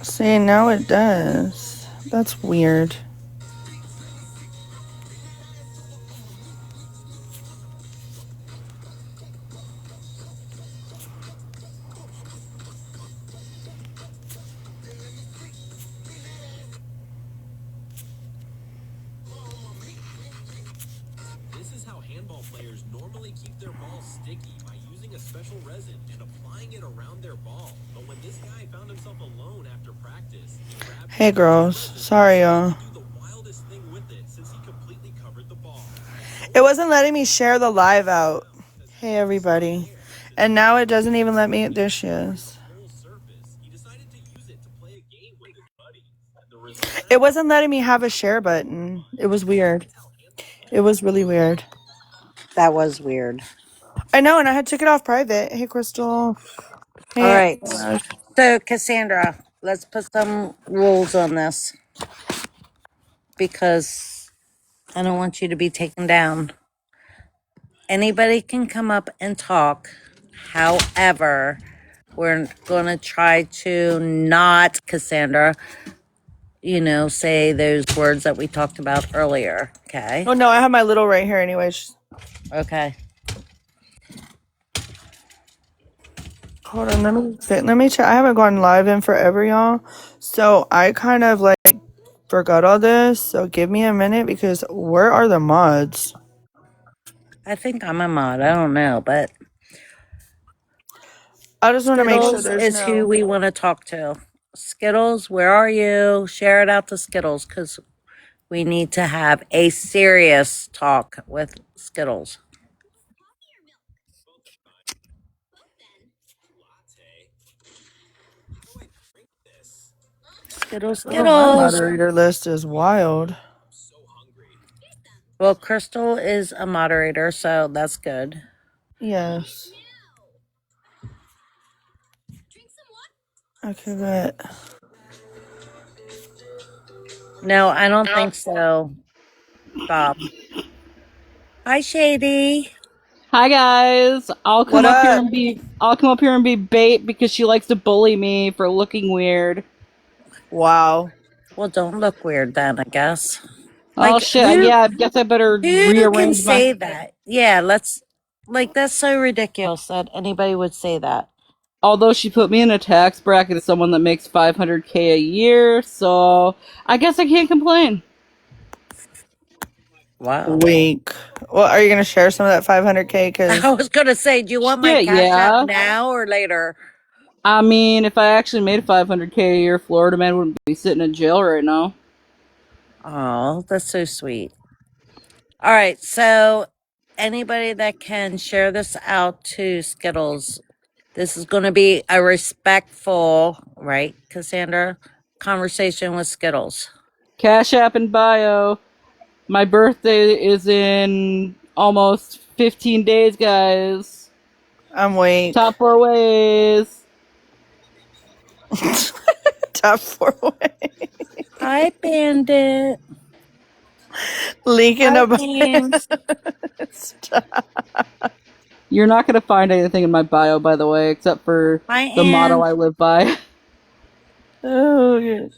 See, now it does. That's weird. This is how handball players normally keep their balls sticky by using a special resin and applying it around their ball. But when this guy found himself alone after practice, he grabbed Hey, girls. Sorry, y'all. do the wildest thing with it since he completely covered the ball. It wasn't letting me share the live out. Hey, everybody. And now it doesn't even let me. There she is. He decided to use it to play a game with his buddies. The result It wasn't letting me have a share button. It was weird. It was really weird. That was weird. I know, and I had took it off private. Hey, Crystal. All Hey. right. So, Cassandra, let's put some rules on this because I don't want you to be taken down. Anybody can come up and talk. However, we're going to try to not, Cassandra, say those words that we talked about earlier. Okay. Oh, no, I have my little right here anyways. Okay. Hold on, let me check. I haven't gone live in forever, y'all. So I kind of like forgot all this. So give me a minute because where are the mods? I think I'm a mod. I don't know, but I just want to make sure Skittles there's is who no. we want to talk to. Skittles, where are you? Share it out to Skittles because we need to have a serious talk with Skittles. Skittles, Oh, my Skittles. moderator list is wild. Well, Crystal is a moderator, so that's good. Yes. Okay, good. No, I don't think so, Bob. Hi, Shady. Hi guys. I'll come What up here up? and be bait because she likes to bully me for looking weird. Wow. Well, don't look weird then, I guess. Oh Like shit. Yeah, I guess I better who can rearrange my say that? Yeah, that's so ridiculous that anybody would say that. although she put me in a tax bracket as someone that makes 500K a year, so I guess I can't complain. Wow. Wink. Well, are you gonna share some of that 500K? Cause I was gonna say, do you want my Shit, cash app yeah. now or later? I mean, if I actually made 500K a year, Florida man wouldn't be sitting in jail right now. Oh, that's so sweet. All right, so anybody that can share this out to Skittles, this is going to be a respectful, right, Cassandra, conversation with Skittles. Cash app and bio. My birthday is in almost 15 days, guys. I'm weak. Top 4 ways. Top 4 way. Hi, Bandit. Link in Hi, a bio. James. You're not going to find anything in my bio, by the way, except for Hi, the motto Ann. I live by. Oh, good.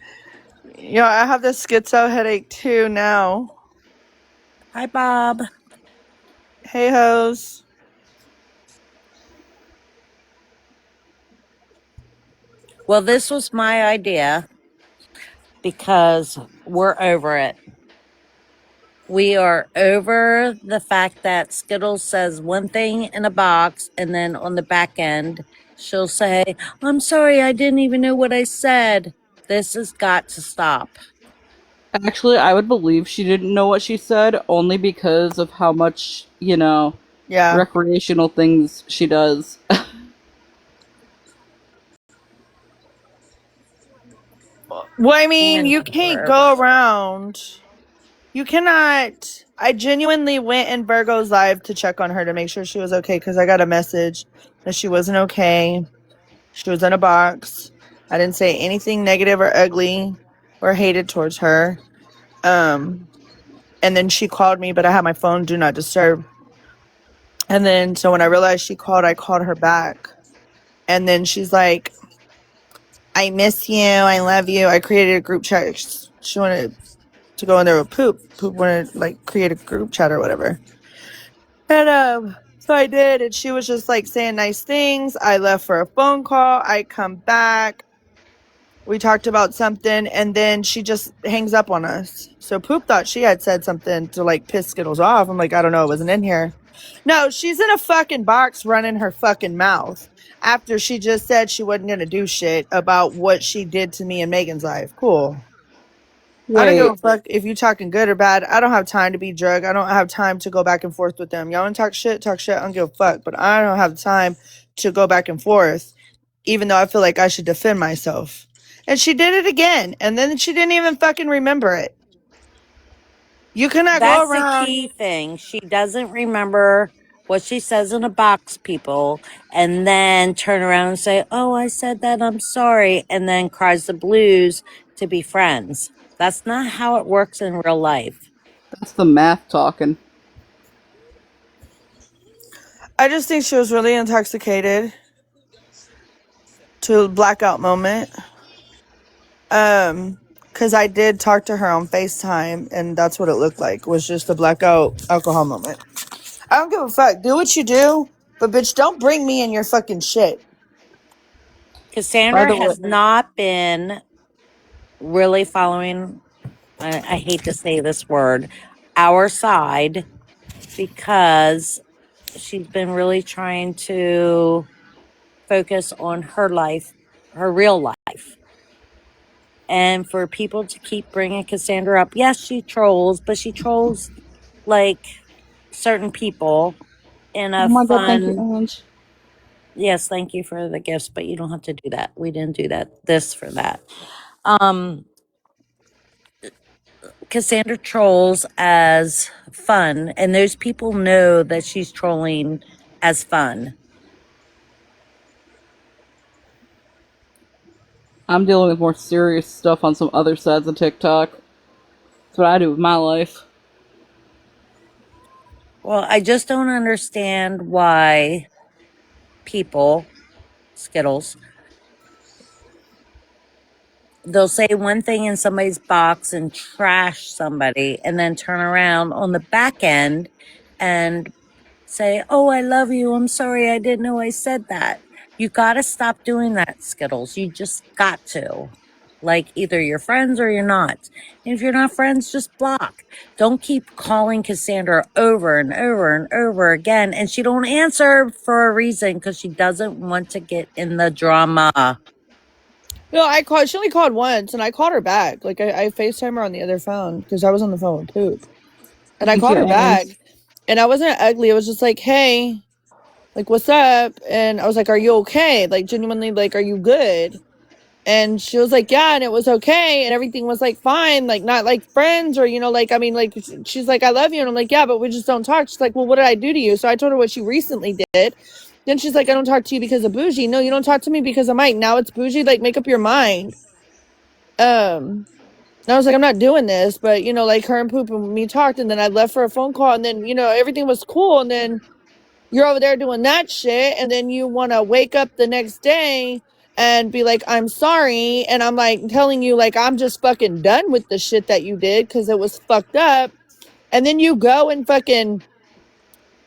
Yeah, I have the schizo headache too now. Hi, Bob. Hey, hoes. Well, this was my idea because we're over it. We are over the fact that Skittles says one thing in a box and then on the back end, she'll say, I'm sorry, I didn't even know what I said. This has got to stop. Actually, I would believe she didn't know what she said only because of how much, Yeah. recreational things she does. Well, I mean, And you can't go around. You cannot. I genuinely went in Virgo's live to check on her to make sure she was okay because I got a message that she wasn't okay. She was in a box. I didn't say anything negative or ugly or hated towards her. And then she called me, but I had my phone do not disturb. And then, so when I realized she called, I called her back. And then she's like, I miss you. I love you. I created a group chat. She wanted to go in there with Poop. Poop wanted to like create a group chat or whatever. And so I did, and she was just like saying nice things. I left for a phone call. I come back. We talked about something, and then she just hangs up on us. So Poop thought she had said something to like piss Skittles off. I'm like, I don't know, it wasn't in here. No, she's in a fucking box running her fucking mouth after she just said she wasn't gonna do shit about what she did to me in Megan's life. Cool. I don't give Wait, a fuck if you talking good or bad. I don't have time to be drug. I don't have time to go back and forth with them. Y'all want to talk shit? Talk shit. I don't give a fuck. But I don't have time to go back and forth, even though I feel like I should defend myself. And she did it again. And then she didn't even fucking remember it. You cannot go That's the around. key thing. She doesn't remember what she says in a box, people, and then turn around and say, "Oh, I said that. I'm sorry," and then cries the blues to be friends. That's not how it works in real life. that's the math talking. I just think she was really intoxicated to a blackout moment. Because I did talk to her on FaceTime, and that's what it looked like, was just a blackout alcohol moment. I don't give a fuck. Do what you do, but bitch, don't bring me in your fucking shit. By Cassandra the way, has not been really following, I hate to say this word, our side, because she's been really trying to focus on her life, her real life. And for people to keep bringing Cassandra up, yes, she trolls, but she trolls like certain people in oh a my god, thank you, fun. Ange. Yes, thank you for the gifts, but you don't have to do that. We didn't do that. This for that. Um, Cassandra trolls as fun, and those people know that she's trolling as fun. I'm dealing with more serious stuff on some other sides of TikTok. That's what I do with my life. Well, I just don't understand why people, Skittles, they'll say one thing in somebody's box and trash somebody, and then turn around on the back end and say, "Oh, I love you. I'm sorry. I didn't know I said that." You got to stop doing that, Skittles. You just got to. Like, either you're friends or you're not. And if you're not friends, just block. Don't keep calling Cassandra over and over and over again. And she don't answer for a reason, because she doesn't want to get in the drama. No, she only called once, and I called her back. Like, I FaceTime her on the other phone, because I was on the phone with Poop. And I Thank called you, her back, Ange. and I wasn't ugly. It was just like, hey, like, what's up? And I was like, are you okay? Like, genuinely, like, are you good? And she was like, yeah, and it was okay, and everything was like fine, like not like friends, or like, I mean, like, she's like, I love you, and I'm like, yeah, but we just don't talk. She's like, well, what did I do to you? So I told her what she recently did. Then she's like, I don't talk to you because of Bougie. No, you don't talk to me because of Mike. Now it's Bougie. Like, make up your mind. And I was like, I'm not doing this, but like, her and Poop and me talked, and then I left for a phone call, and then everything was cool, and then you're over there doing that shit, and then you want to wake up the next day and be like, I'm sorry, and I'm like telling you, like, I'm just fucking done with the shit that you did because it was fucked up. And then you go and fucking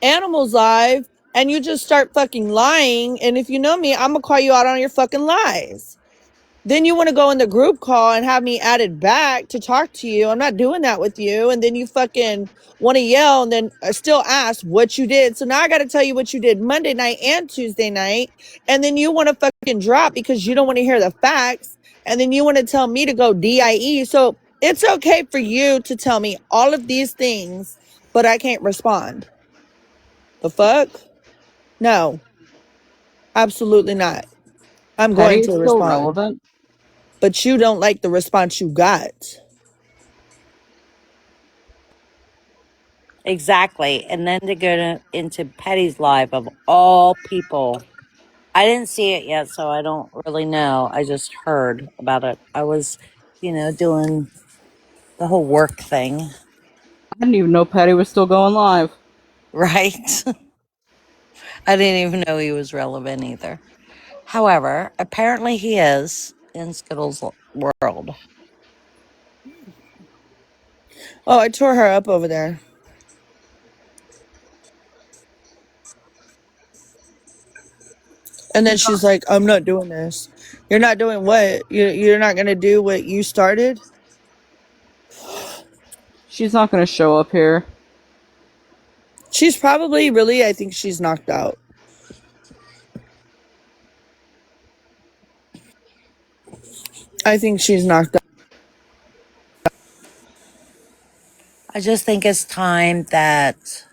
Animals Live, and you just start fucking lying, and if you know me, I'm gonna call you out on your fucking lies. Then you want to go in the group call and have me added back to talk to you. I'm not doing that with you. And then you fucking want to yell, and then still ask what you did. So now I got to tell you what you did Monday night and Tuesday night. And then you want to fucking drop because you don't want to hear the facts. And then you want to tell me to go DIE. So it's okay for you to tell me all of these things, but I can't respond. The fuck? No, absolutely not. I'm Petty going is to still respond. relevant. But you don't like the response you got. Exactly. And then to go into Petty's live of all people. I didn't see it yet, so I don't really know. I just heard about it. I was, doing the whole work thing, I didn't even know Petty was still going live. right? I didn't even know he was relevant either. However, apparently he is in Skittles' world. Oh, I tore her up over there. And then she's like, I'm not doing this. You're not doing what? You're not going to do what you started? She's not gonna show up here. She's probably really, I think she's knocked out. I think she's knocked out. I just think it's time that,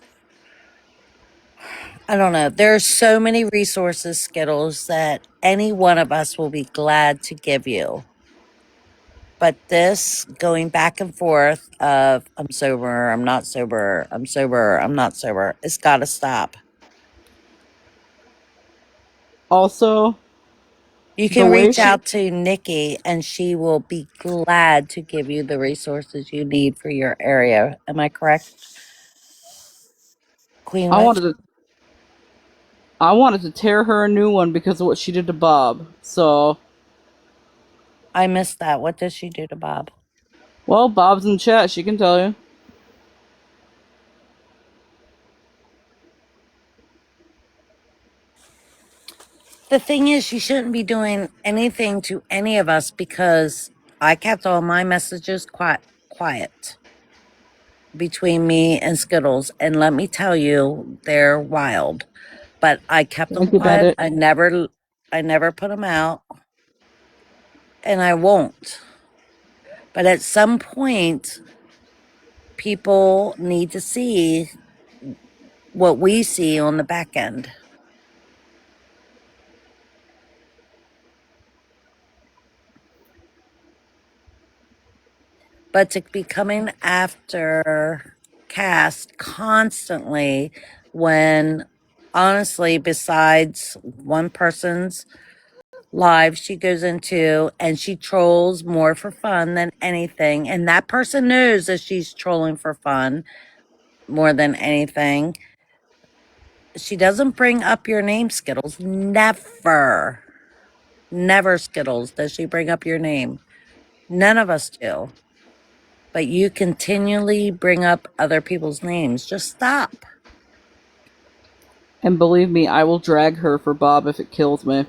I don't know, there are so many resources, Skittles, that any one of us will be glad to give you. But this going back and forth of I'm sober, I'm not sober, I'm sober, I'm not sober, it's got to stop. Also, You the can way reach she out to Nikki and she will be glad to give you the resources you need for your area. Am I correct, Queen I Witch? wanted to I wanted to tear her a new one because of what she did to Bob. So, I missed that. What does she do to Bob? well, Bob's in chat, she can tell you. The thing is, she shouldn't be doing anything to any of us because I kept all my messages quiet between me and Skittles. And let me tell you, they're wild. But I kept them Thank you, quiet. Bandit. I never put them out, and I won't. But at some point, people need to see what we see on the back end. But to be coming after Cast constantly when honestly, besides one person's live she goes into and she trolls more for fun than anything, and that person knows that she's trolling for fun more than anything. She doesn't bring up your name, Skittles. Never. Never, Skittles, does she bring up your name. None of us do. But you continually bring up other people's names. Just stop. And believe me, I will drag her for Bob if it kills me.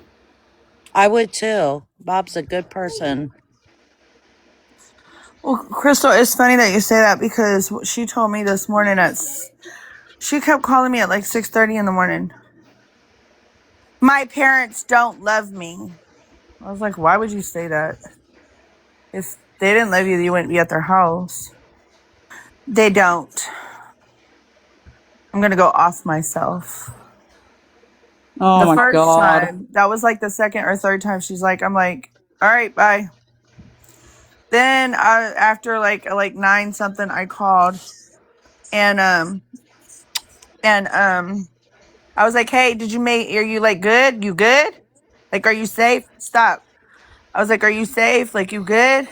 I would too. Bob's a good person. Well, Crystal, it's funny that you say that because she told me this morning she kept calling me at like 6:30 in the morning. My parents don't love me. I was like, why would you say that? If they didn't love you, you wouldn't be at their house. They don't. I'm going to go off myself. Oh The my first god. time, that was like the second or third time I'm like, all right, bye. Then after like 9 something, I called and I was like, hey, are you like good? You good? Like, are you safe? Stop. I was like, are you safe? Like, you good?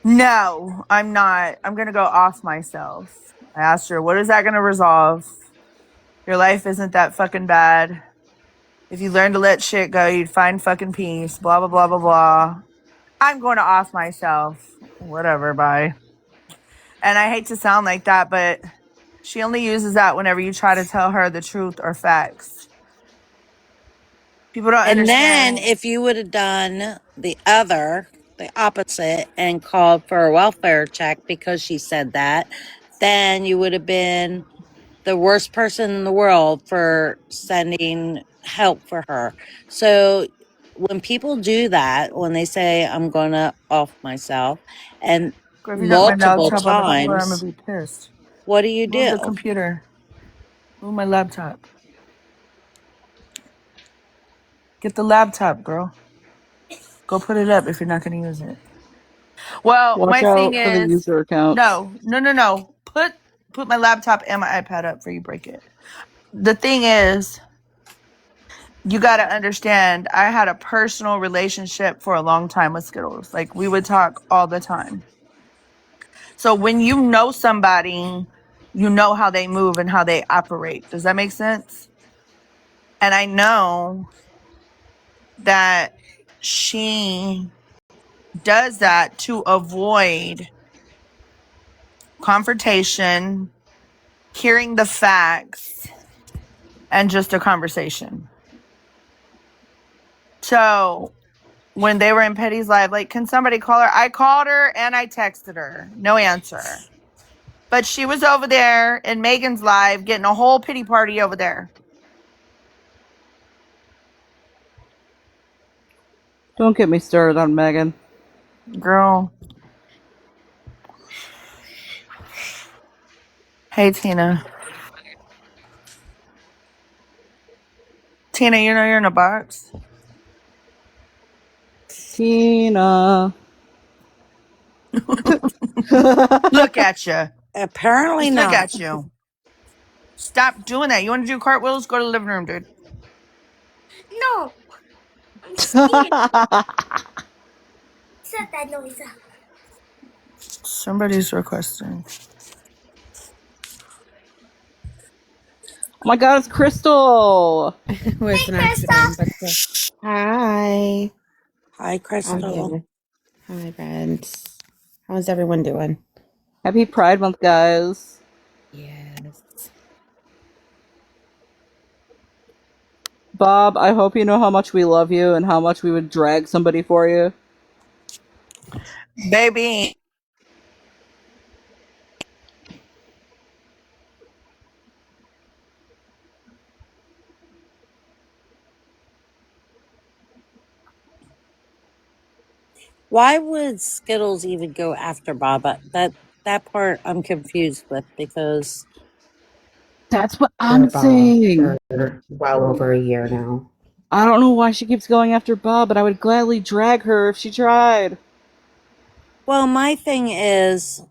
No, I'm not. I'm going to go off myself. I asked her, what is that going to resolve? Your life isn't that fucking bad. If you learn to let shit go, you'd find fucking peace. Blah, blah, blah, blah, blah. I'm going to off myself. Whatever, bye. And I hate to sound like that, but she only uses that whenever you try to tell her the truth or facts. People don't And then understand. if you would have done the opposite, and called for a welfare check because she said that, then you would have been the worst person in the world for sending help for her. So when people do that, when they say, I'm going to off myself, and If you got my multiple laptop on the floor, I'm going times, to be pissed. what do you Move the do? computer. Move my laptop. Get the laptop, girl. Go put it up if you're not going to use it. Well, Watch my thing out for the is, user accounts. no. Put my laptop and my iPad up before you break it. The thing is, you got to understand, I had a personal relationship for a long time with Skittles. Like, we would talk all the time. So when you know somebody you know how they move and how they operate. Does that make sense? And I know that she does that to avoid confrontation, hearing the facts, and just a conversation. So when they were in Petty's live, like, can somebody call her? I called her and I texted her. No answer. But she was over there in Megan's live getting a whole pity party over there. Don't get me started on Megan. Girl. Hey, Tina. Tina, you know you're in a box? Tina. Look at you. Apparently Just look not. at you. Stop doing that. You want to do cartwheels? Go to the living room, dude. No, I'm scared. Shut that noise up. Somebody's requesting. Oh my god, it's Crystal! It was an accident, but hi. Hi, I'm Crystal. here. Hi, friends. How's everyone doing? Happy Pride Month, guys. Yes. Bob, I hope you know how much we love you and how much we would drag somebody for you. Baby. Why would Skittles even go after Bob? That part I'm confused with because That's what After I'm Bob saying. for well over a year now. I don't know why she keeps going after Bob, but I would gladly drag her if she tried. well, my thing is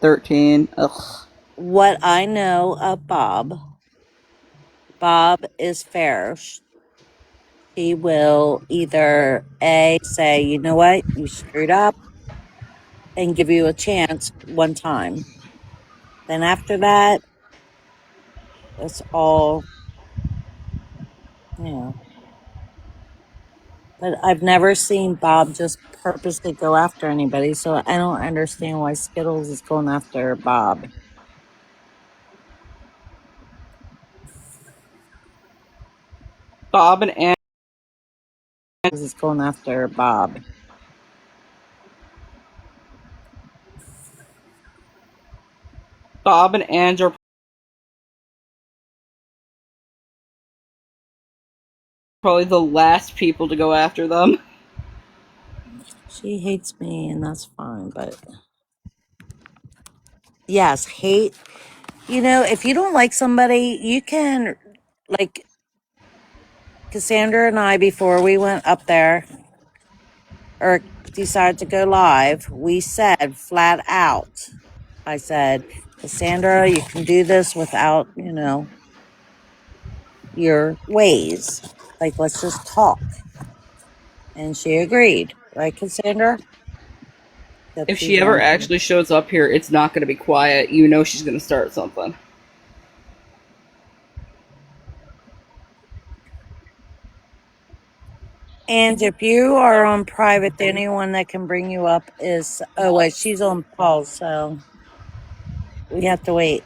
13. Ugh. what I know of Bob. Bob is fair. He will either A, say, you know what, you screwed up, and give you a chance one time. Then after that, it's all, you know. But I've never seen Bob just purposely go after anybody, so I don't understand why Skittles is going after Bob. Bob and Is going after Bob. Ange are probably the last people to go after them. She hates me, and that's fine, but yes, hate. You know, if you don't like somebody, you can, like Cassandra and I, before we went up there or decided to go live, we said flat out, I said, Cassandra, you can do this without, you know, your ways. Like, let's just talk. And she agreed, right, Cassandra? Except If she's she ever on. actually shows up here, it's not going to be quiet. You know she's going to start something. And if you are on private, the only one that can bring you up is, oh, wait, she's on pause, so we have to wait.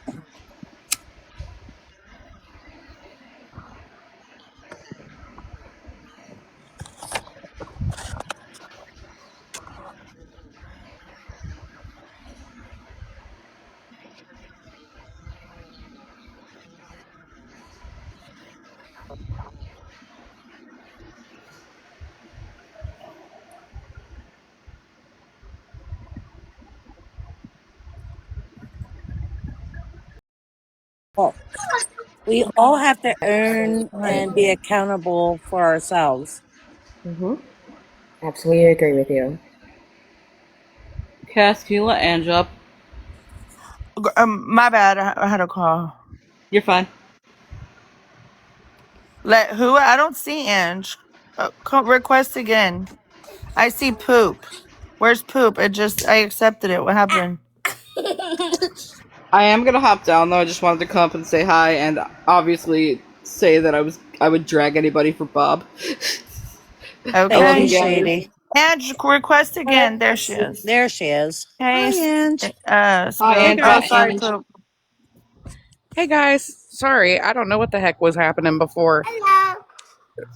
Well, we all have to earn and be accountable for ourselves. Mm-hmm. Absolutely agree with you. Cass, can you let Ange up? My bad. I had a call. You're fine. Let who? I don't see Ange. Request again. I see poop. Where's poop? I accepted it. What happened? I am gonna hop down though. I just wanted to come up and say hi, and obviously say that I would drag anybody for Bob. I love Thank Okay. you, you guys. sweetie. Ange, request again. There she is. There she is. Hey, Hi, Ange. Hi, Spook. Hey and Oh, guys. bye, sorry, and Poop. Hey guys. Sorry, I don't know what the heck was happening before. Hello.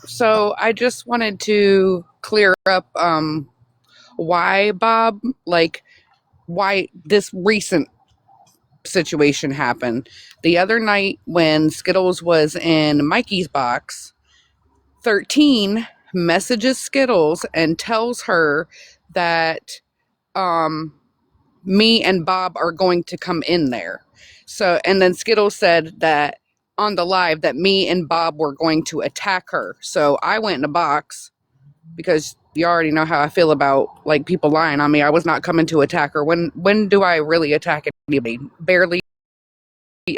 So I just wanted to clear up why Bob, like why this recent situation happened. The other night when Skittles was in Mikey's box, 13 messages Skittles and tells her that um me and Bob are going to come in there. So, and then Skittles said that on the live that me and Bob were going to attack her. So I went in a box because you already know how I feel about like people lying on me. I was not coming to attack her. When do I really attack anybody? Barely.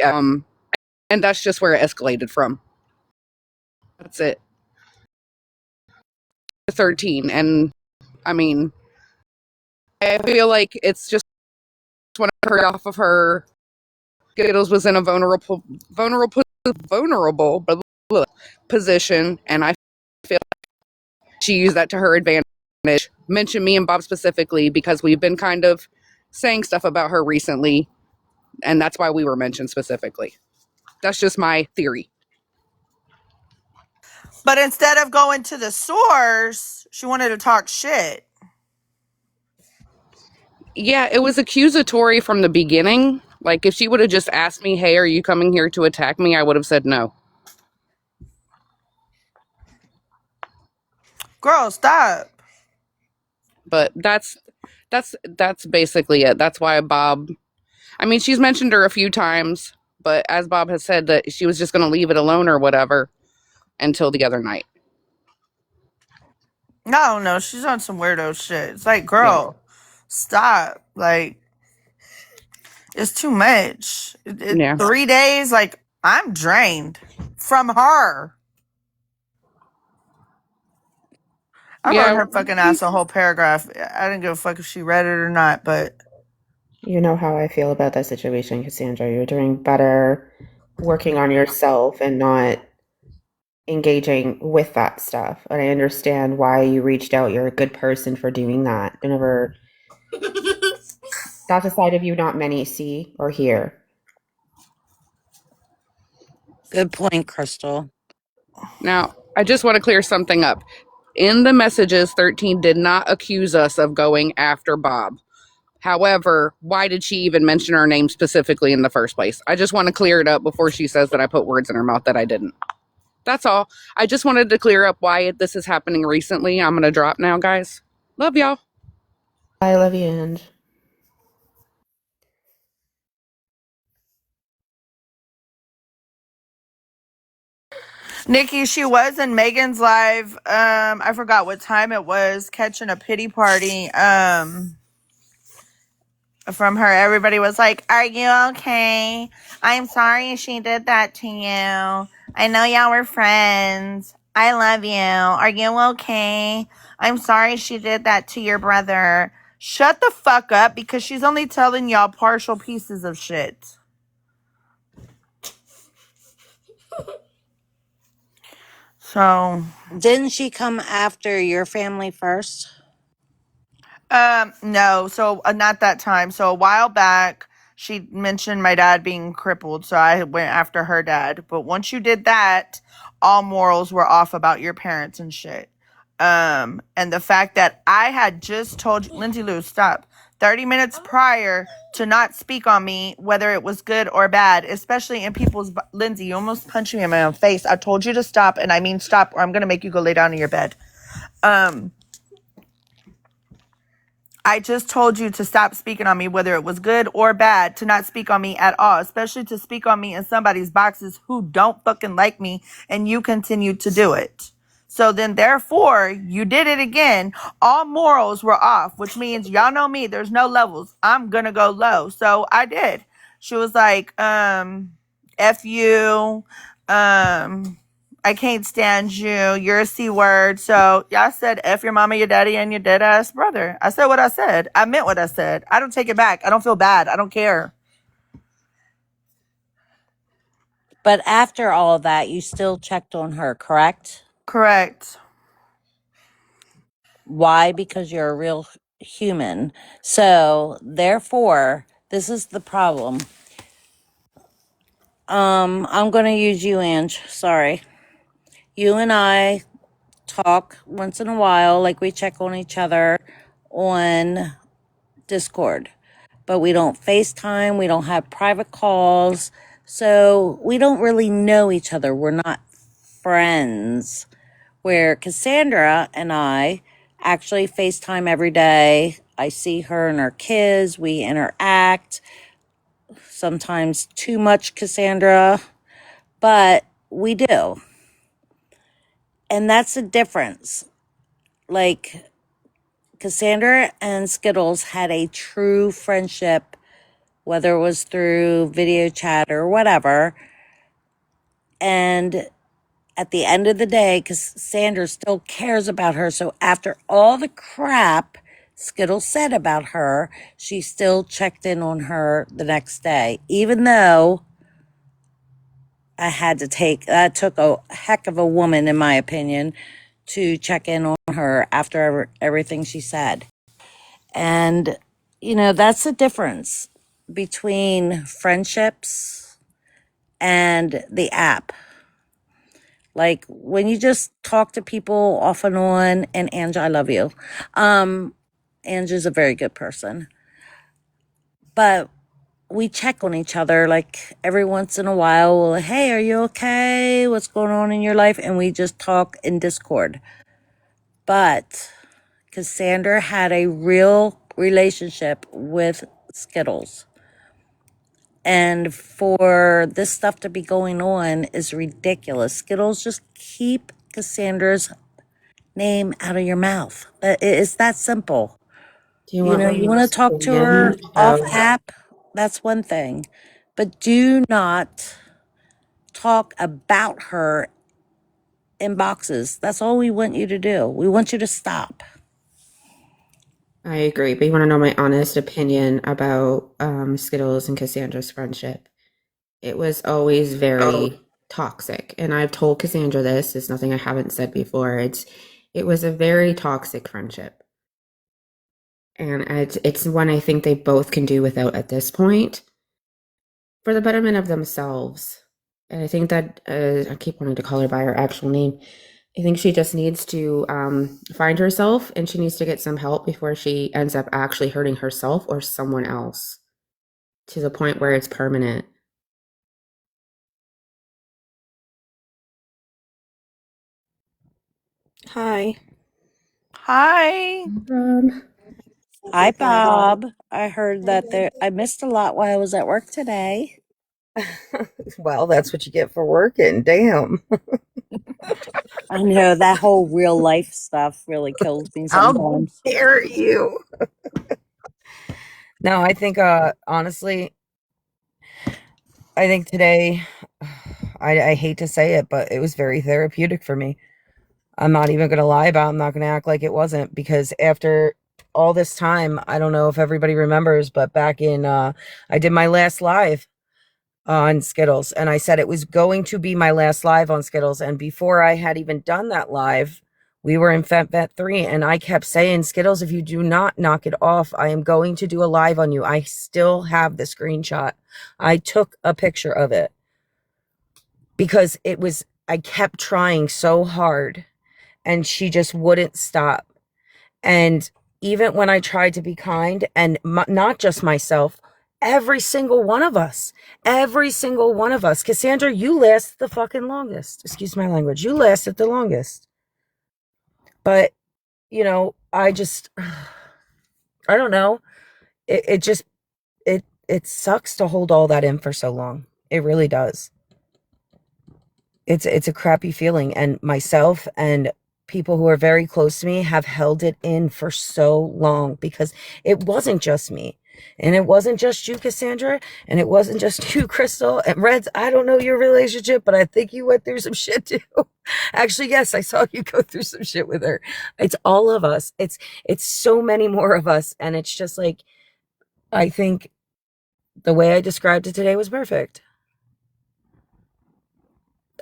Um, and that's just where it escalated from. That's it. 13, and I mean, I feel like it's just when I heard off of her Skittles was in a vulnerable position, and I feel like she used that to her advantage. Mention me and Bob specifically because we've been kind of saying stuff about her recently, and that's why we were mentioned specifically. That's just my theory. But instead of going to the source, she wanted to talk shit. Yeah, it was accusatory from the beginning. Like, if she would have just asked me, hey, are you coming here to attack me? I would have said no. Girl, stop. But that's basically it. That's why Bob, I mean, she's mentioned her a few times, but as Bob has said that she was just going to leave it alone or whatever until the other night. No, she's on some weirdo shit. It's like, Yeah. girl, stop. Like, it's too much. Yeah. 3 days, like, I'm drained from her. I wrote Yeah. her fucking ass a whole paragraph. I didn't give a fuck if she read it or not, but You know how I feel about that situation, Cassandra. You're doing better working on yourself and not engaging with that stuff. And I understand why you reached out. You're a good person for doing that. Whenever that's a side of you not many see or hear. Good point, Crystal. Now, I just want to clear something up. In the messages, 13 did not accuse us of going after Bob. However, why did she even mention our name specifically in the first place? I just want to clear it up before she says that I put words in her mouth that I didn't. That's all. I just wanted to clear up why this is happening recently. I'm going to drop now, guys. Love y'all. I love you, Ange. Nikki, she was in Megan's live. I forgot what time it was, catching a pity party. From her, everybody was like, "Are you okay? I'm sorry she did that to you. I know y'all were friends. I love you. Are you okay? I'm sorry she did that to your brother." Shut the fuck up, because she's only telling y'all partial pieces of shit. So, Didn't she come after your family first? no. So, not that time. So, a while back, she mentioned my dad being crippled. So, I went after her dad. But once you did that, all morals were off about your parents and shit. And the fact that I had just told you, Lindsay Lou, stop. 30 minutes prior to not speak on me, whether it was good or bad, especially in people's. Lindsay, you almost punched me in my own face. I told you to stop, and I mean stop, or I'm going to make you go lay down in your bed. I just told you to stop speaking on me, whether it was good or bad, to not speak on me at all, especially to speak on me in somebody's boxes who don't fucking like me, and you continue to do it. So then, therefore, you did it again. All morals were off, which means y'all know me. There's no levels. I'm gonna go low. So I did. She was like, F you, I can't stand you. You're a C word. So y'all said F your mama, your daddy, and your dead ass brother. I said what I said. I meant what I said. I don't take it back. I don't feel bad. I don't care. But after all of that, you still checked on her, correct? Correct. Why? Because you're a real human. So, therefore, this is the problem. I'm going to use you, Ange. Sorry. You and I talk once in a while, like we check on each other on Discord, but we don't FaceTime, we don't have private calls, so we don't really know each other. We're not friends. Where Cassandra and I actually FaceTime every day. I see her and her kids, we interact, sometimes too much, Cassandra, but we do. And that's the difference. Like, Cassandra and Skittles had a true friendship, whether it was through video chat or whatever. And at the end of the day, Cassandra still cares about her. So after all the crap Skittles said about her, she still checked in on her the next day, even though that took a heck of a woman, in my opinion, to check in on her after everything she said. And, that's the difference between friendships and the app. Like, when you just talk to people off and on, and Ange, I love you. Ange is a very good person. But we check on each other like every once in a while. Well, hey, are you okay? What's going on in your life? And we just talk in Discord. But Cassandra had a real relationship with Skittles. And for this stuff to be going on is ridiculous. Skittles, just keep Cassandra's name out of your mouth. It's that simple. Do you want my You want to honest talk to her opinion off of app, that's one thing. But do not talk about her in boxes. That's all we want you to do. We want you to stop. I agree, but you want to know my honest opinion about Skittles and Cassandra's friendship? It was always very toxic, and I've told Cassandra this. It's nothing I haven't said before. It was a very toxic friendship, and it's one I think they both can do without at this point for the betterment of themselves. And I think that I keep wanting to call her by her actual name. I think she just needs to find herself, and she needs to get some help before she ends up actually hurting herself or someone else to the point where it's permanent. Hi. Hi. Hi, Bob. I heard that I missed a lot while I was at work today. Well, that's what you get for working. Damn. I know that whole real life stuff really kills me How sometimes. dare you? No, I think honestly, I think today I hate to say it, but it was very therapeutic for me. I'm not even gonna lie about it. I'm not gonna act like it wasn't, because after all this time, I don't know if everybody remembers, but back in I did my last live on Skittles, and I said it was going to be my last live on Skittles. And before I had even done that live, we were in FetVet 3, and I kept saying, Skittles, if you do not knock it off, I am going to do a live on you. I still have the screenshot. I took a picture of it because I kept trying so hard, and she just wouldn't stop. And even when I tried to be kind, and not just myself, every single one of us, Cassandra, you lasted the fucking longest. Excuse my language. You lasted the longest. But, I just, I don't know. It just, it sucks to hold all that in for so long. It really does. It's a crappy feeling, and myself and people who are very close to me have held it in for so long, because it wasn't just me, and it wasn't just you, Cassandra, and it wasn't just you, Crystal, and Reds. I don't know your relationship, but I think you went through some shit too. Actually, yes, I saw you go through some shit with her. It's all of us. It's so many more of us, and it's just like, I think the way I described it today was perfect.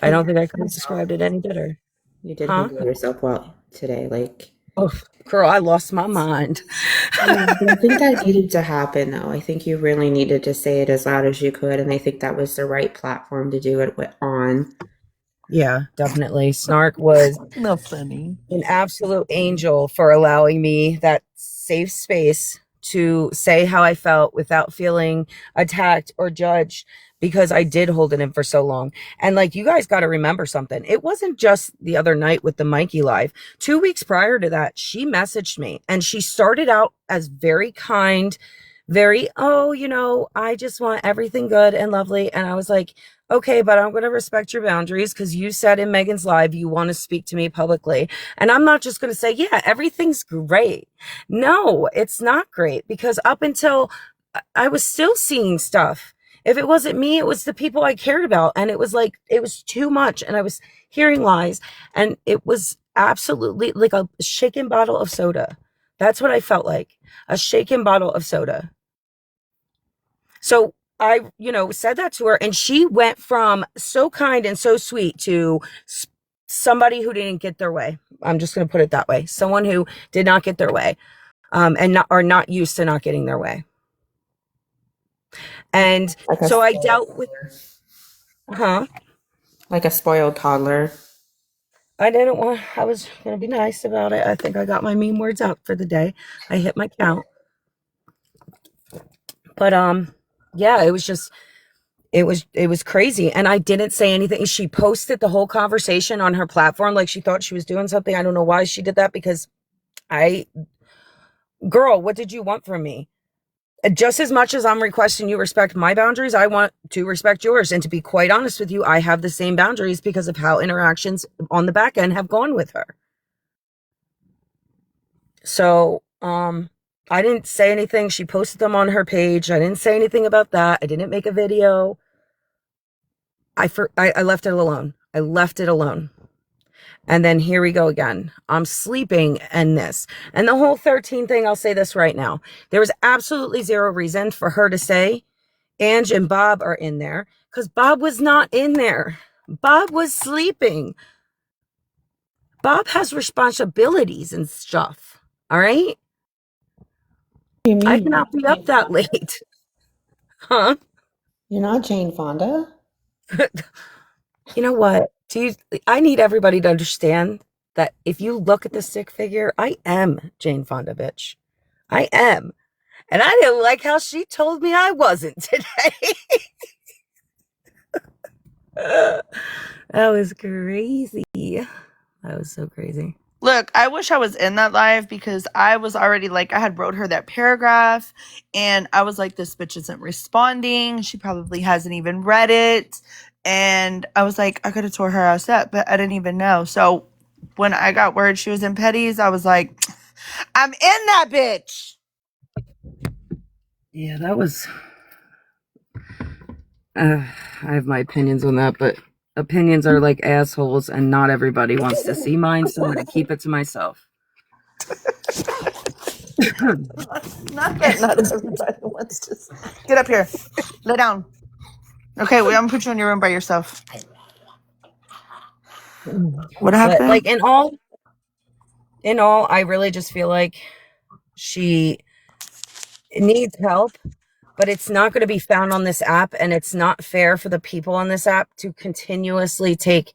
I don't think I could have described it any better. You did Huh? handle yourself well today. Like, Oh, girl, I lost my mind. yeah, but I think that needed to happen, though. I think you really needed to say it as loud as you could, and I think that was the right platform to do it on. Yeah, definitely. Snark was No funny. an absolute angel for allowing me that safe space to say how I felt without feeling attacked or judged, because I did hold it in for so long. And like, you guys got to remember something. It wasn't just the other night with the Mikey live. 2 weeks prior to that, she messaged me and she started out as very kind, very, oh, I just want everything good and lovely. And I was like, okay, but I'm going to respect your boundaries because you said in Megan's live you want to speak to me publicly. And I'm not just going to say, yeah, everything's great. No, it's not great, because up until I was still seeing stuff. If it wasn't me, it was the people I cared about. And it was like, it was too much. And I was hearing lies. And it was absolutely like a shaken bottle of soda. That's what I felt like, a shaken bottle of soda. So I, said that to her, and she went from so kind and so sweet to somebody who didn't get their way. I'm just going to put it that way. Someone who did not get their way, and are not used to not getting their way. And Like so I dealt with, like a spoiled toddler. I was going to be nice about it. I think I got my mean words out for the day. I hit my count. But, yeah, it was crazy. And I didn't say anything. She posted the whole conversation on her platform like she thought she was doing something. I don't know why she did that, because girl, what did you want from me? Just as much as I'm requesting you respect my boundaries, I want to respect yours. And to be quite honest with you, I have the same boundaries because of how interactions on the back end have gone with her. So, I didn't say anything. She posted them on her page. I didn't say anything about that. I didn't make a video. I left it alone. I left it alone. And then here we go again. I'm sleeping and this. And the whole 13 thing, I'll say this right now. There was absolutely zero reason for her to say Ange and Bob are in there, because Bob was not in there. Bob was sleeping. Bob has responsibilities and stuff. All right? You mean I cannot be up that late. Huh? you're not Jane Fonda? You know what? I need everybody to understand that if you look at the stick figure, I am Jane Fonda, bitch. I am. And I didn't like how she told me I wasn't today. That was crazy. That was so crazy. Look, I wish I was in that live, because I was already like, I had wrote her that paragraph and I was like, this bitch isn't responding. She probably hasn't even read it. And I was like, I could have tore her ass up, but I didn't even know. So when I got word she was in Petty's, I was like, I'm in that bitch. Yeah, that was. I have my opinions on that, but opinions are like assholes, and not everybody wants to see mine, so I'm going to keep it to myself. Not everybody wants to. Get up here. Lay down. Okay, I'm going to put you in your room by yourself. What happened? But like in all, I really just feel like she needs help, but it's not going to be found on this app, and it's not fair for the people on this app to continuously take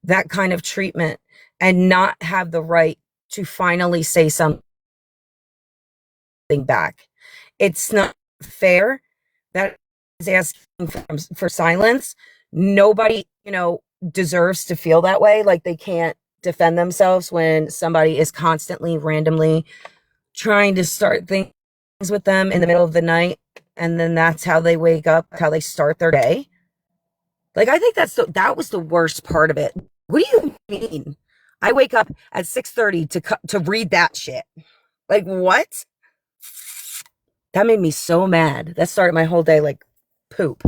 that kind of treatment and not have the right to finally say something back. It's not fair. That is asking for silence. Nobody, deserves to feel that way. Like they can't defend themselves when somebody is constantly, randomly trying to start things with them in the middle of the night, and then that's how they wake up, how they start their day. Like, I think that was the worst part of it. What do you mean? I wake up at 6:30 to read that shit. Like, what? That made me so mad. That started my whole day like poop.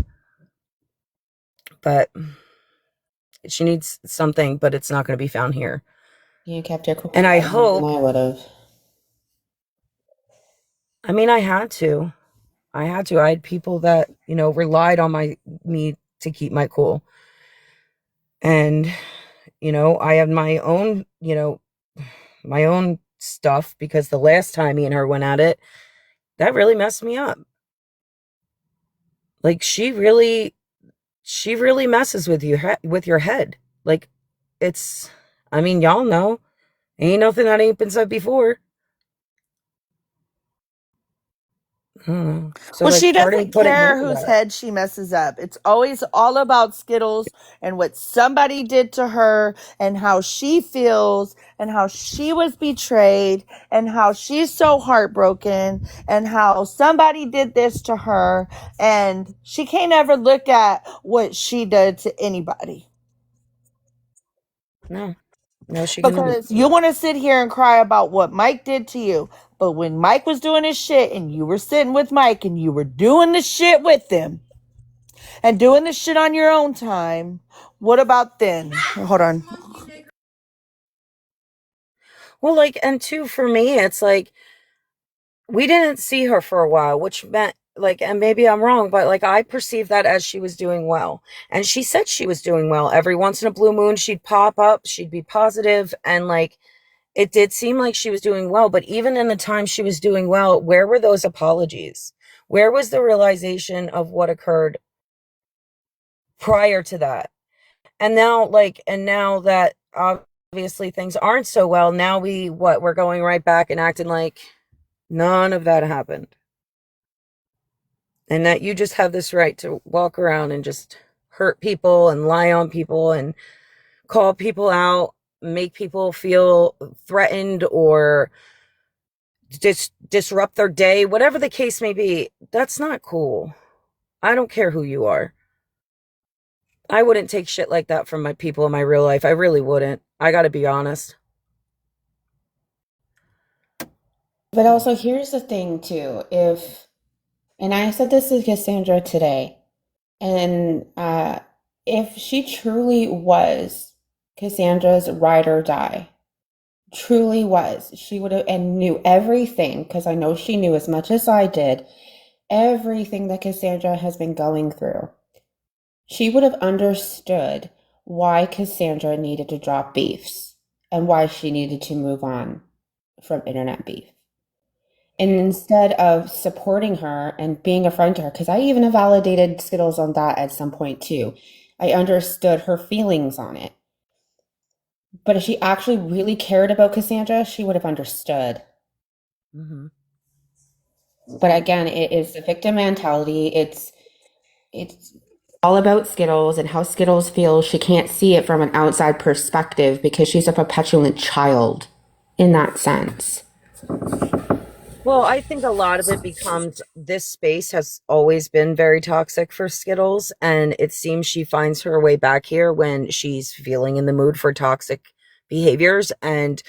But she needs something, but it's not going to be found here. You kept your cool. And I hope. I would have. I mean, I had to. I had people that, relied on me to keep my cool. And, I have my own, my own stuff because the last time me and her went at it, that really messed me up. Like she really messes with you with your head. Like y'all know, ain't nothing that ain't been said before. So Well, like she part of me doesn't couldn't care handle whose that. head she messes up. It's always all about Skittles and what somebody did to her and how she feels and how she was betrayed and how she's so heartbroken and how somebody did this to her. And she can't ever look at what she did to anybody. No, she can. Because you want to sit here and cry about what Mike did to you. But when Mike was doing his shit and you were sitting with Mike and you were doing the shit with him and doing the shit on your own time, what about then? Hold on. Well, like, and two, for me, it's like we didn't see her for a while, which meant like, and maybe I'm wrong, but like I perceived that as she was doing well. And she said she was doing well. Every once in a blue moon, she'd pop up, she'd be positive, and like it did seem like she was doing well. But even in the time she was doing well, where were those apologies? Where was the realization of what occurred prior to that? And now, and now that obviously things aren't so well, now we're going right back and acting like none of that happened. And that you just have this right to walk around and just hurt people and lie on people and call people out, make people feel threatened or disrupt their day, whatever the case may be. That's not cool. I don't care who you are. I wouldn't take shit like that from my people in my real life. I really wouldn't. I gotta be honest. But also, here's the thing, too. And I said this to Cassandra today, and if she truly was Cassandra's ride or die, truly was, she would have and knew everything, because I know she knew as much as I did, everything that Cassandra has been going through. She would have understood why Cassandra needed to drop beefs and why she needed to move on from internet beef. And instead of supporting her and being a friend to her, because I even validated Skittles on that at some point too, I understood her feelings on it. But if she actually really cared about Cassandra, she would have understood. Mm-hmm. But again, it is the victim mentality. It's all about Skittles and how Skittles feels. She can't see it from an outside perspective because she's a petulant child in that sense. Well, I think a lot of it becomes this space has always been very toxic for Skittles, and it seems she finds her way back here when she's feeling in the mood for toxic behaviors. And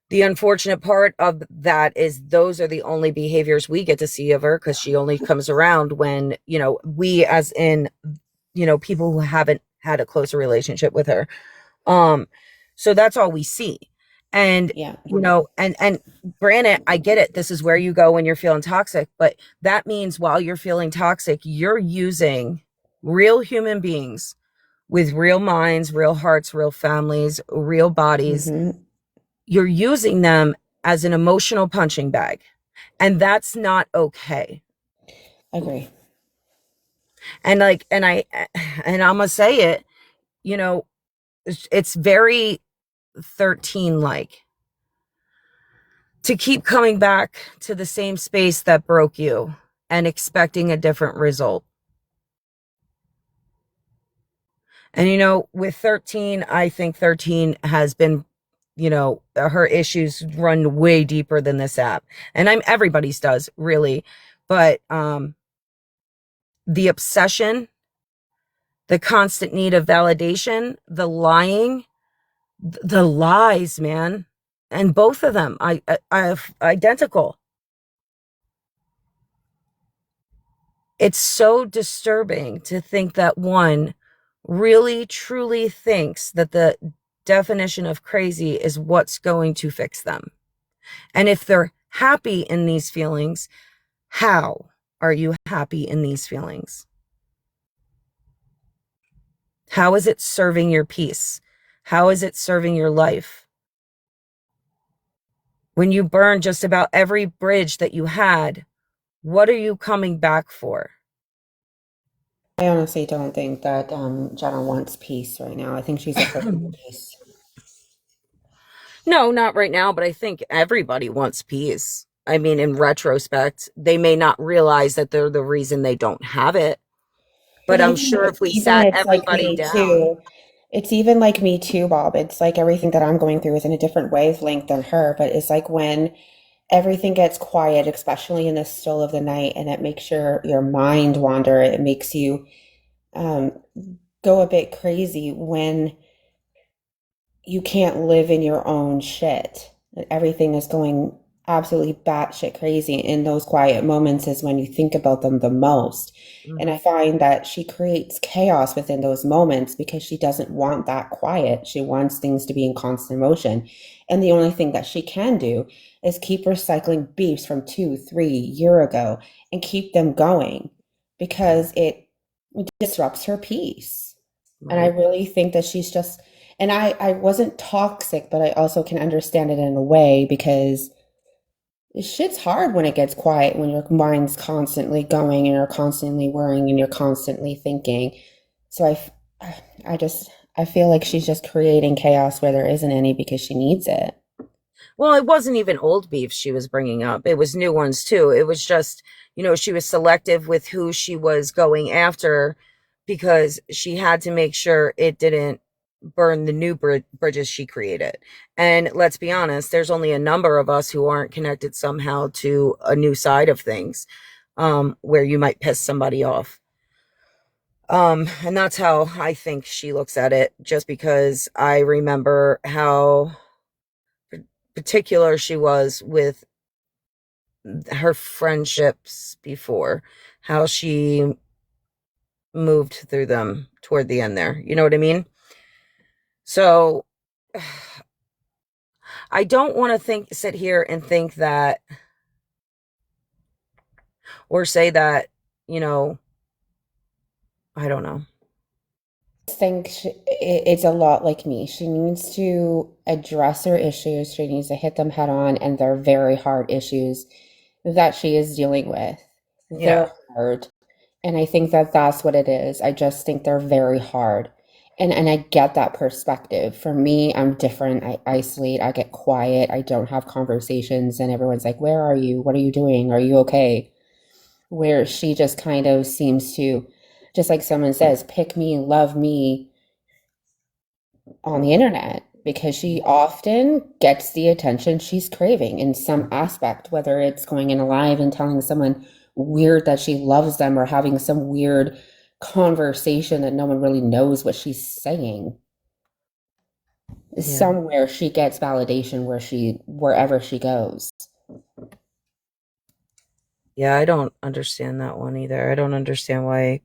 the unfortunate part of that is those are the only behaviors we get to see of her because she only comes around when, we as in, people who haven't had a closer relationship with her. So that's all we see. And, Yeah. and granted, I get it. This is where you go when you're feeling toxic, but that means while you're feeling toxic, you're using real human beings with real minds, real hearts, real families, real bodies. Mm-hmm. You're using them as an emotional punching bag. And that's not okay. Agree. And and I'm gonna say it, it's very 13 like to keep coming back to the same space that broke you and expecting a different result. And with 13, I think 13 has been, her issues run way deeper than this app. And everybody's does, really. But the obsession, the constant need of validation, the lying, the lies, man. And both of them, I identical. It's so disturbing to think that one really truly thinks that the definition of crazy is what's going to fix them. And if they're happy in these feelings, how are you happy in these feelings? How is it serving your peace? How is it serving your life? When you burn just about every bridge that you had, what are you coming back for? I honestly don't think that Jenna wants peace right now. I think she's afraid of peace. No, not right now, but I think everybody wants peace. I mean, in retrospect, they may not realize that they're the reason they don't have it. But I'm sure if we even sat it's like everybody me down, too. It's even like me too, Bob. It's like everything that I'm going through is in a different wavelength than her, but it's like when everything gets quiet, especially in the still of the night, and it makes your mind wander. It makes you um, go a bit crazy when you can't live in your own shit. Everything is going absolutely batshit crazy. In those quiet moments is when you think about them the most. And I find that she creates chaos within those moments because she doesn't want that quiet. She wants things to be in constant motion. And the only thing that she can do is keep recycling beefs from 2, 3 years ago and keep them going because it disrupts her peace. And I right. really think that she's just, and I wasn't toxic, but I also can understand it in a way because shit's hard when it gets quiet, when your mind's constantly going and you're constantly worrying and you're constantly thinking. So I just, I feel like she's just creating chaos where there isn't any because she needs it. Well, it wasn't even old beef she was bringing up. It was new ones too. It was just, she was selective with who she was going after because she had to make sure it didn't burn the new bridges she created. And let's be honest, there's only a number of us who aren't connected somehow to a new side of things, where you might piss somebody off. And that's how I think she looks at it, just because I remember how particular she was with her friendships before, how she moved through them toward the end there. You know what I mean? So I don't want to sit here and think that, or say that, I don't know. Think it's a lot like me. She needs to address her issues. She needs to hit them head on, and they're very hard issues that she is dealing with. Yeah. They're hard, and I think that that's what it is. I just think they're very hard, and I get that perspective. For me, I'm different. I isolate. I get quiet. I don't have conversations, and everyone's like, "Where are you? What are you doing? Are you okay?" Where she just kind of seems to, just like someone says, pick me, love me on the internet because she often gets the attention she's craving in some aspect, whether it's going in a live and telling someone weird that she loves them or having some weird conversation that no one really knows what she's saying. Yeah. Somewhere she gets validation wherever she goes. Yeah, I don't understand that one either. I don't understand why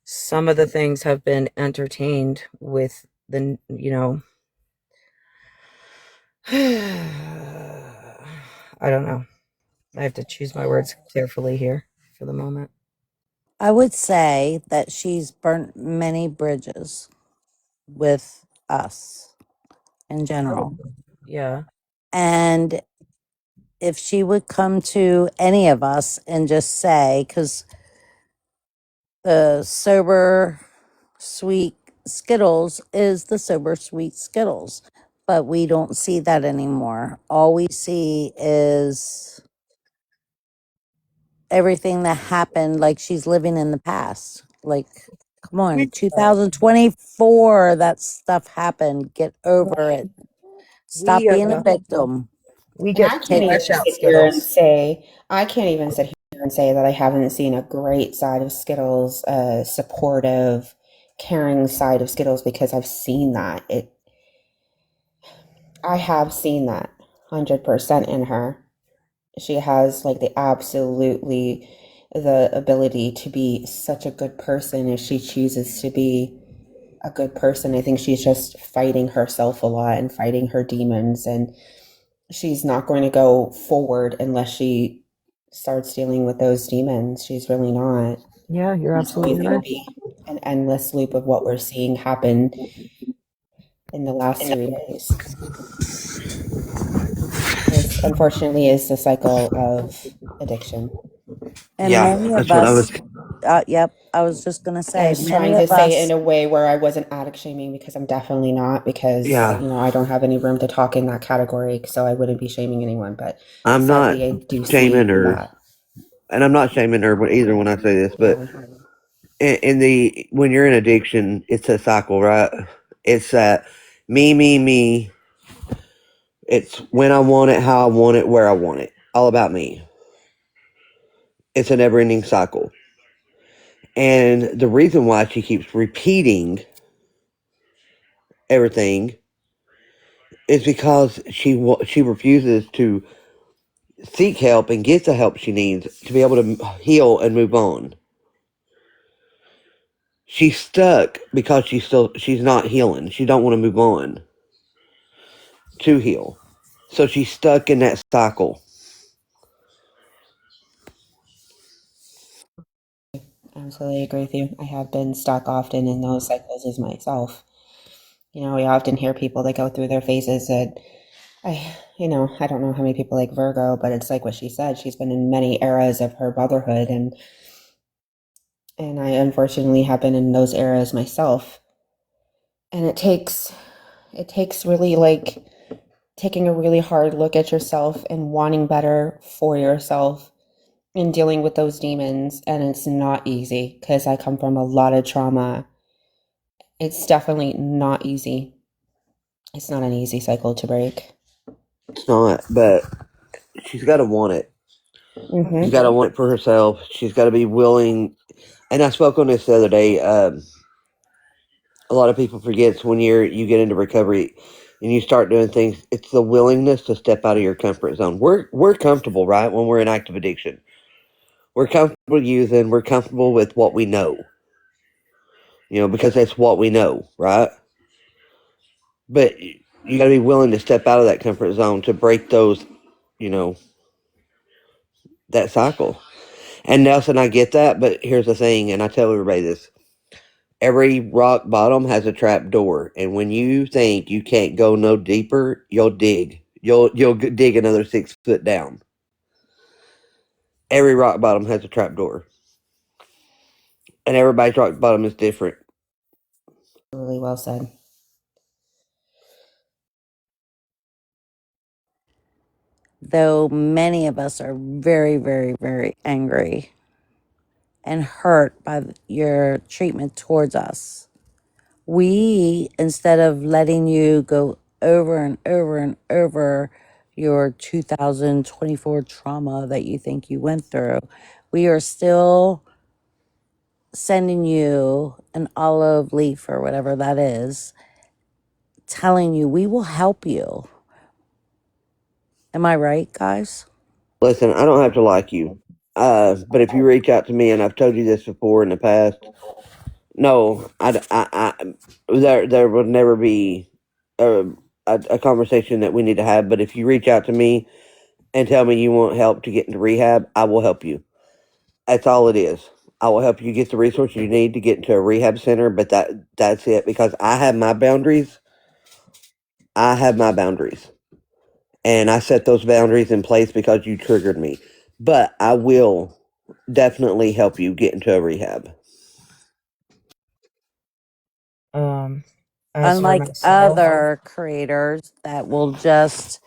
some of the things have been entertained with the, I don't know. I have to choose my words carefully here for the moment. I would say that she's burnt many bridges with us in general. Yeah. And if she would come to any of us and just say, because the sober sweet Skittles is the sober sweet Skittles, but we don't see that anymore. All we see is everything that happened, like she's living in the past. Like, come on, 2024, that stuff happened. Get over it. Stop We being a victim. we And get I can't Take even it. flesh out sit here and Skittles. say, I can't even sit here and say that I haven't seen a great side of Skittles, a supportive, caring side of Skittles because I've seen that. I have seen that 100% in her. She has like the ability to be such a good person if she chooses to be a good person. I think she's just fighting herself a lot and fighting her demons, and she's not going to go forward unless she starts dealing with those demons. She's really not. Yeah, you're She's always absolutely going to right. be. an endless loop of what we're seeing happen in the last 3 days. This unfortunately is the cycle of addiction. And Yeah, many of that's what I was. us, yep, I was just going to I say, was many trying to of say it in us, a way where I wasn't addict shaming, because I'm definitely not, because, Yeah, I don't have any room to talk in that category, so I wouldn't be shaming anyone, but I'm not sadly I do shaming see her, that. and I'm not shaming her either when I say this, but Yeah. in the when you're in addiction, it's a cycle, right? It's that me. It's when I want it, how I want it, where I want it. All about me. It's a never ending cycle. And the reason why she keeps repeating everything is because she refuses to seek help and get the help she needs to be able to heal and move on. She's stuck because she's not healing. She don't want to move on to heal. So she's stuck in that cycle. Absolutely agree with you. I have been stuck often in those cycles as myself. We often hear people that go through their phases that I don't know how many people like Virgo, but it's like what she said. She's been in many eras of her motherhood, and I unfortunately have been in those eras myself. And it takes really like taking a really hard look at yourself and wanting better for yourself and dealing with those demons. And it's not easy because I come from a lot of trauma. It's definitely not easy. It's not an easy cycle to break. It's not, but she's got to want it. She's got to want it for herself. She's got to be willing. And I spoke on this the other day. A lot of people forgets when you get into recovery and you start doing things. It's the willingness to step out of your comfort zone. We're comfortable, right? When we're in active addiction, we're comfortable using. We're comfortable with what we know. Because that's what we know, right? But you got to be willing to step out of that comfort zone to break those, you know, that cycle. And Nelson, I get that, but here's the thing, and I tell everybody this: every rock bottom has a trap door, and when you think you can't go no deeper, you'll dig. You'll dig another 6 foot down. Every rock bottom has a trap door, and everybody's rock bottom is different. Really well said. though many of us are very, very, very angry and hurt by your treatment towards us, we, instead of letting you go over and over and over your 2024 trauma that you think you went through, we are still sending you an olive leaf or whatever that is, telling you we will help you. Am I right, guys? Listen, I don't have to like you, but if you reach out to me, and I've told you this before in the past, no, there will never be a conversation that we need to have. But if you reach out to me and tell me you want help to get into rehab, I will help you. That's all it is. I will help you get the resources you need to get into a rehab center, but that's it, because I have my boundaries. I have my boundaries. And I set those boundaries in place because you triggered me. But I will definitely help you get into a rehab. As for Unlike myself, other creators that will just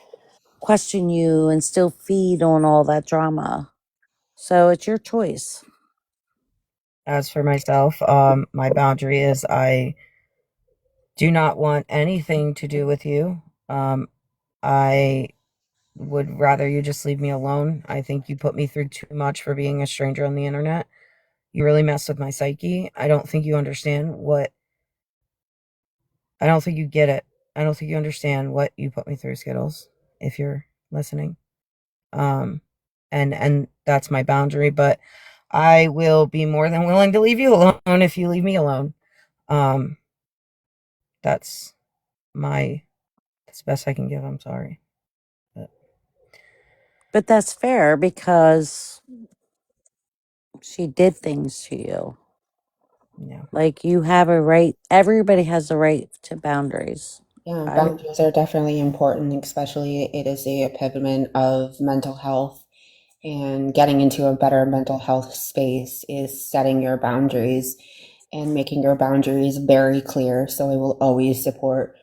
question you and still feed on all that drama. So it's your choice. My boundary is I do not want anything to do with you. I would rather you just leave me alone. I think you put me through too much for being a stranger on the internet. You really mess with my psyche. I don't think you understand what I don't think you get it. I don't think you understand what you put me through, Skittles, if you're listening. Um and that's my boundary, but I will be more than willing to leave you alone if you leave me alone. Um that's that's the best I can give. I'm sorry. But that's fair because she did things to you. Yeah. Like, you have a right, everybody has a right to boundaries. Yeah, I, boundaries are definitely important, especially it is a epitome of mental health. And getting into a better mental health space is setting your boundaries and making your boundaries very clear. So I will always support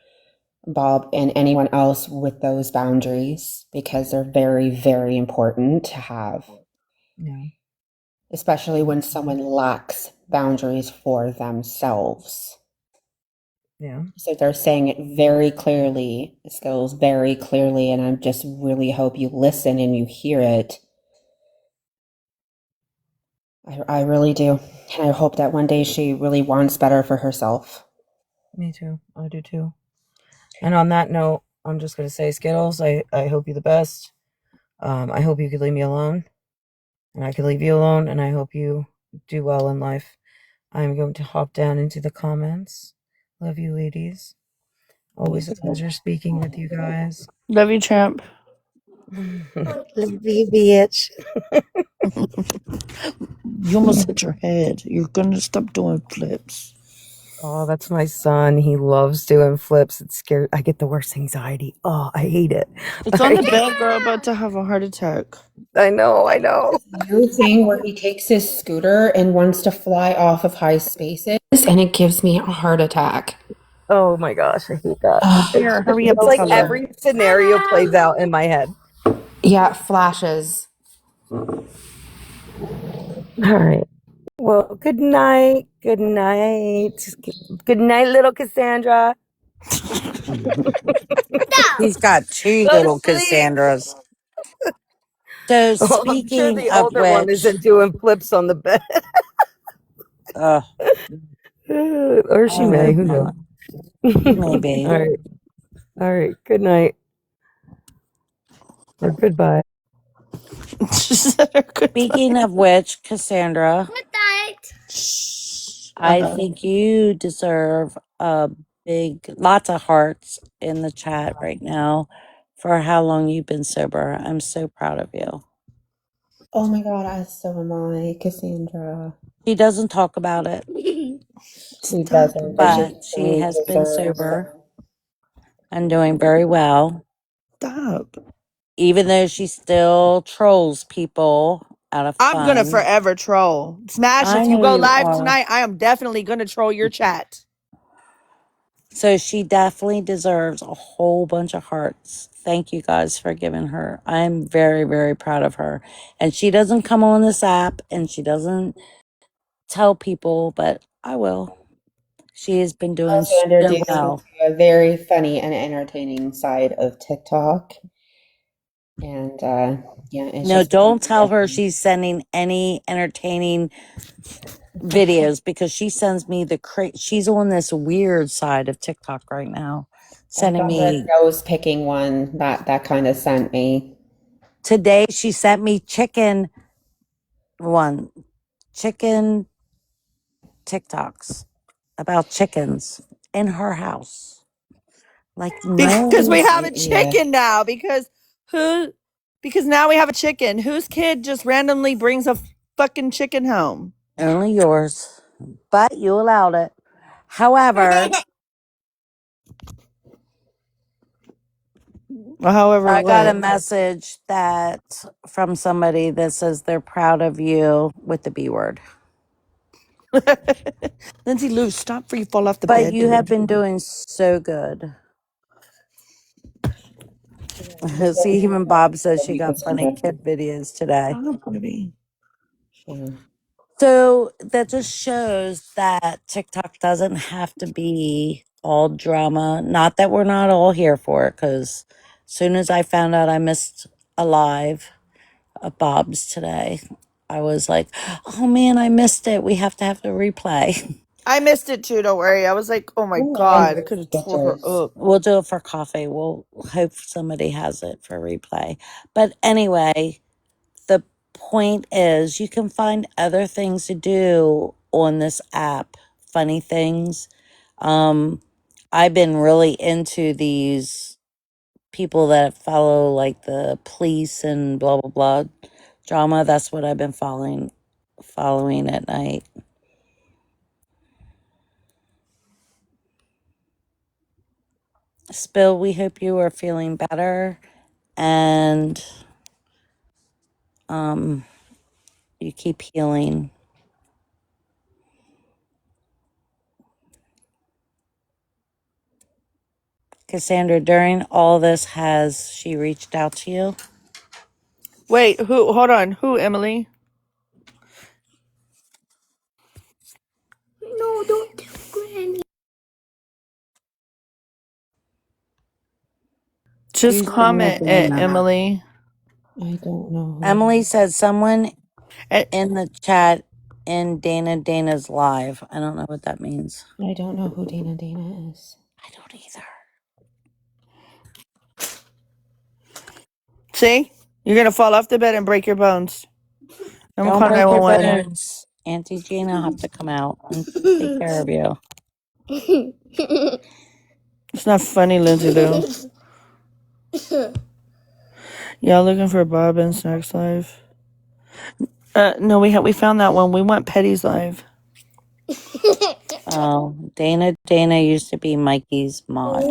Bob and anyone else with those boundaries because they're very, very important to have, Yeah. especially when someone lacks boundaries for themselves. Yeah. So they're saying it very clearly, skills very clearly, and I just really hope you listen and you hear it. I really do. And I hope that one day she really wants better for herself. Me too. I do too. And on that note, I'm just gonna say, Skittles, I hope you the best. I hope you could leave me alone, and I could leave you alone, and I hope you do well in life. I'm going to hop down into the comments. Love you, ladies. Always a pleasure speaking with you guys. Love you, champ. Love you, bitch. You almost hit your head. You're gonna stop doing flips. Oh, that's my son. He loves doing flips. It's scary. I get the worst anxiety. Oh, I hate it. It's on the bed, girl, about to have a heart attack. I know. I know. New thing where he takes his scooter and wants to fly off of high spaces, and it gives me a heart attack. Oh my gosh, I hate that. Here, hurry up It's and like tell her. every scenario plays out in my head. Yeah, flashes. All right. Well, good night. Good night. Good night, little Cassandra. he's got two Go to little sleep. Cassandras. So, Oh, I'm sure speaking the of older one which, isn't doing flips on the bed. uh, Or she I may. hope Who knows? not. Maybe. All right. All right. Good night. Or goodbye. She said her goodbye. Speaking of which, Cassandra, Good night. I think you deserve a lots of hearts in the chat right now for how long you've been sober. I'm so proud of you. Oh my god, so am I, Cassandra. She doesn't talk about it, She Stop doesn't, but she but she definitely has been deserves. sober and doing very well, Stop. even though she still trolls people out of I'm gonna fun. forever troll. Smash, I if you know go you live are. tonight, I am definitely gonna troll your chat. So she definitely deserves a whole bunch of hearts. Thank you guys for giving her. I'm very, very proud of her. And she doesn't come on this app and she doesn't tell people, but I will. She has been doing Also so introduced me well. to a very funny and entertaining side of TikTok. And yeah, it's No, just don't tell her she's sending any entertaining videos because she sends me she's on this weird side of TikTok right now. I Sending got the me nose picking one that kind of sent me. today she sent me chicken TikToks about chickens in her house. Like, Because we no, have a Yeah. chicken now. Who? Because now we have a chicken. Whose kid just randomly brings a fucking chicken home? only yours, but you allowed it. However, However, I got a what? message from somebody that says they're proud of you with the B word. Lindsay Lou, stop before you fall off the But bed, you have dude. been doing so good. Just See, looking even Bob says for she you, got funny Cassandra. kid videos today. Oh, baby. Yeah. So that just shows that TikTok doesn't have to be all drama. Not that we're not all here for it, because as soon as I found out I missed a live of Bob's today, I was like, oh man, I missed it. We have to have the replay. I missed it too. Don't worry. I was like, oh my Oh my god, I could have tore her Skechers. up. We'll do it for coffee. We'll hope somebody has it for replay. But anyway, the point is you can find other things to do on this app, funny things. I've been really into these people that follow like the police and blah blah blah drama. That's what I've been following at night. Spill, we hope you are feeling better and you keep healing. Cassandra, during all this, has she reached out to you? Wait, who? Hold on. Who, Emily? No, don't tell Granny. Just Who's Dana comment it, Dana? Emily. I don't know. Emily said someone Eh, in the chat in Dana's live. I don't know what that means. I don't know who Dana is. I don't either. See? You're gonna fall off the bed and break your bones. I'm gonna Don't call break your 911. bones. Auntie Gina will have to come out and take care of you. It's not funny, Lindsay, though. Y'all looking for Bob and Snacks Live? No, we found that one. We want Petty's Live. Oh, Dana used to be Mikey's mod.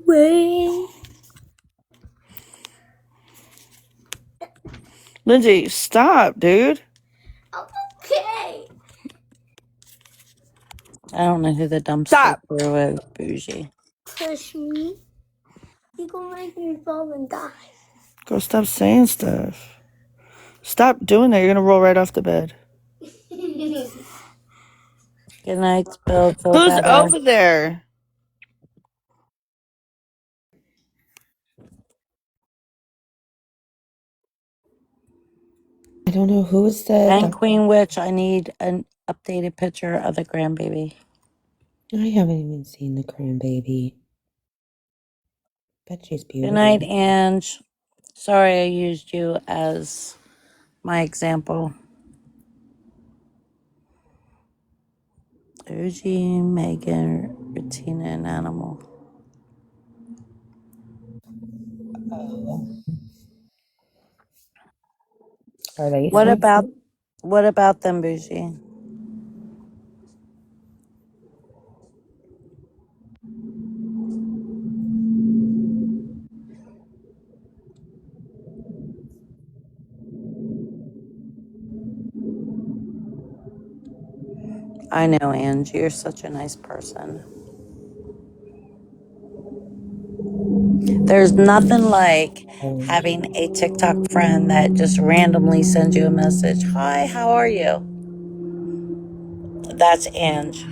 Wait. Lindsay, stop, dude. Okay. I don't know who the dumpster Stop. crew is, Bougie. Push me. You gonna make me fall and die. Go stop saying stuff. Stop doing that. You're gonna roll right off the bed. Good night, Spill. Feel Who's better. over there? I don't know who is the. And Queen Witch, I need an updated picture of the grandbaby. I haven't even seen the grandbaby. Bet she's beautiful. Good night, Ange. Sorry I used you as my example. OG, Megan, Bettina, and Animal. Are they? What about them, Bougie? I know, Ange, you're such a nice person. There's nothing like having a TikTok friend that just randomly sends you a message. Hi, how are you? That's Ange.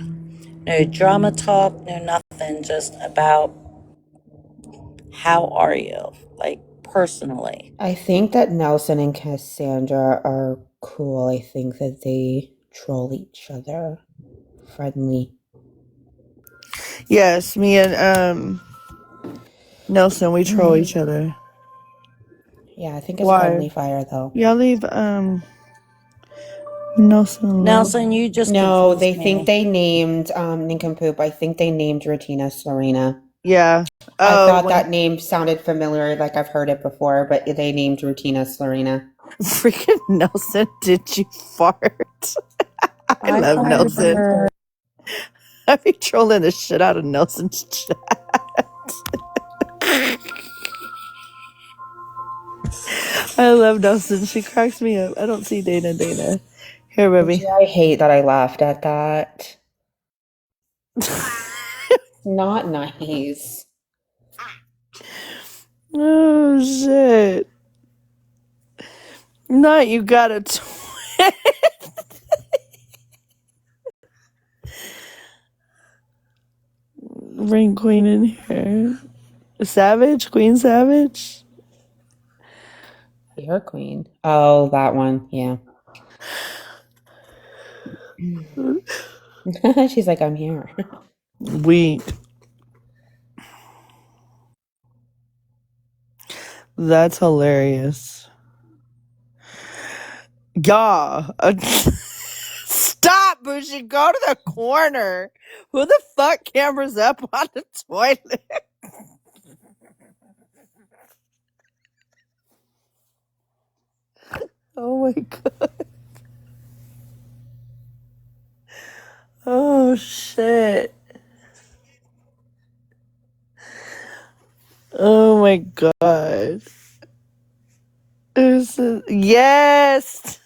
No drama talk, no nothing, just about how are you, like personally. I think that Nelson and Cassandra are cool. I think that they troll each other. Friendly. Yes, me and Nelson, we troll each other. Yeah, I think it's Why? friendly fire though. Y'all leave Nelson alone. Nelson, you just No, confused they me. think they named Nincompoop. I think they named Regina Slorina. Yeah. I Oh, thought that name sounded familiar, like I've heard it before, but they named Rutina Slorina. freaking Nelson, did you fart? I love Nelson. I be trolling the shit out of Nelson's chat. I love Nelson. She cracks me up. I don't see Dana. Here, baby. I hate that I laughed at that. Not nice. Oh, shit. Not you got a twin. Bring Queen in here. Savage? Queen Savage? Your queen. Oh, that one. Yeah. She's like, I'm here. Weak. That's hilarious. Yeah. Stop, Bushy. Go to the corner. Who the fuck cameras up on the toilet? Oh my god. Oh shit. my god. Yes.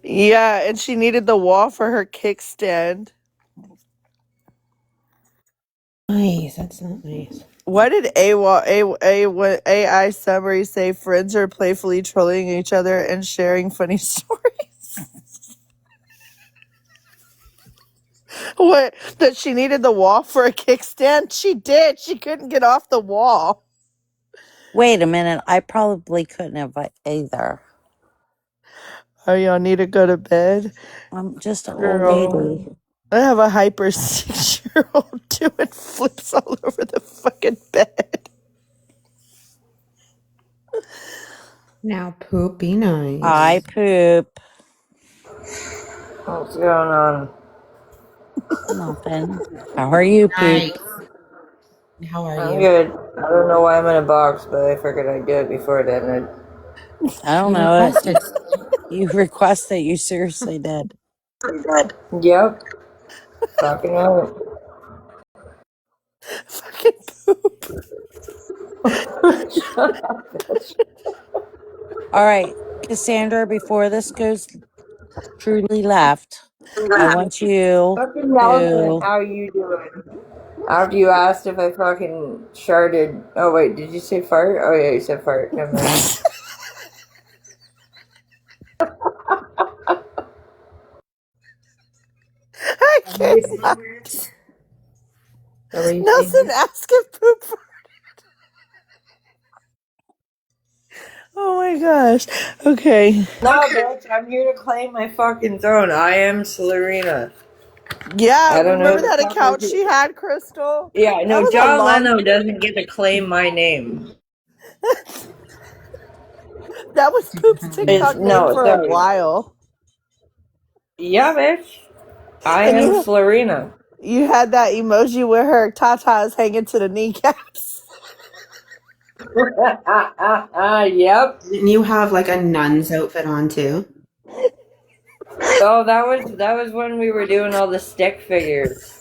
Yeah, and she needed the wall for her kickstand. Nice. That's not nice. Why did AI summary say friends are playfully trolling each other and sharing funny stories? What? That she needed the wall for a kickstand? She did. She couldn't get off the wall. Wait a minute. I probably couldn't have either. Oh, y'all need to go to bed? I'm just an old Girl. lady. I have a hyper 6-year-old doing flips all over the fucking bed. Now poop, be nice. I poop. What's going on? Nothing. How are you, poop? Nice. How are I'm you? good. I don't know why I'm in a box, but I figured I'd do it before it ended. I don't You know it. requested. You requested. You seriously did. Yep. Fucking out. Fucking poop. Shut up, bitch. All right, Cassandra. Before this goes truly left, I want you Fucking Nelson, to. how you doing? After you asked if I fucking sharted. Oh, wait, did you say fart? Oh, yeah, you said fart. Never mind. I What were you saying, cannot. Roots? What were you Nelson saying? asked if poop. Oh my gosh. Okay. No, bitch, I'm here to claim my fucking throne. I am Celerina. Yeah, I don't know remember who the that fuck are account you. she had, Crystal? Yeah, That no, was a John long. Leno doesn't get to claim my name. That was Super Poop's hilarious. TikTok name No, for a sorry. while. Yeah, bitch. I And am you Florina. you had that emoji with her tatas hanging to the kneecaps. Yep. Didn't you have like a nun's outfit on too? Oh, that was when we were doing all the stick figures.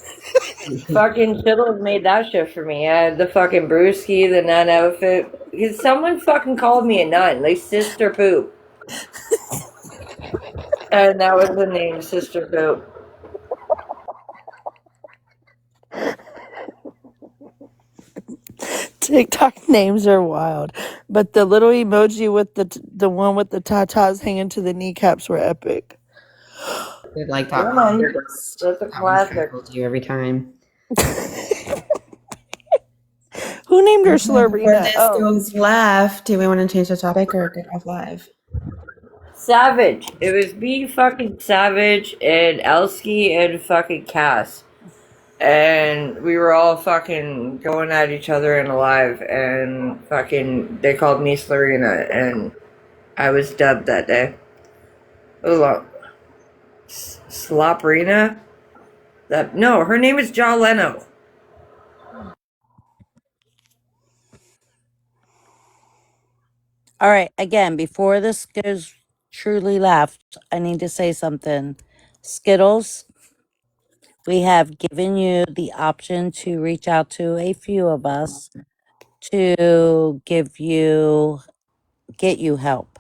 Fucking Chittles made that shit for me. I had the fucking brewski, the nun outfit. Because someone fucking called me a nun, like Sister Poop. And that was the name, Sister Poop. TikTok names are wild, but the little emoji with the one with the tatas hanging to the kneecaps were epic. Did like Yeah, that man. list. That's a That one classic. tickled you every time. Who named her Okay, before Slurina? this Oh, goes left, do we want to change the topic or get off live? Savage. It was me, fucking Savage, and Elsky, and fucking Cass. And we were all fucking going at each other in a live, and fucking they called me Slurina, and I was dubbed that day. It was long. Sloprina? That no, her name is John Leno. All right. Again, before this goes truly left, I need to say something. Skittles, we have given you the option to reach out to a few of us to get you help.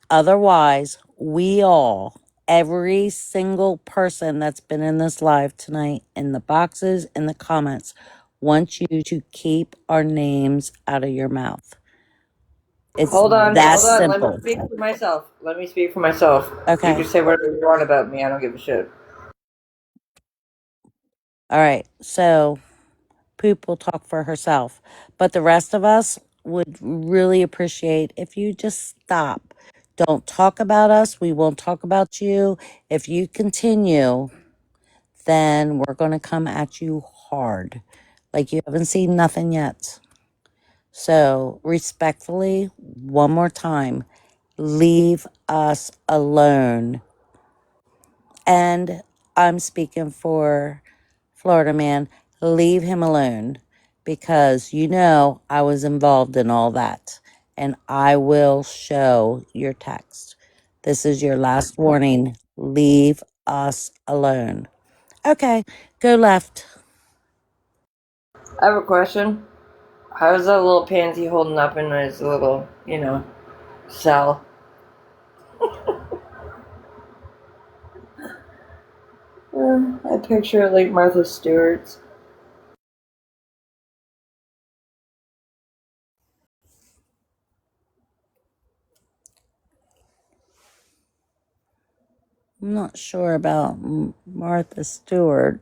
Otherwise, we all, every single person that's been in this live tonight, in the boxes, in the comments, want you to keep our names out of your mouth. It's Hold on, that hold on. Let me simple. speak for myself. Let me speak for myself. You Okay. can say whatever you want about me. I don't give a shit. All right. So Poop will talk for herself. But the rest of us would really appreciate if you just stop. Don't talk about us. We won't talk about you. If you continue, then we're going to come at you hard. Like you haven't seen nothing yet. So, respectfully, one more time, leave us alone. And I'm speaking for Florida man, leave him alone because I was involved in all that. And I will show your text This is your last warning. Leave us alone. Okay, go left. I have a question. How's that little pansy holding up in his little, cell? I picture it like Martha Stewart's. I'm not sure about Martha Stewart,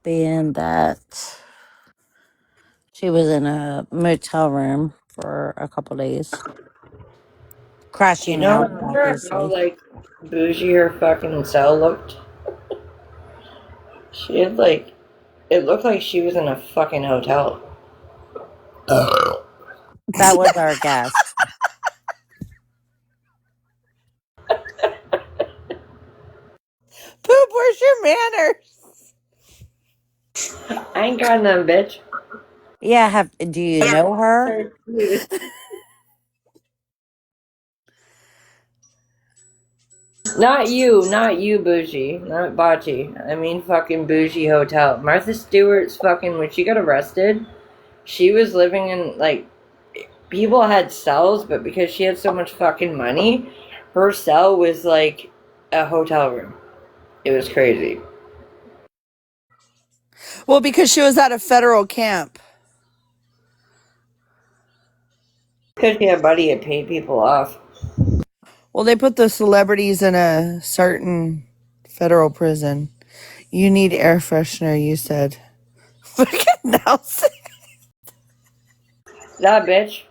being that she was in a motel room for a couple days, Do you crashing know out, how obviously. bougie her fucking cell looked? She had it looked like she was in a fucking hotel. That was our guess. Poop, where's your manners? I ain't got none, bitch. Yeah, do you know her? Not you, bougie, not bocce. I mean, fucking bougie hotel. Martha Stewart's fucking when she got arrested, she was living in people had cells, but because she had so much fucking money, her cell was like a hotel room. It was crazy. Well, because she was at a federal camp. Because she had buddy had paid people off. Well, they put the celebrities in a certain federal prison. You need air freshener, you said. Fucking Nelson. That bitch.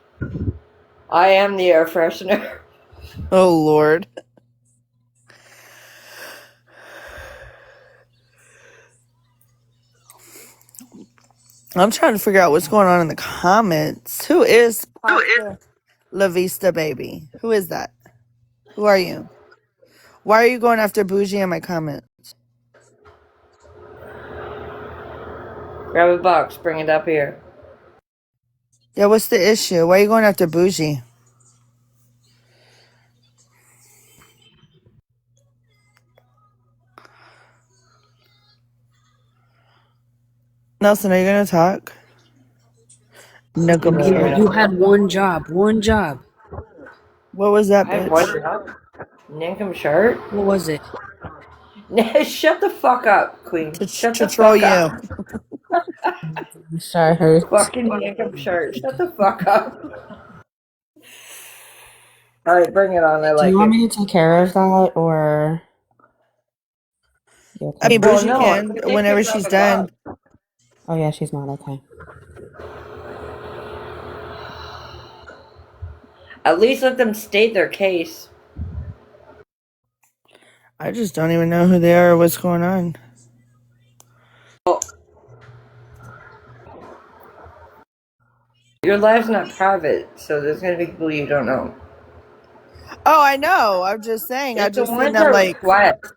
I am the air freshener. Oh, Lord. I'm trying to figure out what's going on in the comments. Who is Pasta La Vista Baby? Who is that? Who are you? Why are you going after Bougie in my comments? Grab a box, bring it up here. Yeah, what's the issue? Why are you going after Bougie? Nelson, are you going to talk? No, You had one job. One job. What was that, I have one bitch? job. Ninkum shirt? What was it? Shut the fuck up, Queen. Shut To the troll fuck up. you. Sorry. Fucking Ninkum shirt. Shut the fuck up. Alright, bring it on. I Do you like want it. me to take care of that or you I okay? mean, Well, Bougie no, can take whenever picture of she's the done. dog. Oh yeah, she's not okay. At least let them state their case. I just don't even know who they are or what's going on. Your life's not private, so there's gonna be people you don't know. Oh, I know. I'm just saying. I've It's the just seen ones them that like request.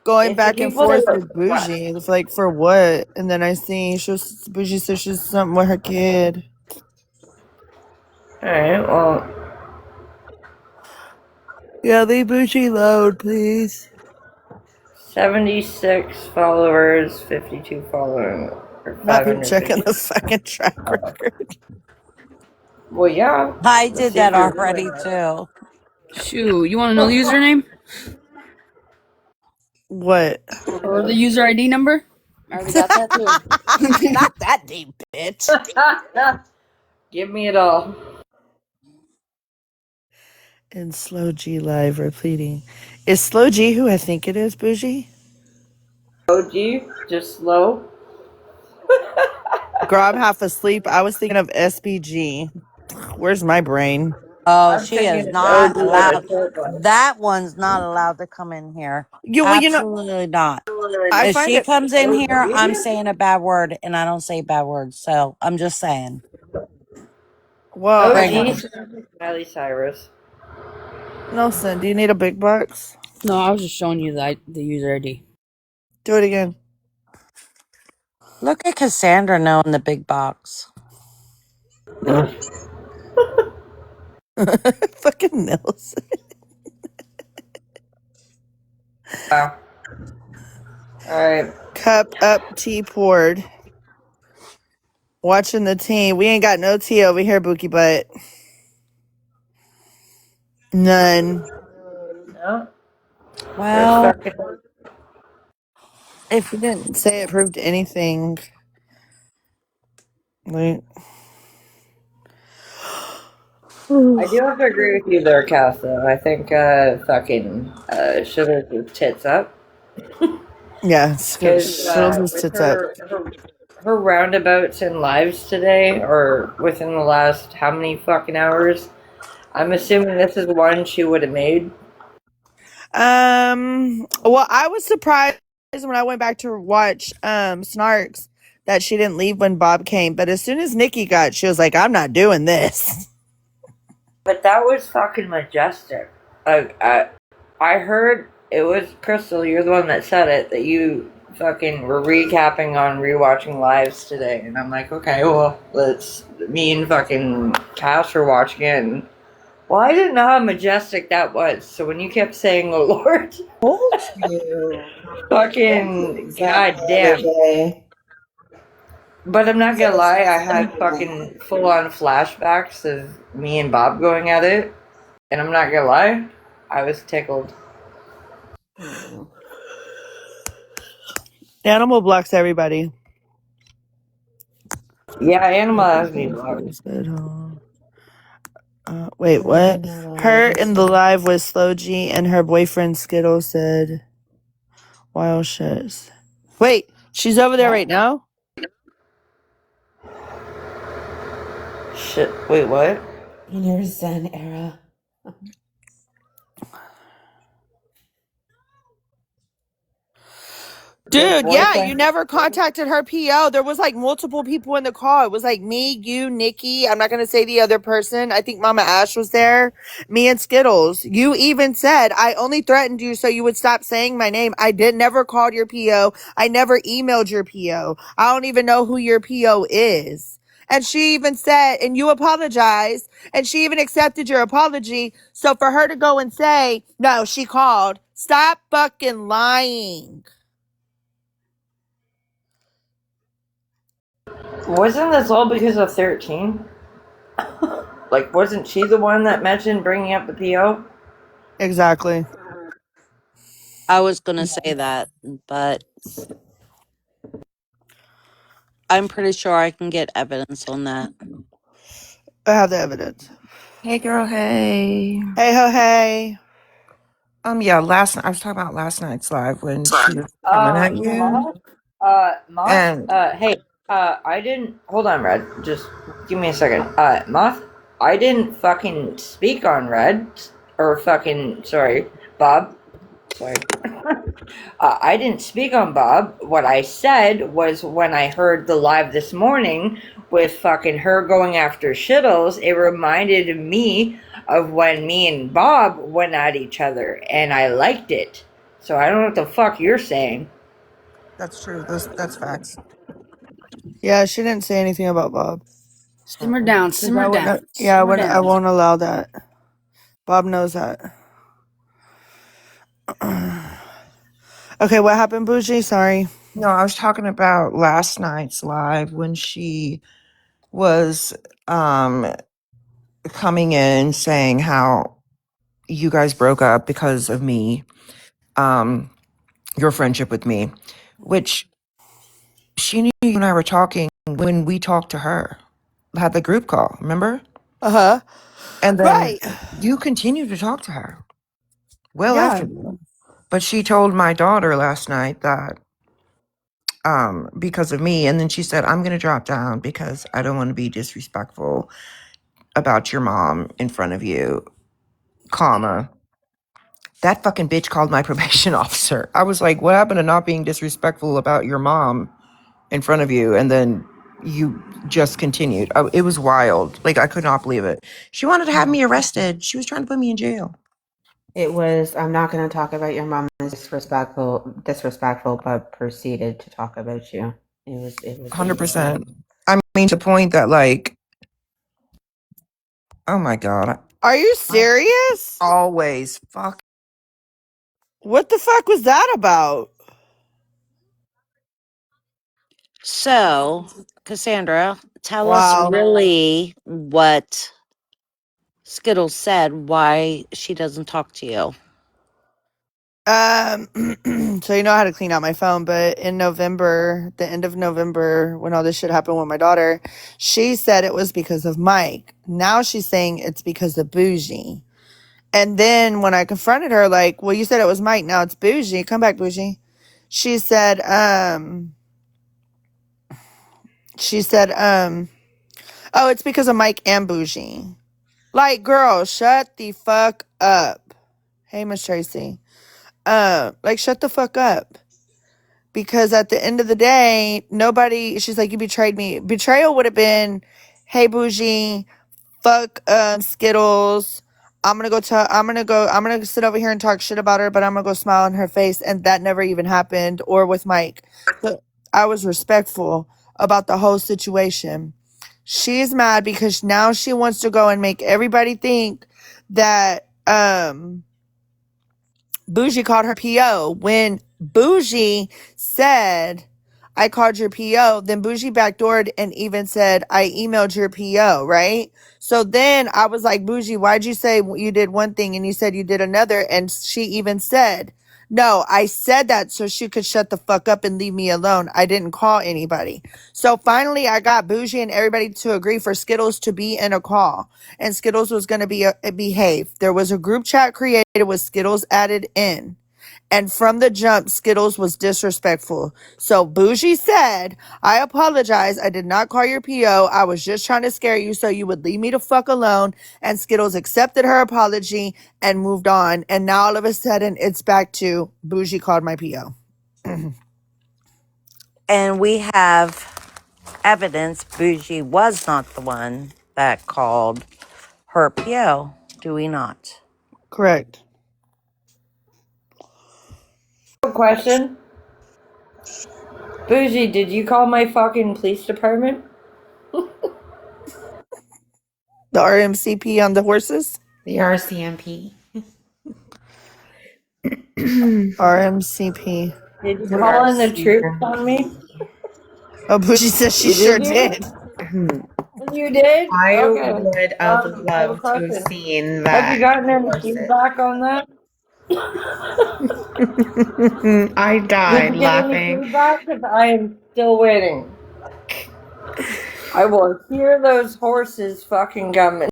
going It's the back and people that forth with request. Bougie. It's like for what? And then I see Bougie says she's something with her kid. Alright, well, Yeah, leave Bougie alone, please. 76 followers, 52 followers, or Not me checking 550. the fucking track record. Well, yeah. I Let's did see if that you're already too. Shoot, you want to know the username What? or the user ID number? I already got that too. Not that deep, bitch. Give me it all. And Slow G live repeating. Is Slow G who I think it is, Bougie? OG, just slow. Girl, I'm half asleep. I was thinking of SBG. Where's my brain? Oh, I'm she is thinking it's not OG like allowed. a short one. That one's not allowed to come in here. Well, you know, Absolutely not. I If find she it. comes in here, I'm OG? saying a bad word, and I don't say bad words. So I'm just saying. Well, I Bring find her. OG it. Miley Cyrus. Nelson, do you need a big box? No, I was just showing you the user ID. Do it again. Look at Cassandra knowing the big box. Fucking Nelson. Wow. Alright. Cup up, tea poured. Watching the team. We ain't got no tea over here, Bookie Butt. None. No. There's Well, fucking. if you didn't, Say it proved anything. Like, I do have to agree with you there, Cass, though. I think fucking Sugar's with tits up. yeah, Because Skittles is with tits up. her roundabouts and lives today, or within the last how many fucking hours, I'm assuming this is one she would have made. Well, I was surprised when I went back to watch Snarks that she didn't leave when Bob came. But as soon as Nikki got, she was like, "I'm not doing this." But that was fucking majestic. I heard it was Crystal. You're the one that said it. That you fucking were recapping on rewatching lives today, and I'm like, okay, well, let's. Me and fucking Cass were watching it. And, well, I didn't know how majestic that was. So when you kept saying, "Oh Lord," Told you. fucking That the other goddamn. day. But I'm not So gonna this lie, I is had fucking full on flashbacks of me and Bob going at it, and I'm not gonna lie, I was tickled. Animal blocks everybody. Yeah, Animal has me blocked. Wait, what? Her in the live with Slow G and her boyfriend Skittle said wild shits. Wait, she's over there right now? Shit, wait, what? In your Zen era. Your Dude, yeah, you boyfriend? never contacted her PO. There was like multiple people in the call. It was like me, you, Nikki. I'm not going to say the other person. I think Mama Ash was there. Me and Skittles. You even said, I only threatened you so you would stop saying my name. I never called your PO. I never emailed your PO. I don't even know who your PO is. And she even said, and you apologized, and she even accepted your apology. So for her to go and say, no, she called, stop fucking lying. Wasn't this all because of 13? Like, wasn't she the one that mentioned bringing up the PO? Exactly. I was going to say that, but I'm pretty sure I can get evidence on that. I have the evidence. Hey girl, hey. Hey ho hey. Yeah, I was talking about last night's live when she was coming at you. Moth? Moth? And Hey, I didn't. Hold on, Red. Just give me a second. Moth? I didn't fucking speak on Red. Or fucking. Sorry, Bob. Sorry. I didn't speak on Bob. What I said was when I heard the live this morning with fucking her going after Shittles, it reminded me of when me and Bob went at each other, and I liked it. So I don't know what the fuck you're saying. that's true. That's facts. Yeah, she didn't say anything about Bob. Simmer down, 'Cause simmer down, simmer I down. won't allow that. Bob knows that. Okay, what happened, Bougie? Sorry. No, I was talking about last night's live when she was coming in saying how you guys broke up because of me, your friendship with me, which she knew you and I were talking when we talked to her, had the group call, remember? Uh-huh. And then Right. you continued to talk to her well Yeah. after that. But she told my daughter last night that because of me, and then she said, I'm gonna drop down because I don't want to be disrespectful about your mom in front of you, comma. That fucking bitch called my probation officer. I was like, what happened to not being disrespectful about your mom in front of you? And then you just continued. It was wild. Like, I could not believe it. She wanted to have me arrested. She was trying to put me in jail. It was, I'm not going to talk about your mom as disrespectful, but proceeded to talk about you. It was 100%. I mean, to the point that, like, oh my God. Are you serious? Always fuck. What the fuck was that about? So, Cassandra, tell us Wow. really what Skittles said, why she doesn't talk to you. So you know how to clean out my phone, but in November, the end of November, when all this shit happened with my daughter, she said it was because of Mike. Now she's saying it's because of Bougie. And then when I confronted her, like, well, you said it was Mike, now it's Bougie. Come back, Bougie. She said, oh, it's because of Mike and Bougie. Like, girl, shut the fuck up. Hey, Miss Tracy. Like, shut the fuck up. Because at the end of the day, nobody, she's like, you betrayed me. Betrayal would have been, hey, Bougie, fuck Skittles. I'm gonna sit over here and talk shit about her, but I'm gonna go smile in her face. And that never even happened. Or with Mike. But I was respectful about the whole situation. She's mad because now she wants to go and make everybody think that Bougie called her PO. When Bougie said, I called your PO, then Bougie backdoored and even said, I emailed your PO, right? So then I was like, Bougie, why'd you say you did one thing and you said you did another? And she even said, no, I said that so she could shut the fuck up and leave me alone. I didn't call anybody. So finally, I got Bougie and everybody to agree for Skittles to be in a call. And Skittles was going to behave. There was a group chat created with Skittles added in. And from the jump, Skittles was disrespectful. So Bougie said, I apologize. I did not call your PO. I was just trying to scare you so you would leave me the fuck alone. And Skittles accepted her apology and moved on. And now all of a sudden, it's back to Bougie called my PO. And we have evidence Bougie was not the one that called her PO, do we not? Correct. Question. Bougie, did you call my fucking police department? The RMCP on the horses? The RCMP. RMCP. Did you The call in the troops RCMP. on me? Oh, Bougie says she You sure did, did. You did? I Okay. would have I have a loved to have question. seen Have you that gotten any horses. feedback on that? I Did died you get any laughing. feedback? Because I am still waiting. I will hear those horses fucking coming.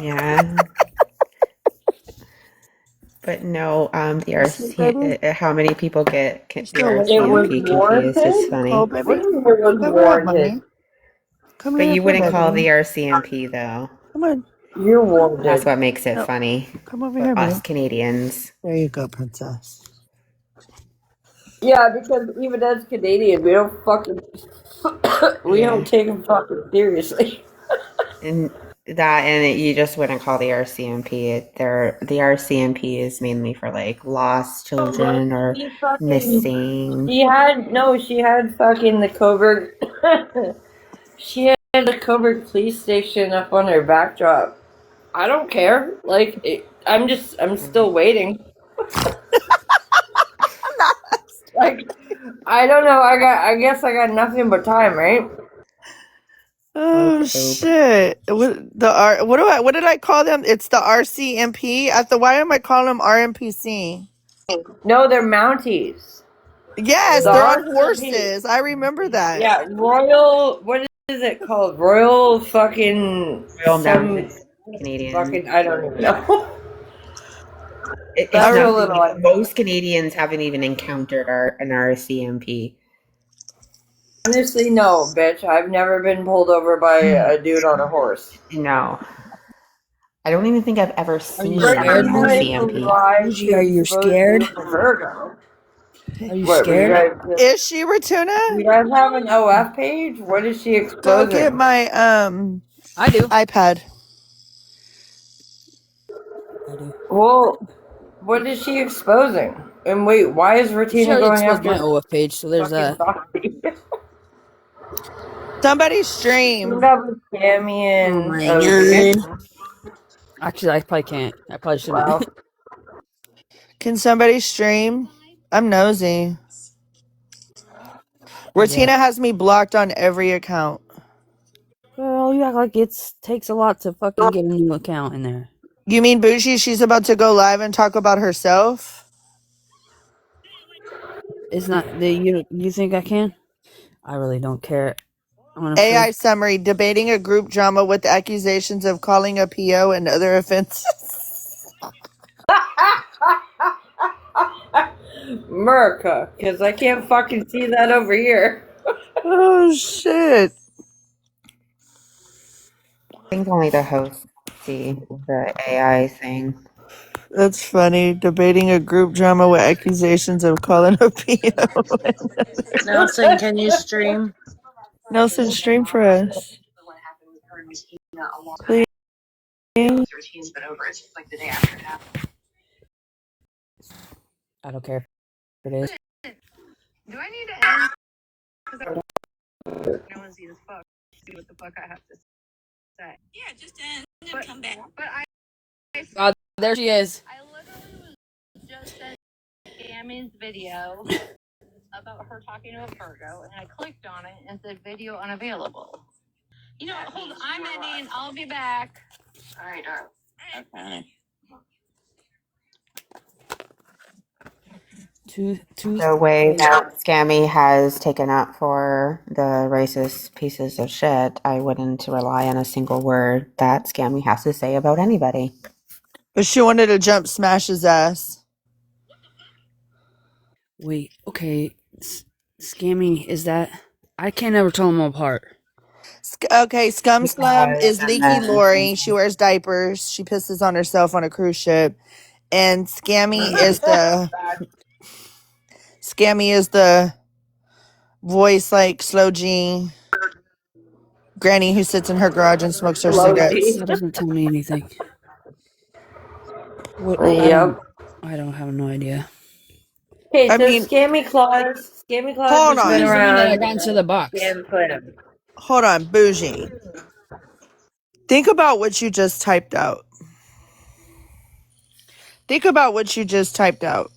Yeah. But no, the RC, how many people get the It was RCMP confused is warranted? Oh, funny. What baby. do you mean it was Cover up, warranted? mommy. Come But here, you play, wouldn't call the baby. RCMP though. Come on. You're That's warranted. what makes it No. funny Come over for here, us baby. Canadians. There you go, princess. Yeah, because even as Canadian, we don't fucking we Yeah. don't take them fucking seriously. And you just wouldn't call the RCMP. The RCMP is mainly for like lost children or She fucking missing. she had fucking the Coburg she had the Coburg police station up on her backdrop. I don't care. I'm still waiting. Like, I don't know. I guess I got nothing but time, right? Oh Hope. shit! What did I call them? It's the RCMP. Why am I calling them RMPC? No, they're Mounties. Yes, The they're on RCMP. horses. I remember that. Yeah, Royal. What is it called? Royal fucking Royal some Mounted Canadian. fucking. I don't even know. It's That's a nothing. little. Most Canadians haven't even encountered an RCMP. Honestly, no, bitch. I've never been pulled over by a dude on a horse. No. I don't even think I've ever seen you an scared, Bougie? RCMP. Bougie, are you scared? Virgo. Are you What, scared? Is she Ratuna? you guys have an OF page? What is she Go get exposing? my I do. iPad. I do. Well, what is she exposing? And wait, why is She Ratina already going exposed my after OF page, so there's fucking that. Bobby? Somebody You stream. got with Sammy Oh and my OG. god. Actually, I probably can't. I probably shouldn't. Wow. Can somebody stream? I'm nosy. Yeah. Ratina has me blocked on every account. Girl, you act like it takes a lot to fucking get a new account in there. You mean Bougie? She's about to go live and talk about herself? It's not you think I can? I really don't care. Honestly. AI summary: debating a group drama with accusations of calling a PO and other offenses. America, because I can't fucking see that over here. Oh shit! I think only the hosts see the AI thing. That's funny. Debating a group drama with accusations of calling a PO. Nelson, can you stream? Nelson, stream for us, please. I don't care if it is. Do I need to end? Because I want to see this fuck. See what the fuck I have to say. Yeah, just end and come back. But Oh, there she is. I literally was just sent Gammy's video about her talking to a Virgo, and I clicked on it and said video unavailable. You know, hold on. I'm ending. I'll be back. All right, Okay. Two The way that Scammy has taken up for the racist pieces of shit, I wouldn't rely on a single word that Scammy has to say about anybody. But she wanted to jump smash his ass. Wait, okay. Scammy, is that I can't ever tell them apart. Okay, Scum Slum Because is Leaky Lori. She wears diapers. She pisses on herself on a cruise ship. And Scammy is the voice like Slow G granny who sits in her garage and smokes her Slow cigarettes. G. That doesn't tell me anything. What Yep. I don't have no idea. Okay, I so mean, Scammy Claus hold has been She's on. the one that I around got into the box. Scam Clam. Hold on, Bougie. Think about what you just typed out. Think about what you just typed out.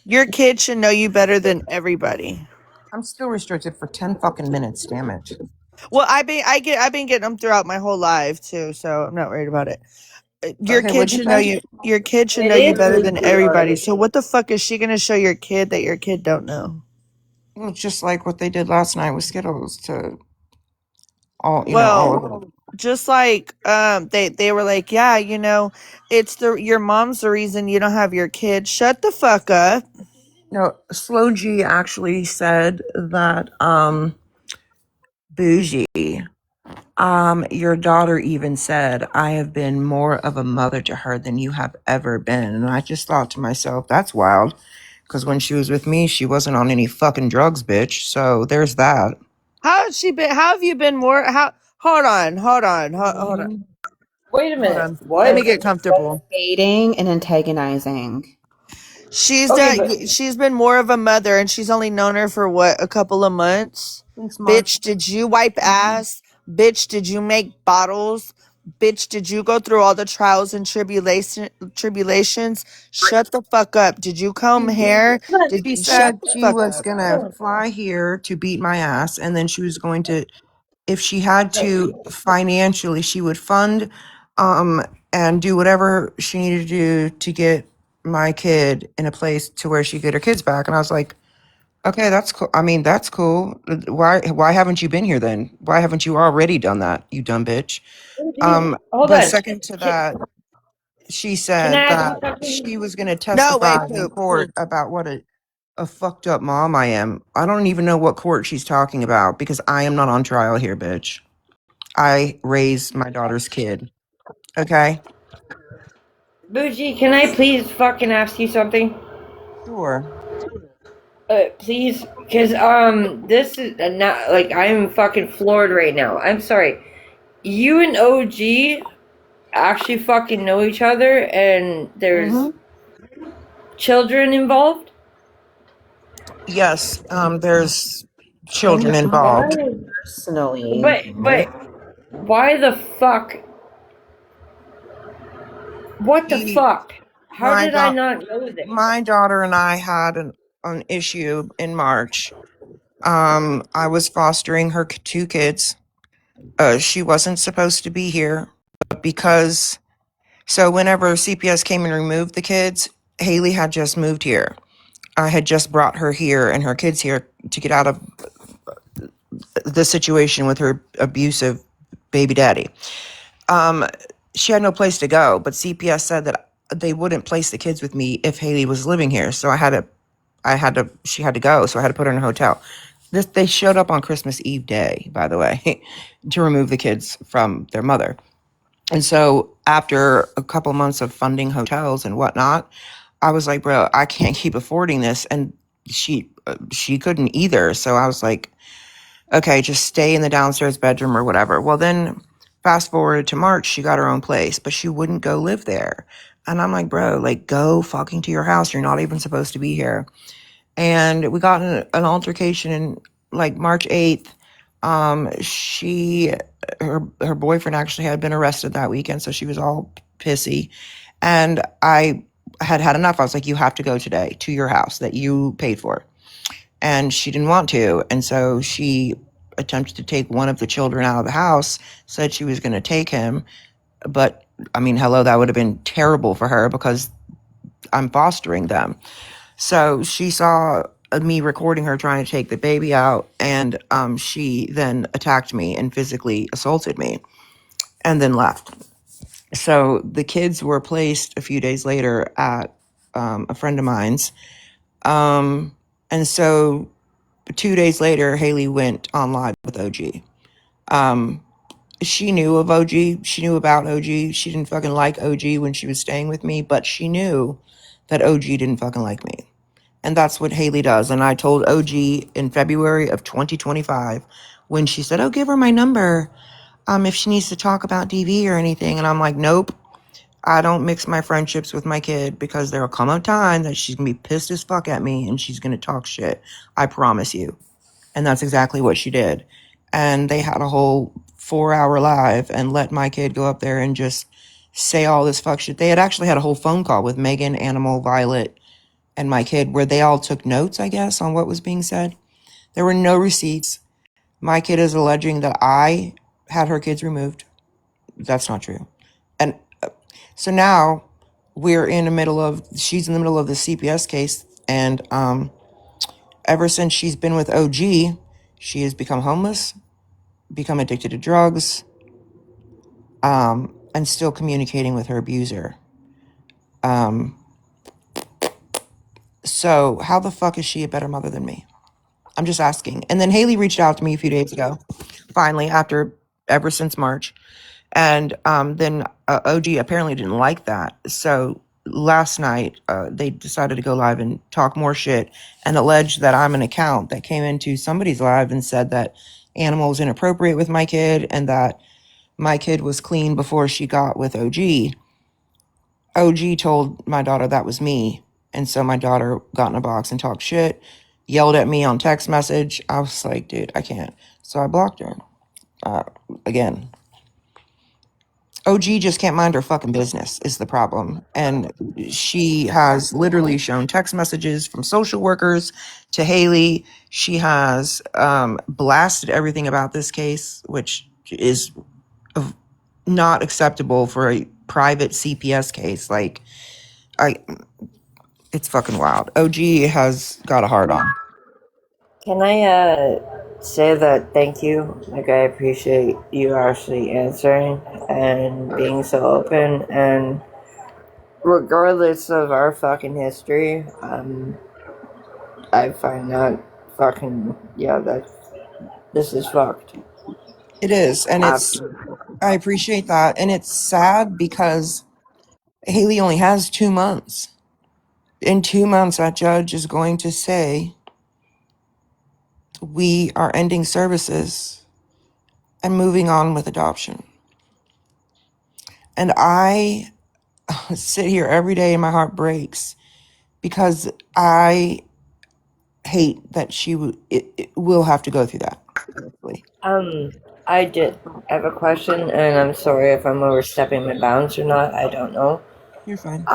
Your kid should know you better than everybody. I'm still restricted for 10 fucking minutes, damn it. Well, I've been getting them throughout my whole life too, so I'm not worried about it. Your Okay, kid what'd you should know say? you. Your kid should It know you is better than Leaky everybody. Lori. So what the fuck is she gonna show your kid that your kid don't know? Well, just like what they did last night with Skittles to all, all of Well, them. just like they were like, yeah, it's your mom's the reason you don't have your kid. Shut the fuck up. No, Slow G actually said that, Bougie, your daughter even said, I have been more of a mother to her than you have ever been. And I just thought to myself, that's wild. Because when she was with me, she wasn't on any fucking drugs, bitch. So there's that. How has she been? How have you been more? How? Hold on, hold on, Mhm. Wait a hold minute. on. Let me What? get comfortable. Baiting and antagonizing. She's Okay, done. but She's been more of a mother, and she's only known her for what, a couple of months. Thanks, Mark. Bitch, did you wipe ass? Bitch, did you make bottles? Bitch, did you go through all the trials and tribulations? Shut the fuck up. Did you comb hair? She Shut said the she fuck was up. gonna fly here to beat my ass, and then she was going to, if she had to financially, she would fund, um, and do whatever she needed to do to get my kid in a place to where she could get her kids back. And I was like, okay, that's cool. I mean, that's cool. Why haven't you been here then? Why haven't you already done that, you dumb bitch? hold But on. second to that, she Can I said ask you that something? she was going to No, wait, testify in poop, court poop. about what a fucked up mom I am. I don't even know what court she's talking about because I am not on trial here, bitch. I raised my daughter's kid. Okay? Bougie, can I please fucking ask you something? Sure. Please, because this is not like I'm fucking floored right now. I'm sorry. You and OG actually fucking know each other, and there's Mm-hmm. children involved. Yes, there's And children why involved. personally? But why the fuck? What the He fuck? How My did I da- not know this? my daughter and I had an issue in March. I was fostering her two kids. She wasn't supposed to be here, but because so whenever CPS came and removed the kids, Haley had just moved here. I had just brought her here and her kids here to get out of the situation with her abusive baby daddy. Um, she had no place to go, but CPS said that they wouldn't place the kids with me if Haley was living here. So she had to go. So I had to put her in a hotel. They showed up on Christmas Eve day, by the way, to remove the kids from their mother. And so after a couple months of funding hotels and whatnot, I was like, bro, I can't keep affording this. And she couldn't either. So I was like, okay, just stay in the downstairs bedroom or whatever. Well, then fast forward to March, she got her own place, but she wouldn't go live there. And I'm like, bro, like, go fucking to your house. You're not even supposed to be here. And we got in an altercation in like March 8th. Her boyfriend actually had been arrested that weekend, so she was all pissy. And I had enough. I was like, you have to go today to your house that you paid for. And she didn't want to. And so she attempted to take one of the children out of the house, said she was going to take him. But I mean, hello, that would have been terrible for her because I'm fostering them. So she saw me recording her trying to take the baby out, and she then attacked me and physically assaulted me and then left. So the kids were placed a few days later at a friend of mine's. And so 2 days later, Haley went on live with OG. She knew of OG. She knew about OG. She didn't fucking like OG when she was staying with me, but she knew that OG didn't fucking like me. And that's what Haley does. And I told OG in February of 2025 when she said, oh, give her my number if she needs to talk about DV or anything. And I'm like, nope, I don't mix my friendships with my kid because there'll come a time that she's going to be pissed as fuck at me and she's going to talk shit. I promise you. And that's exactly what she did. And they had a whole 4-hour live and let my kid go up there and just say all this fuck shit. They had actually had a whole phone call with Megan, Animal, Violet, and my kid where they all took notes, I guess, on what was being said. There were no receipts. My kid is alleging that I had her kids removed. That's not true. And so now she's in the middle of the CPS case. And ever since she's been with OG, she has become homeless, become addicted to drugs, and still communicating with her abuser. So how the fuck is she a better mother than me? I'm just asking. And then Haley reached out to me a few days ago, finally, ever since March. And then OG apparently didn't like that. So last night, they decided to go live and talk more shit and allege that I'm an account that came into somebody's live and said that Animal was inappropriate with my kid and that my kid was clean before she got with OG. OG told my daughter that was me. And so my daughter got in a box and talked shit, yelled at me on text message. I was like, dude, I can't. So I blocked her. Again. OG just can't mind her fucking business is the problem. And she has literally shown text messages from social workers to Haley. She has blasted everything about this case, which is not acceptable for a private CPS case. Like, it's fucking wild. OG has got a hard on. Can I say that thank you? Like, I appreciate you actually answering and being so open. And regardless of our fucking history, I find that fucking, yeah, this is fucked. It is. And Absolutely. I appreciate that. And it's sad because Haley only has 2 months. In 2 months, that judge is going to say, we are ending services and moving on with adoption. And I sit here every day and my heart breaks because I hate that she will have to go through that. I have a question, and I'm sorry if I'm overstepping my bounds or not. I don't know. You're fine.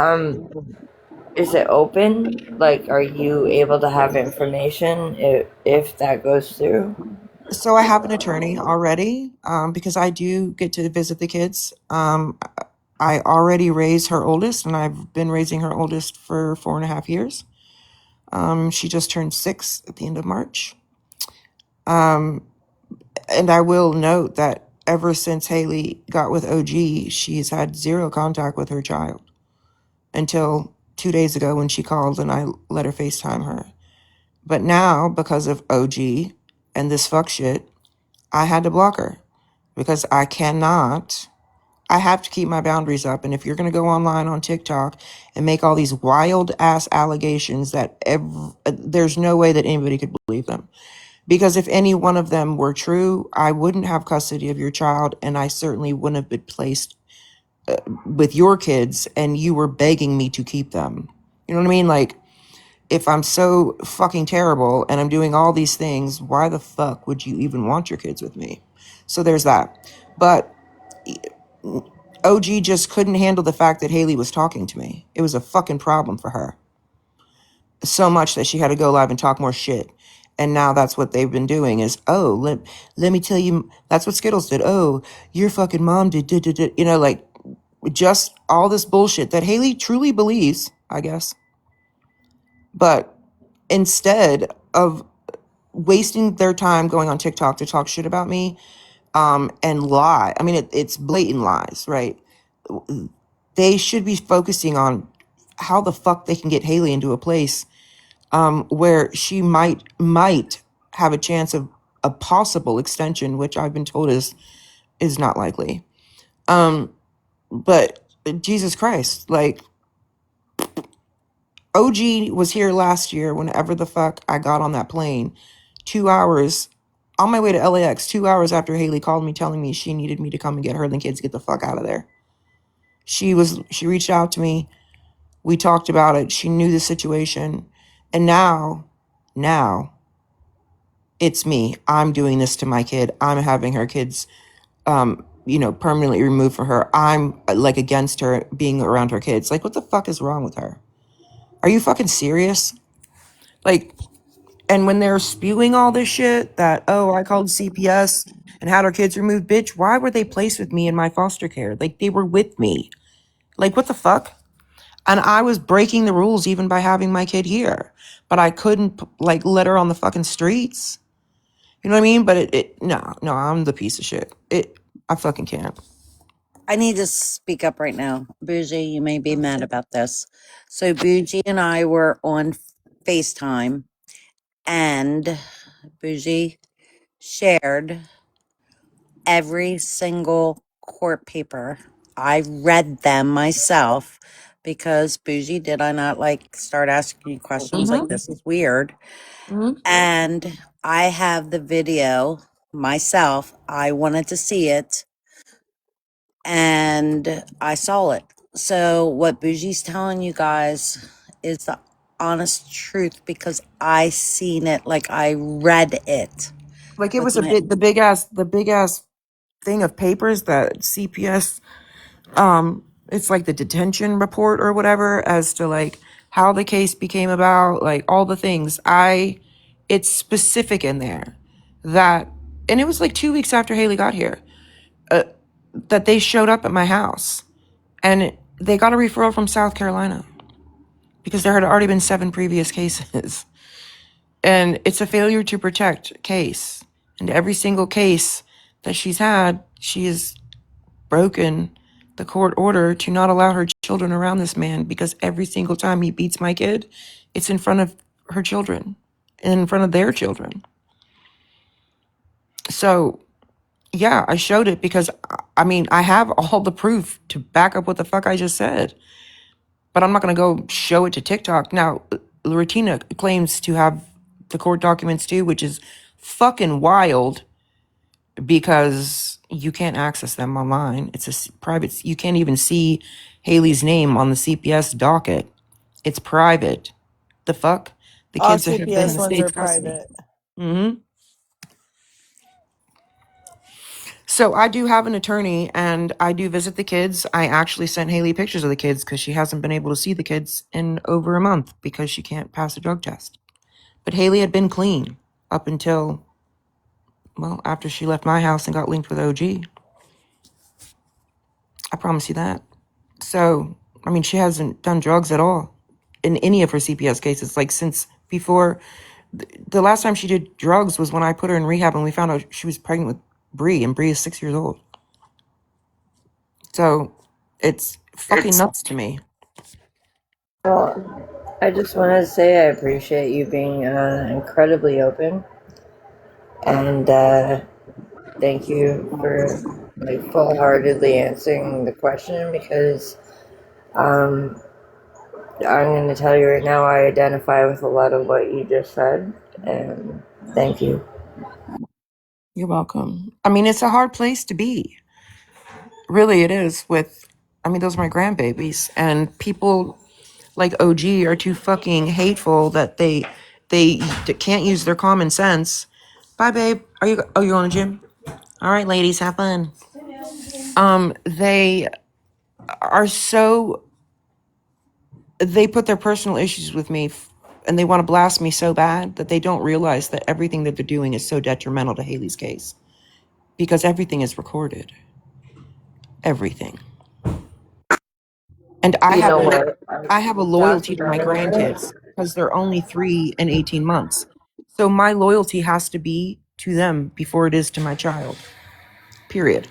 Is it open? Like, are you able to have information if that goes through? So I have an attorney already, because I do get to visit the kids. I already raised her oldest, and I've been raising her oldest for 4.5 years. She just turned 6 at the end of March. And I will note that ever since Haley got with OG, she's had zero contact with her child until 2 days ago when she called and I let her FaceTime her. But now, because of OG and this fuck shit, I had to block her because I have to keep my boundaries up. And if you're going to go online on TikTok and make all these wild ass allegations that there's no way that anybody could believe them. Because if any one of them were true, I wouldn't have custody of your child, and I certainly wouldn't have been placed with your kids, and you were begging me to keep them. You know what I mean? Like, if I'm so fucking terrible and I'm doing all these things, why the fuck would you even want your kids with me? So there's that. But OG just couldn't handle the fact that Haley was talking to me. It was a fucking problem for her. So much that she had to go live and talk more shit. And now that's what they've been doing is, oh, let me tell you, that's what Skittles did. Oh, your fucking mom did, you know, like just all this bullshit that Haley truly believes, I guess. But instead of wasting their time going on TikTok to talk shit about me, and lie, I mean, it's blatant lies, right? They should be focusing on how the fuck they can get Haley into a place where she might have a chance of a possible extension, which I've been told is not likely. But Jesus Christ, like OG was here last year whenever the fuck I got on that plane, 2 hours on my way to LAX, 2 hours after Haley called me telling me she needed me to come and get her and the kids, get the fuck out of there. She reached out to me. We talked about it. She knew the situation. And now it's me. I'm doing this to my kid. I'm having her kids, permanently removed from her. I'm like against her being around her kids. Like, what the fuck is wrong with her? Are you fucking serious? Like, and when they're spewing all this shit that, oh, I called CPS and had her kids removed, bitch, why were they placed with me in my foster care? Like, they were with me. Like, what the fuck? And I was breaking the rules even by having my kid here. But I couldn't, like, let her on the fucking streets. You know what I mean? But no, I'm the piece of shit. I fucking can't. I need to speak up right now. Bougie, you may be mad about this. So Bougie and I were on FaceTime, and Bougie shared every single court paper. I read them myself because Bougie, did I not like start asking you questions like this is weird? And I have the video myself. I wanted to see it and I saw it. So what Bougie's telling you guys is the honest truth because I seen it, like I read it. Like, it With was my the big ass thing of papers that CPS, it's like the detention report or whatever as to like how the case became about, like all the things. It's specific in there that, and it was like 2 weeks after Haley got here, that they showed up at my house and they got a referral from South Carolina because there had already been 7 previous cases. And it's a failure to protect case. And every single case that she's had, she has broken the court order to not allow her children around this man because every single time he beats my kid, it's in front of her children and in front of their children. So, yeah, I showed it because, I mean, I have all the proof to back up what the fuck I just said. But I'm not going to go show it to TikTok. Now, Latina claims to have the court documents too, which is fucking wild because you can't access them online. It's private. You can't even see Haley's name on the CPS docket. It's private. The fuck? The All kids have been in CPS the ones are state custody. private. Mm-hmm. So I do have an attorney and I do visit the kids. I actually sent Haley pictures of the kids because she hasn't been able to see the kids in over a month because she can't pass a drug test. But Haley had been clean up until, well, after she left my house and got linked with OG. I promise you that. So, I mean, she hasn't done drugs at all in any of her CPS cases. Like since before, the last time she did drugs was when I put her in rehab and we found out she was pregnant with Bree, and Bree is 6 years old. So it's fucking nuts to me. Well, I just want to say I appreciate you being incredibly open, and thank you for like full-heartedly answering the question because I'm going to tell you right now I identify with a lot of what you just said, and thank you. You're welcome. I mean, it's a hard place to be. Really, it is. I mean, those are my grandbabies, and people like OG are too fucking hateful that they can't use their common sense. Bye, babe. Oh, you're on the gym? All right, ladies, have fun. They are so, they put their personal issues with me and they want to blast me so bad that they don't realize that everything that they're doing is so detrimental to Haley's case because everything is recorded. Everything. And I You have know a, what? I have a loyalty to my grandkids because they're only 3 and 18 months. So my loyalty has to be to them before it is to my child. Period.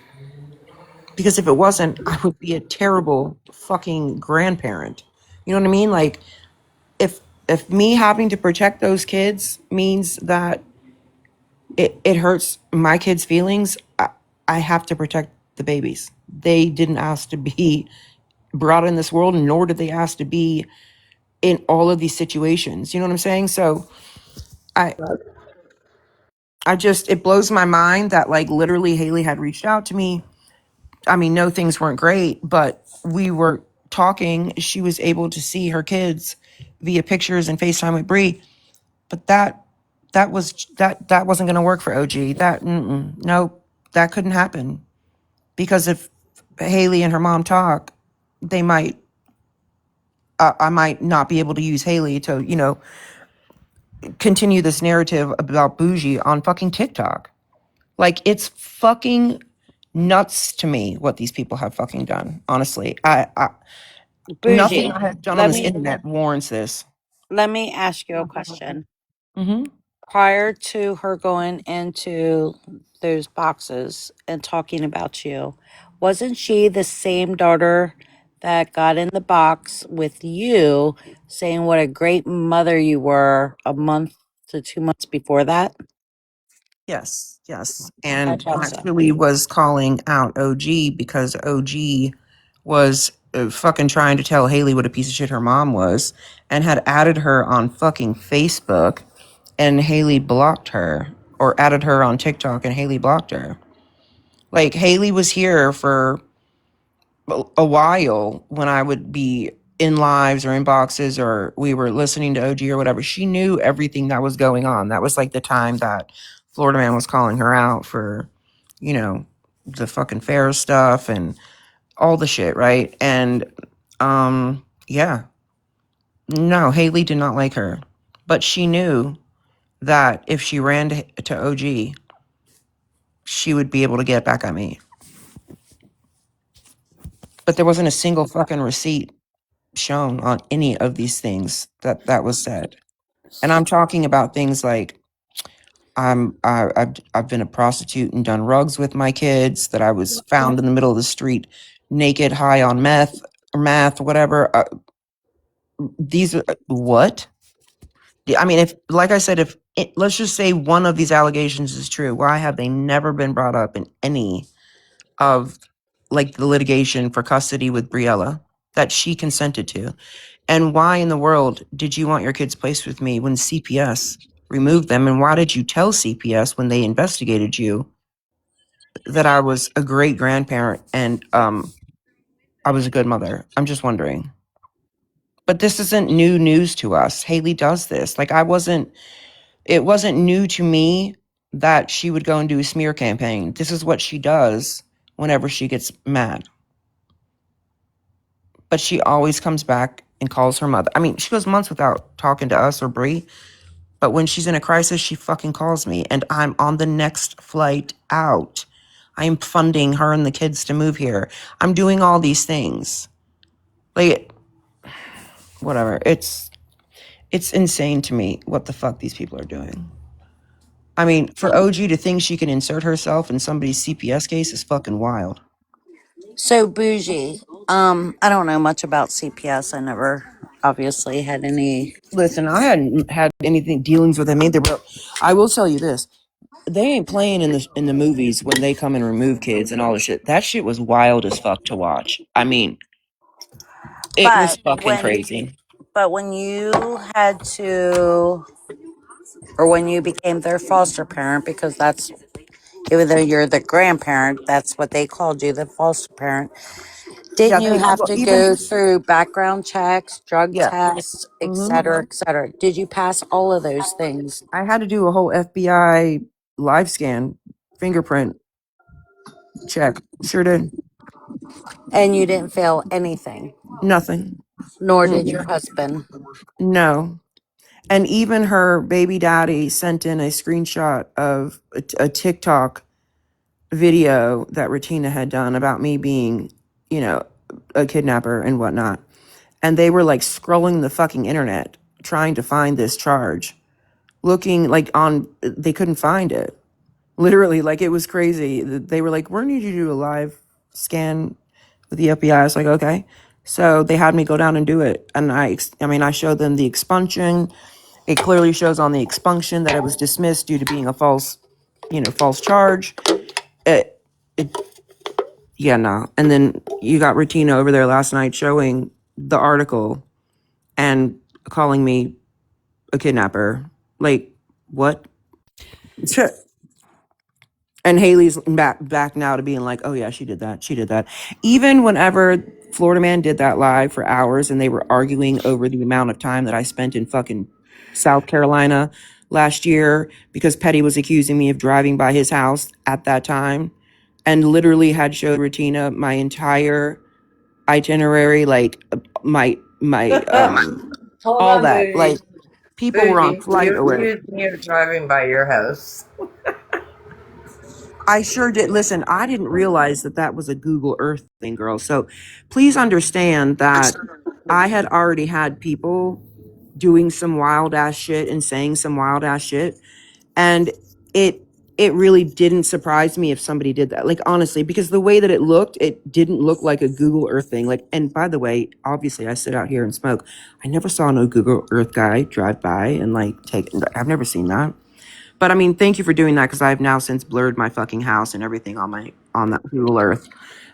Because if it wasn't, I would be a terrible fucking grandparent. You know what I mean? Like if me having to protect those kids means that it hurts my kids' feelings, I have to protect the babies. They didn't ask to be brought in this world, nor did they ask to be in all of these situations. You know what I'm saying? So I just, it blows my mind that like literally Haley had reached out to me. I mean, no, things weren't great, but we were talking. She was able to see her kids via pictures and FaceTime with Bree. But that wasn't going to work for OG. Nope, that couldn't happen because if Haley and her mom talk, they might I might not be able to use Haley to continue this narrative about bougie on fucking TikTok. Like it's fucking nuts to me what these people have fucking done. Honestly, nothing Bougie, I have done on let this me internet warrants this. ask you a question. Mm-hmm. Prior to her going into those boxes and talking about you, wasn't she the same daughter that got in the box with you saying what a great mother you were a month to 2 months before that? Yes, I and thought so. actually was calling out OG because OG was fucking trying to tell Haley what a piece of shit her mom was, and had added her on fucking Facebook, and Haley blocked her, or added her on TikTok, and Haley blocked her. Like Haley was here for a while when I would be in lives or in boxes or we were listening to OG or whatever. She knew everything that was going on. That was like the time that Florida Man was calling her out for, the fucking fair stuff and all the shit, right? And yeah. No, Haley did not like her. But she knew that if she ran to OG, she would be able to get back at me. But there wasn't a single fucking receipt shown on any of these things that was said. And I'm talking about things like I've been a prostitute and done rugs with my kids, that I was found in the middle of the street naked, high on meth, whatever. These are what? I mean, if, like I said, let's just say one of these allegations is true, why have they never been brought up in any of like the litigation for custody with Briella that she consented to? And why in the world did you want your kids placed with me when CPS removed them? And why did you tell CPS when they investigated you that I was a great grandparent and I was a good mother? I'm just wondering. But this isn't new news to us. Haley does this. Like it wasn't new to me that she would go and do a smear campaign. This is what she does whenever she gets mad. But she always comes back and calls her mother. I mean, she goes months without talking to us or Bree, but when she's in a crisis, she fucking calls me, and I'm on the next flight out. I'm funding her and the kids to move here. I'm doing all these things. Like, whatever. It's insane to me what the fuck these people are doing. I mean, for OG to think she can insert herself in somebody's CPS case is fucking wild. So bougie. I don't know much about CPS. I never obviously had any. Listen, I hadn't had anything dealings with them either, but I will tell you this: they ain't playing in the movies when they come and remove kids and all the shit. That shit was wild as fuck to watch. I mean, it was But fucking crazy. when you had to, or when you became their foster parent, because that's, even though you're the grandparent, that's what they called you, the foster parent. Yeah, Didn't you they have well, to even go through background checks, drug yeah. tests, et hmm cetera, et cetera? Did you pass all of those things? I had to do a whole FBI live scan, fingerprint check. Sure did. And you didn't fail anything, Nothing. nor did your Mm-mm. husband. No. And even her baby daddy sent in a screenshot of a TikTok video that Regina had done about me being, you know, a kidnapper and whatnot. And they were like scrolling the fucking internet trying to find this charge. Looking like they couldn't find it. Literally, like it was crazy. They were like, we're going to need you to do a live scan with the FBI. I was like, okay. So they had me go down and do it. And I showed them the expunction. It clearly shows on the expunction that it was dismissed due to being a false charge. It, it, yeah, no. And then you got Retina over there last night showing the article and calling me a kidnapper. Like, what? And Haley's back now to being like, oh yeah, she did that. She did that. Even whenever Florida Man did that live for hours and they were arguing over the amount of time that I spent in fucking South Carolina last year because Petty was accusing me of driving by his house at that time and literally had showed Retina my entire itinerary, like my Hold all on, that. Bougie. Like people were on Bougie, flight you alert. accused me of driving by your house. I sure did. Listen, I didn't realize that was a Google Earth thing, girl. So please understand that I had already had people doing some wild ass shit and saying some wild ass shit. And it really didn't surprise me if somebody did that. Like honestly, because the way that it looked, it didn't look like a Google Earth thing. Like, and by the way, obviously I sit out here and smoke. I never saw no Google Earth guy drive by and like I've never seen that. But I mean, thank you for doing that because I've now since blurred my fucking house and everything on that Google Earth.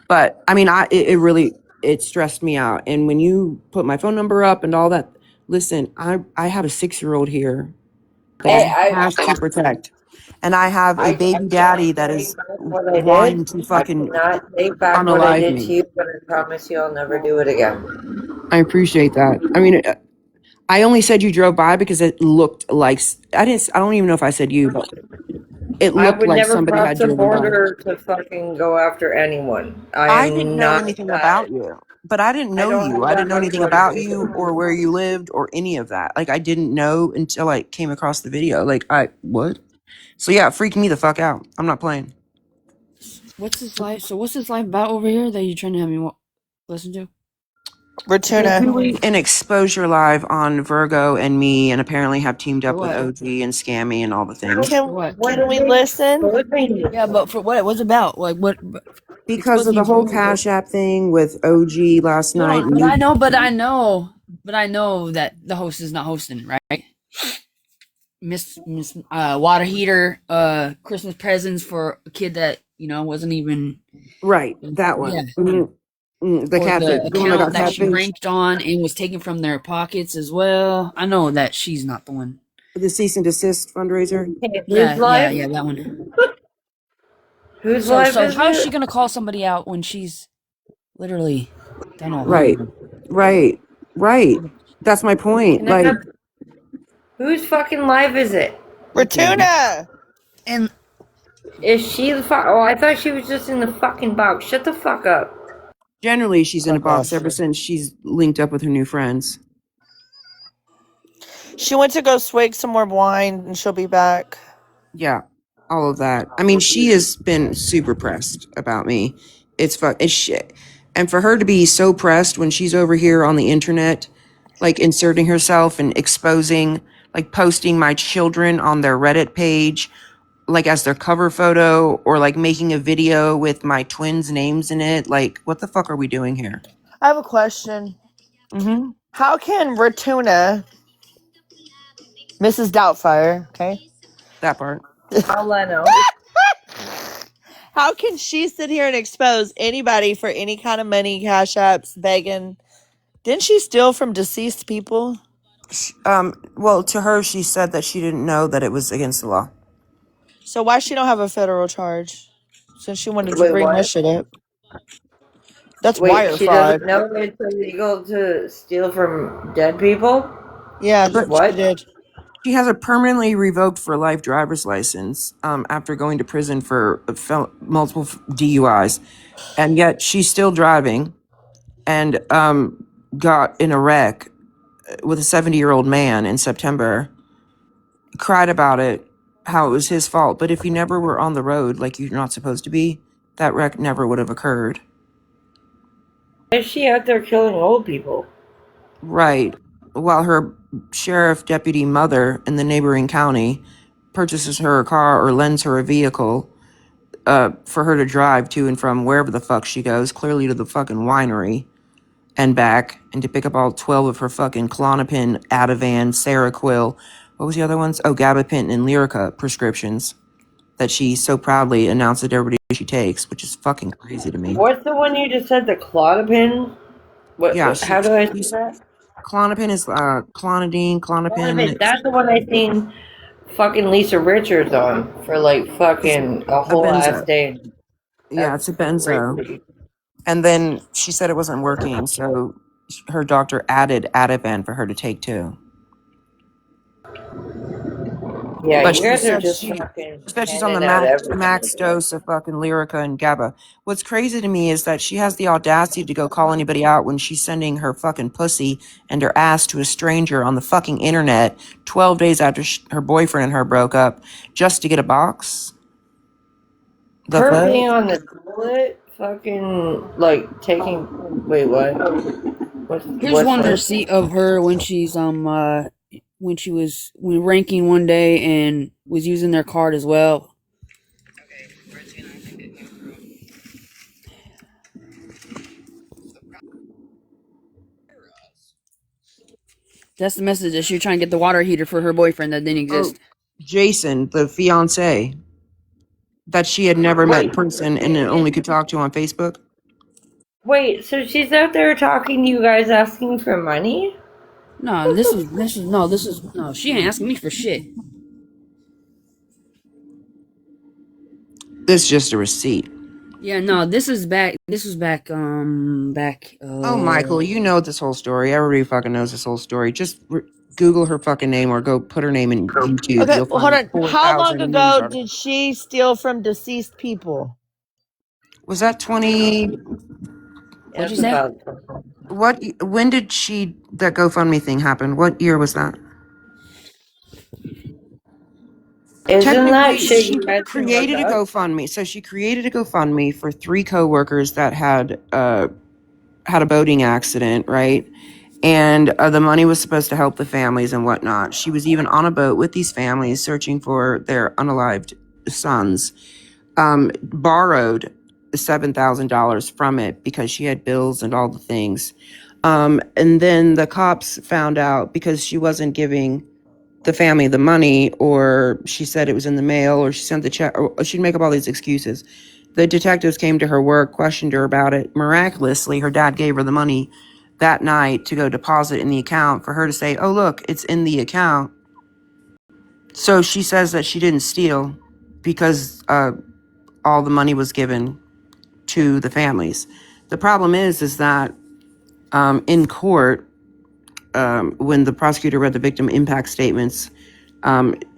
But I mean, it really it stressed me out. And when you put my phone number up and all that, listen, I have a 6-year-old here that Hey, I have to protect, and I have a I baby can't daddy that take is back what I did. wanting to I fucking cannot take back what I unalive did to me. you, but I promise you I'll never do it again. I appreciate that. I mean, I only said you drove by because it looked like I didn't. I don't even know if I said you, but it I looked would like never somebody cross had the driven by. border to fucking go after anyone. I I didn't am know not anything that. about you, but I didn't I know don't you. have I that didn't know much anything about you motivation. or where you lived or any of that. Like I didn't know until I came across the video. Like what? So yeah, it freaked me the fuck out. I'm not playing. What's this life? So what's this life about over here that you're trying to have me listen to? They're Retuna. doing an exposure live on Virgo and me, and apparently have teamed For up with what? OG and Scammy and all the things. For what? What Can are we they listen? exposing you Yeah, but for? for what? What's it about? Like what? Because of Exposing the you whole for? Cash App thing with OG last No, night. And but you, I know that the host is not hosting, right? Miss water heater, Christmas presents for a kid that wasn't even. right, that Yeah, one. The or catfish. the The one that account got that she catfish. ranked on and was taken from their pockets as well. I know that she's not the one. The cease and desist fundraiser. Okay, whose live? Yeah, that one. Whose So live so is how is she it? gonna call somebody out when she's literally done all that? Right. Right. Right. That's my point. Can I Like, have whose fucking live is it? Ricky. Retuna. And Is she the fuck? Oh, I thought she was just in the fucking box. Shut the fuck up. Generally, she's in a Fuck box off. ever since she's linked up with her new friends. She went to go swig some more wine and she'll be back. Yeah, all of that. I mean, she has been super pressed about me. It's shit. And for her to be so pressed when she's over here on the internet, like inserting herself and exposing, like posting my children on their Reddit page, like as their cover photo, or like making a video with my twins' names in it. Like, what the fuck are we doing here? I have a question. Mm-hmm. How can Ratuna, Mrs. Doubtfire, okay? That part. I'll let know. How can she sit here and expose anybody for any kind of money, cash apps, begging? Didn't she steal from deceased people? Well, to her, she said that she didn't know that it was against the law. So why she don't have a federal charge? Since she wanted to Wait, bring my what? shit up. That's Wait, wire she doesn't fraud. know it's illegal to steal from dead people? Yeah, But she What? did. she has a permanently revoked for life driver's license after going to prison for multiple DUIs, and yet she's still driving and got in a wreck with a 70-year-old man in September. Cried about it, how it was his fault. But if you never were on the road like you're not supposed to be, that wreck never would have occurred. Why is she out there killing old people? Right. While her sheriff deputy mother in the neighboring county purchases her a car or lends her a vehicle for her to drive to and from wherever the fuck she goes, clearly to the fucking winery and back, and to pick up all 12 of her fucking Klonopin, Ativan, Seroquel, what was the other ones? Oh, Gabapentin and Lyrica prescriptions that she so proudly announced to everybody she takes, which is fucking crazy to me. What's the one you just said, the Clonopin? Yeah, How do I say that? Klonopin is clonidine, Klonopin. Clonopin. That's the one I seen fucking Lisa Richards on for like It's fucking a a whole ass benzo. day. Yeah, it's That's a benzo. crazy. And then she said it wasn't working, so her doctor added Ativan for her to take too. Yeah, But you she guys are said just fucking she's on the handing out max everything. dose of fucking Lyrica and GABA. What's crazy to me is that she has the audacity to go call anybody out when she's sending her fucking pussy and her ass to a stranger on the fucking internet 12 days after her boyfriend and her broke up just to get a box. The Her fuck? being on the toilet, fucking like taking. Wait, what? here's What's one that? receipt of her when she's when she was ranking one day and was using their card as well. That's the message that she was trying to get the water heater for her boyfriend that didn't Oh, exist. Jason, the fiance that she had never met in person and only could talk to on Facebook. Wait, so she's out there talking to you guys asking for money? No, no. She ain't asking me for shit. This is just a receipt. Yeah, no. This is back. This was back. Back. Oh, Michael, you know this whole story. Everybody fucking knows this whole story. Just Google her fucking name or go put her name in YouTube. Okay, You'll well, hold find on. How long 4,000 news ago articles. did she steal from deceased people? Was that 20? What'd you That's say? about. When did that GoFundMe thing happen? What year was that? Isn't that Technically, shit she you guys can look created a up? GoFundMe. So she created a GoFundMe for 3 coworkers that had a boating accident, right? And the money was supposed to help the families and whatnot. She was even on a boat with these families searching for their unalived sons. Borrowed $7,000 from it because she had bills and all the things. And then the cops found out because she wasn't giving the family the money, or she said it was in the mail, or she sent the check, or she'd make up all these excuses. The detectives came to her work, questioned her about it. Miraculously, her dad gave her the money that night to go deposit in the account for her to say, oh, look, it's in the account. So she says that she didn't steal because all the money was given to the families. The problem is that in court, when the prosecutor read the victim impact statements,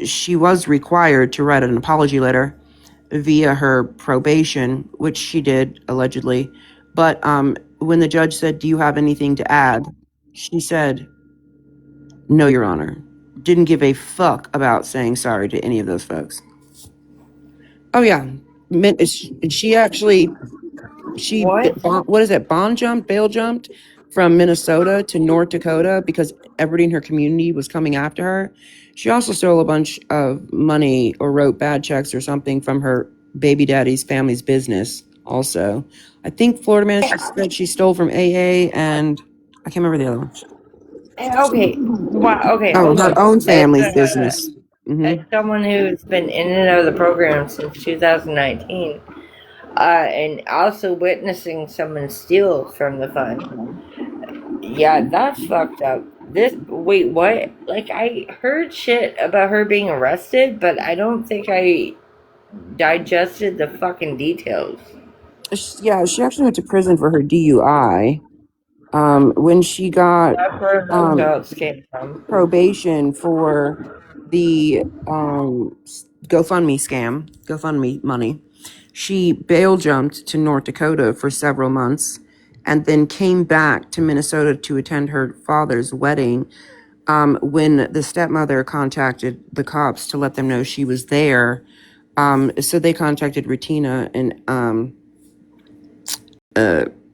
she was required to write an apology letter via her probation, which she did allegedly. But when the judge said, "Do you have anything to add?" she said, "No, Your Honor." Didn't give a fuck about saying sorry to any of those folks. Oh yeah, she actually What? what is it? Bail jumped from Minnesota to North Dakota because everybody in her community was coming after her. She also stole a bunch of money or wrote bad checks or something from her baby daddy's family's business. Also, I think Florida man she said she stole from AA and I can't remember the other one. Okay. Wow. Okay. Oh, Hold her on. own family's business. As someone who's been in and out of the program since 2019, and also witnessing someone steal from the fund. Yeah, that's fucked up. Wait, what? Like, I heard shit about her being arrested, but I don't think I digested the fucking details. Yeah, she actually went to prison for her DUI. When she got That's where those doubts came from. probation for the GoFundMe money, she bail jumped to North Dakota for several months and then came back to Minnesota to attend her father's wedding. When the stepmother contacted the cops to let them know she was there, so they contacted Retina and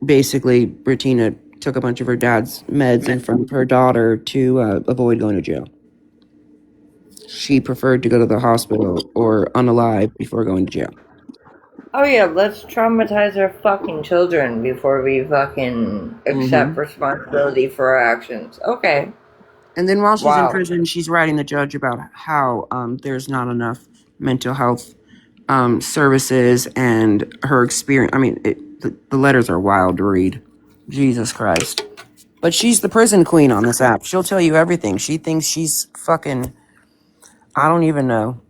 basically Retina took a bunch of her dad's meds in front of her daughter to avoid going to jail. She preferred to go to the hospital or unalive before going to jail. Oh yeah, let's traumatize our fucking children before we fucking accept responsibility for our actions. Okay. And then while she's in prison, she's writing the judge about how there's not enough mental health services and her experience. I mean, the letters are wild to read. Jesus Christ. But she's the prison queen on this app. She'll tell you everything. She thinks she's fucking... I don't even know.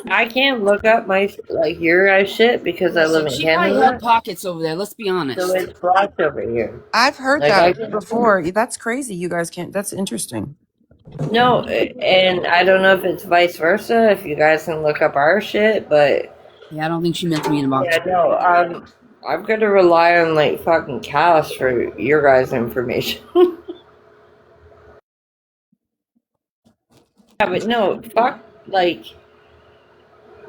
I can't look up your guys' shit because I live in She probably had Canada. pockets over there. Let's be honest. So it's blocked over here. I've heard that before. That's crazy. You guys can't... That's interesting. No, and I don't know if it's vice versa, if you guys can look up our shit, but... Yeah, I don't think she meant to be in a box. Yeah, no, I'm gonna rely on, fucking Cass for your guys' information. Yeah, but no,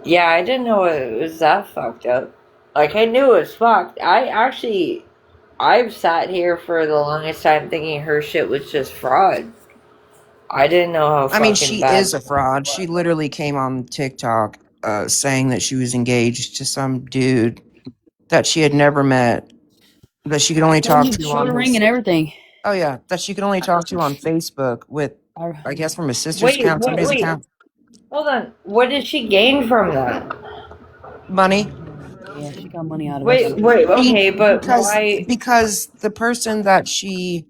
yeah, I didn't know it was that fucked up. I knew it was fucked. I've sat here for the longest time thinking her shit was just fraud. I didn't know how fucking bad. She is a fraud. She literally came on TikTok saying that she was engaged to some dude that she had never met, that she could only talk to on the ring and everything. Oh yeah, that she could only talk to on Facebook with, I guess, from his sister's account, somebody's account. Hold on. What did she gain from that? Money. Yeah, she got money out of it. Wait, okay, but why? Because the person that she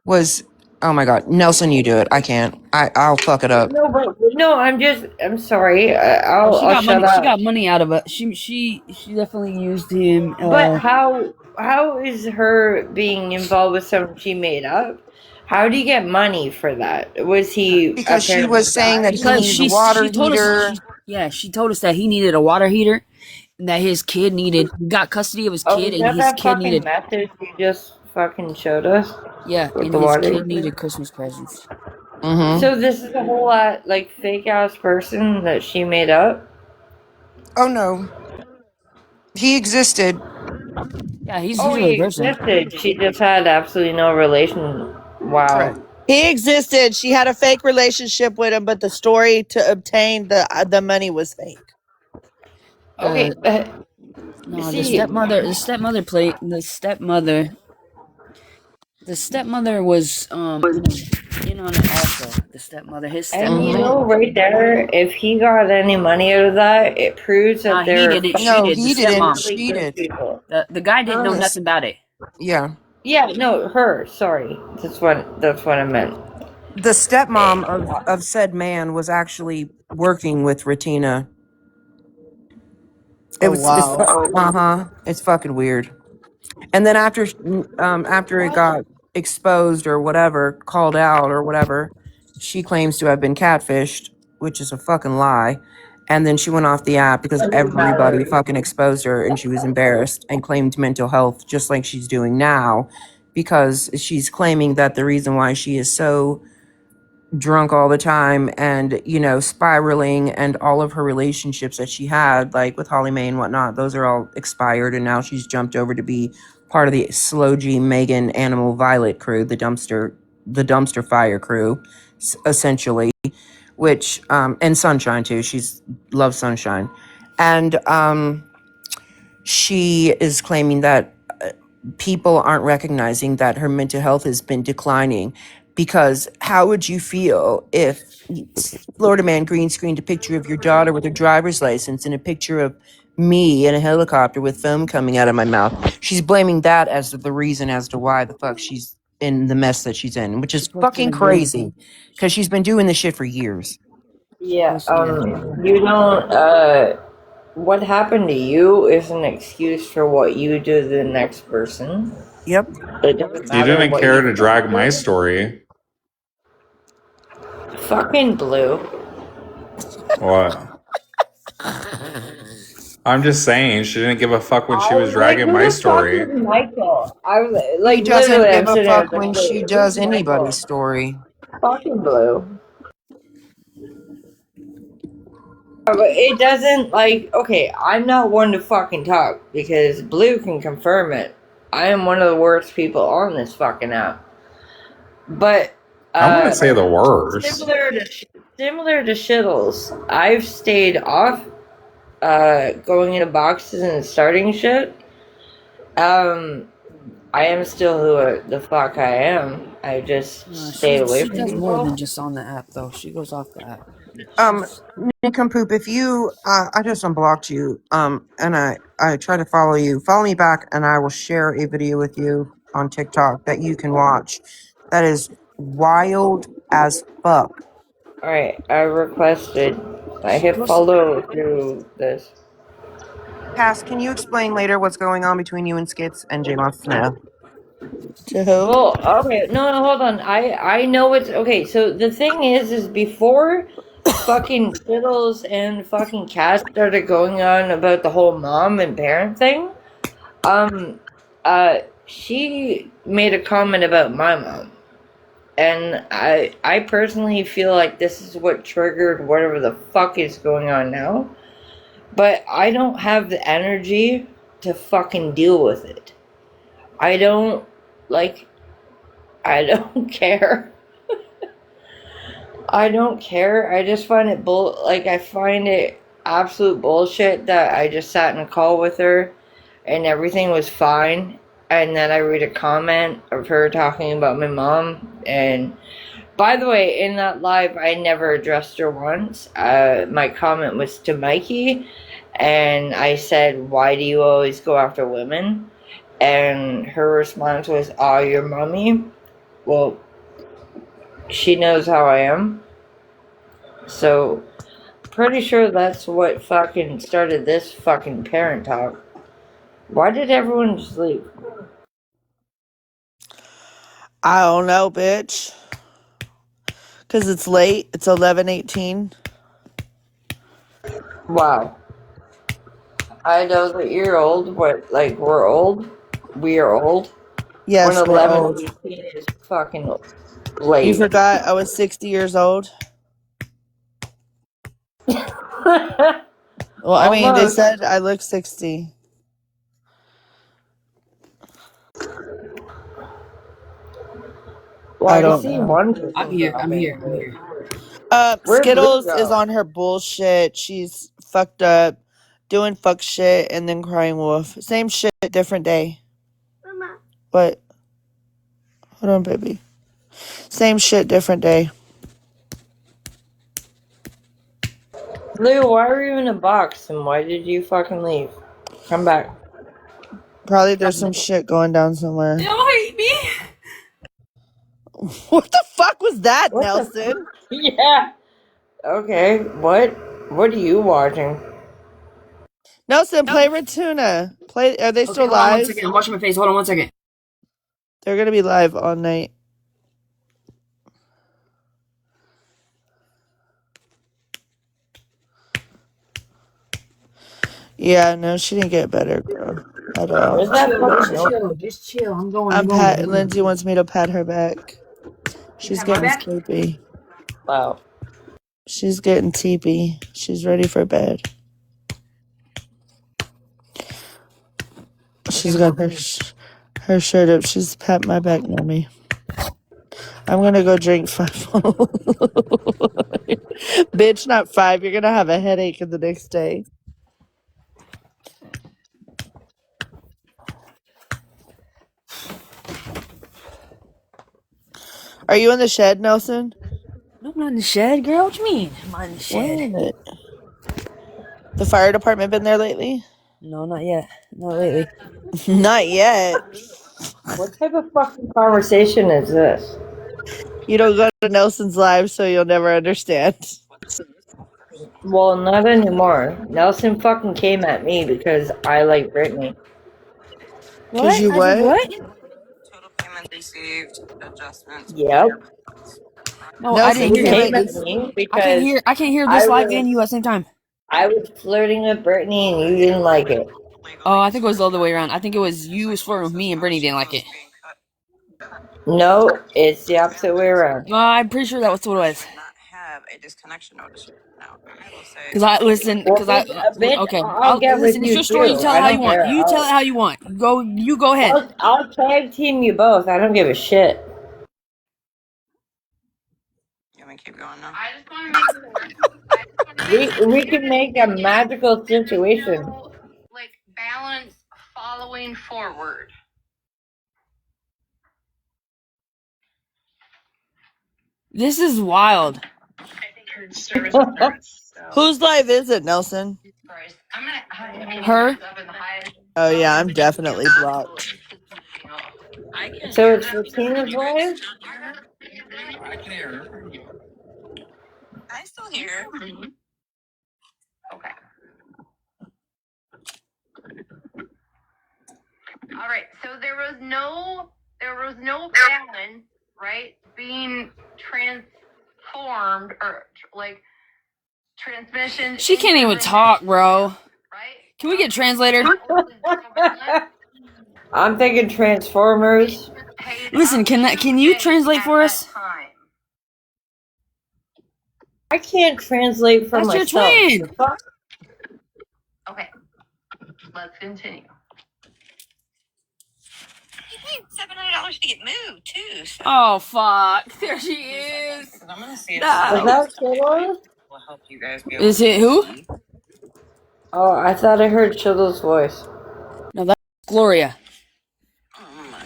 was... Oh my god, Nelson, you do it. I can't. I'll fuck it up. No, I'm sorry. I'll shut up. She got money out of it. She definitely used him. But how is her being involved with someone she made up? How do you get money for that? Was he... Because she was saying that he needed a water heater. She told us that he needed a water heater and that his kid got custody of his kid and his kid needed... message you just fucking showed us? Yeah, and his kid needed Christmas presents. So this is a whole fake ass person that she made up? Oh no. He existed. Yeah, he's a real person. Existed. She just had absolutely no relation. Wow. Correct. He existed. She had a fake relationship with him, but the story to obtain the money was fake. Okay. No, the stepmother was in on it also. The stepmother, his stepmother. And you know, right there, if he got any money out of that, it proves that they're... he didn't. She did. The guy didn't know nothing about it. Yeah. Yeah, no, her. Sorry, that's what I meant. The stepmom of said man was actually working with Retina. It's fucking weird. And then after it got exposed or whatever, called out or whatever, she claims to have been catfished, which is a fucking lie. And then she went off the app because everybody fucking exposed her and she was embarrassed and claimed mental health just like she's doing now because she's claiming that the reason why she is so drunk all the time and, you know, spiraling and all of her relationships that she had, like with Holly Mae and whatnot, those are all expired. And now she's jumped over to be part of the Slow G, Megan, Animal, Violet crew, the dumpster fire crew, essentially, which, and Sunshine too. She's loves Sunshine. And, she is claiming that people aren't recognizing that her mental health has been declining because how would you feel if Florida Man green screened a picture of your daughter with her driver's license and a picture of me in a helicopter with foam coming out of my mouth? She's blaming that as the reason as to why the fuck she's in the mess that she's in, which is fucking crazy because she's been doing this shit for years. Yeah, you don't, what happened to you is an excuse for what you do to the next person. Yep. It doesn't You matter didn't what care you to drag my story. fucking Blue. What? I'm just saying, she didn't give a fuck when she was dragging Who my the fuck story. is Michael? I was She like, doesn't literally, I'm give a sitting there fuck like, when wait, she who's does Michael? anybody's story. Fucking Blue. But it doesn't, like, okay, I'm not one to fucking talk because Blue can confirm it. I am one of the worst people on this fucking app. But, I wouldn't say the worst. similar to Shittles, I've stayed off, going into boxes and starting shit. I am still who the fuck I am. I just stay away She from does more people. than just on the app, though. She goes off the app. Nincompoop, if you, I just unblocked you, and I try to follow you. Follow me back, and I will share a video with you on TikTok that you can watch. That is wild as fuck. Alright, I requested. I hit follow through this. Cass, can you explain later what's going on between you and Skits and J Moss Snow? To who? Well, okay, no, hold on. I know it's okay. So the thing is before fucking Fiddles and fucking Cass started going on about the whole mom and parent thing, she made a comment about my mom. And I personally feel like this is what triggered whatever the fuck is going on now. But I don't have the energy to fucking deal with it. I don't care. I don't care. I just find it I find it absolute bullshit that I just sat in a call with her and everything was fine, and then I read a comment of her talking about my mom. And by the way, in that live I never addressed her once. My comment was to Mikey, and I said, why do you always go after women? And her response was, oh, your mommy? Well, she knows how I am. So, pretty sure that's what fucking started this fucking parent talk. Why did everyone just leave? I don't know, bitch. Because it's late. It's 11:18. Wow. I know that you're old, but, like, we're old. We are old. Yes, When we're old. 11:18 is fucking You late. forgot I was 60 years old? Well, I mean, they Almost. said I look 60. Well, I I don't see know. one person I'm here. dropping. Where'd Blue Skittles is go? on her bullshit. She's fucked up, doing fuck shit, and then crying wolf. Same shit, different day. Mama. What? Hold on, baby. Same shit, different day. Blue, why are you in a box and why did you fucking leave? Come back. Probably there's some shit going down somewhere. Don't hate me. What the fuck was that, What the Nelson? Yeah. Okay, what? What are you watching? Nelson, play Ratuna. Play. Are they Okay, still hold on one live? second. I'm washing my face. Hold on one second. They're gonna be live all night. Yeah, no, she didn't get better, girl, at all. Where's that fucking Just note? chill. Just chill. I'm going. I'm I'm going. pat. Lindsay wants me to pat her back. She's Pat my getting back. sleepy. Wow. She's getting teepy. She's ready for bed. She's got her shirt up. She's pat my back, mommy. I'm gonna go drink 5. Bitch, not 5. You're gonna have a headache the next day. Are you in the shed, Nelson? No, I'm not in the shed, girl. What you mean? I'm not in the Where shed. is it? The fire department been there lately? No, not yet. Not lately. Not yet. What type of fucking conversation is this? You don't go to Nelson's live, so you'll never understand. Well, not anymore. Nelson fucking came at me because I like Britney. Cause What? you I said what? what? Total payment received. Adjustments. Yep. No, I Nelson didn't He hear came you. came at at this. me because I can't hear I this live and was you at the same time. I was flirting with Britney and you didn't like it. Oh, I think it was the other way around. I think it was you was flirting with me and Brittany didn't like it. No, it's the opposite way around. I'm pretty sure that was what it was. Not have a disconnection notice now. I will say. Cause I listen. Well, Cause I bitch, okay. I'll I'll get with listen. It's you your story. You too. tell I it how you don't want. care. You tell it how you want. Go. You go ahead. I'll tag team you both. I don't give a shit. You want me to keep going now? I just want to make sure. We can make a magical situation. No, like balance following forward. This is wild. I think her service starts. So. Whose live is it, Nelson? I'm gonna Her? Oh yeah, I'm definitely blocked. So it's for Tina's live? I can hear her. I still hear her. Okay. All right. So there was no balance, right? Being transformed or like transmission. She can't even talk, bro. Right? Can we get a translator? I'm thinking Transformers. Listen, can you translate for us? I can't translate for That's your myself. twin. The fuck? Okay. Let's continue. You paid $700 to get moved too. So. Oh fuck! There she is. I'm gonna see if Is that Shiloh? will help you guys be able Is it who? Oh, I thought I heard Shiloh's voice. No, that's Gloria.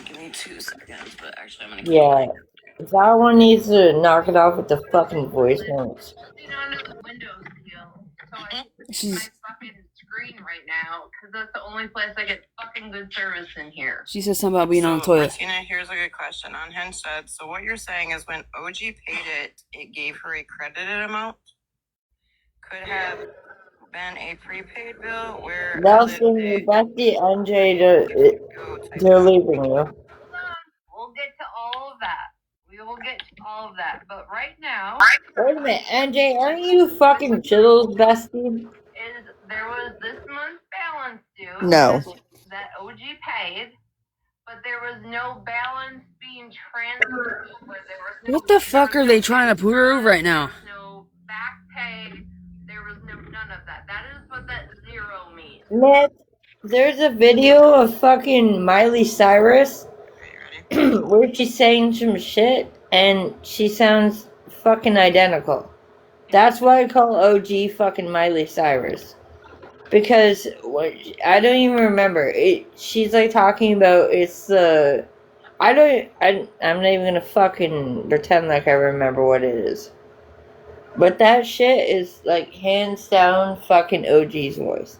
Give me 2 seconds, but actually I'm gonna. Yeah. That one needs to knock it off with the fucking voice notes. She's. Fucking screen right now because that's the only place I get fucking good service in here. She says something about being on the toilet. Martina, here's a good question on Hinge said. So what you're saying is when OG paid it, it gave her a credited amount. Could have been a prepaid bill where Nelson, your bestie NJ, they're leaving you. We'll get to all of that. We will get to all of that. But right now, Wait a minute, NJ, aren't you fucking Shiloh's bestie? is there was this month's balance due No. that OG paid, but there was no balance being transferred over. What the fuck are they trying to prove right now? No back pay. There was no none of that. That is what that zero means. Man, there's a video of fucking Miley Cyrus where she's saying some shit and she sounds fucking identical. That's why I call OG fucking Miley Cyrus. Because I don't even remember. She's like talking about it's the I'm not even gonna fucking pretend like I remember what it is. But that shit is like hands down fucking OG's voice.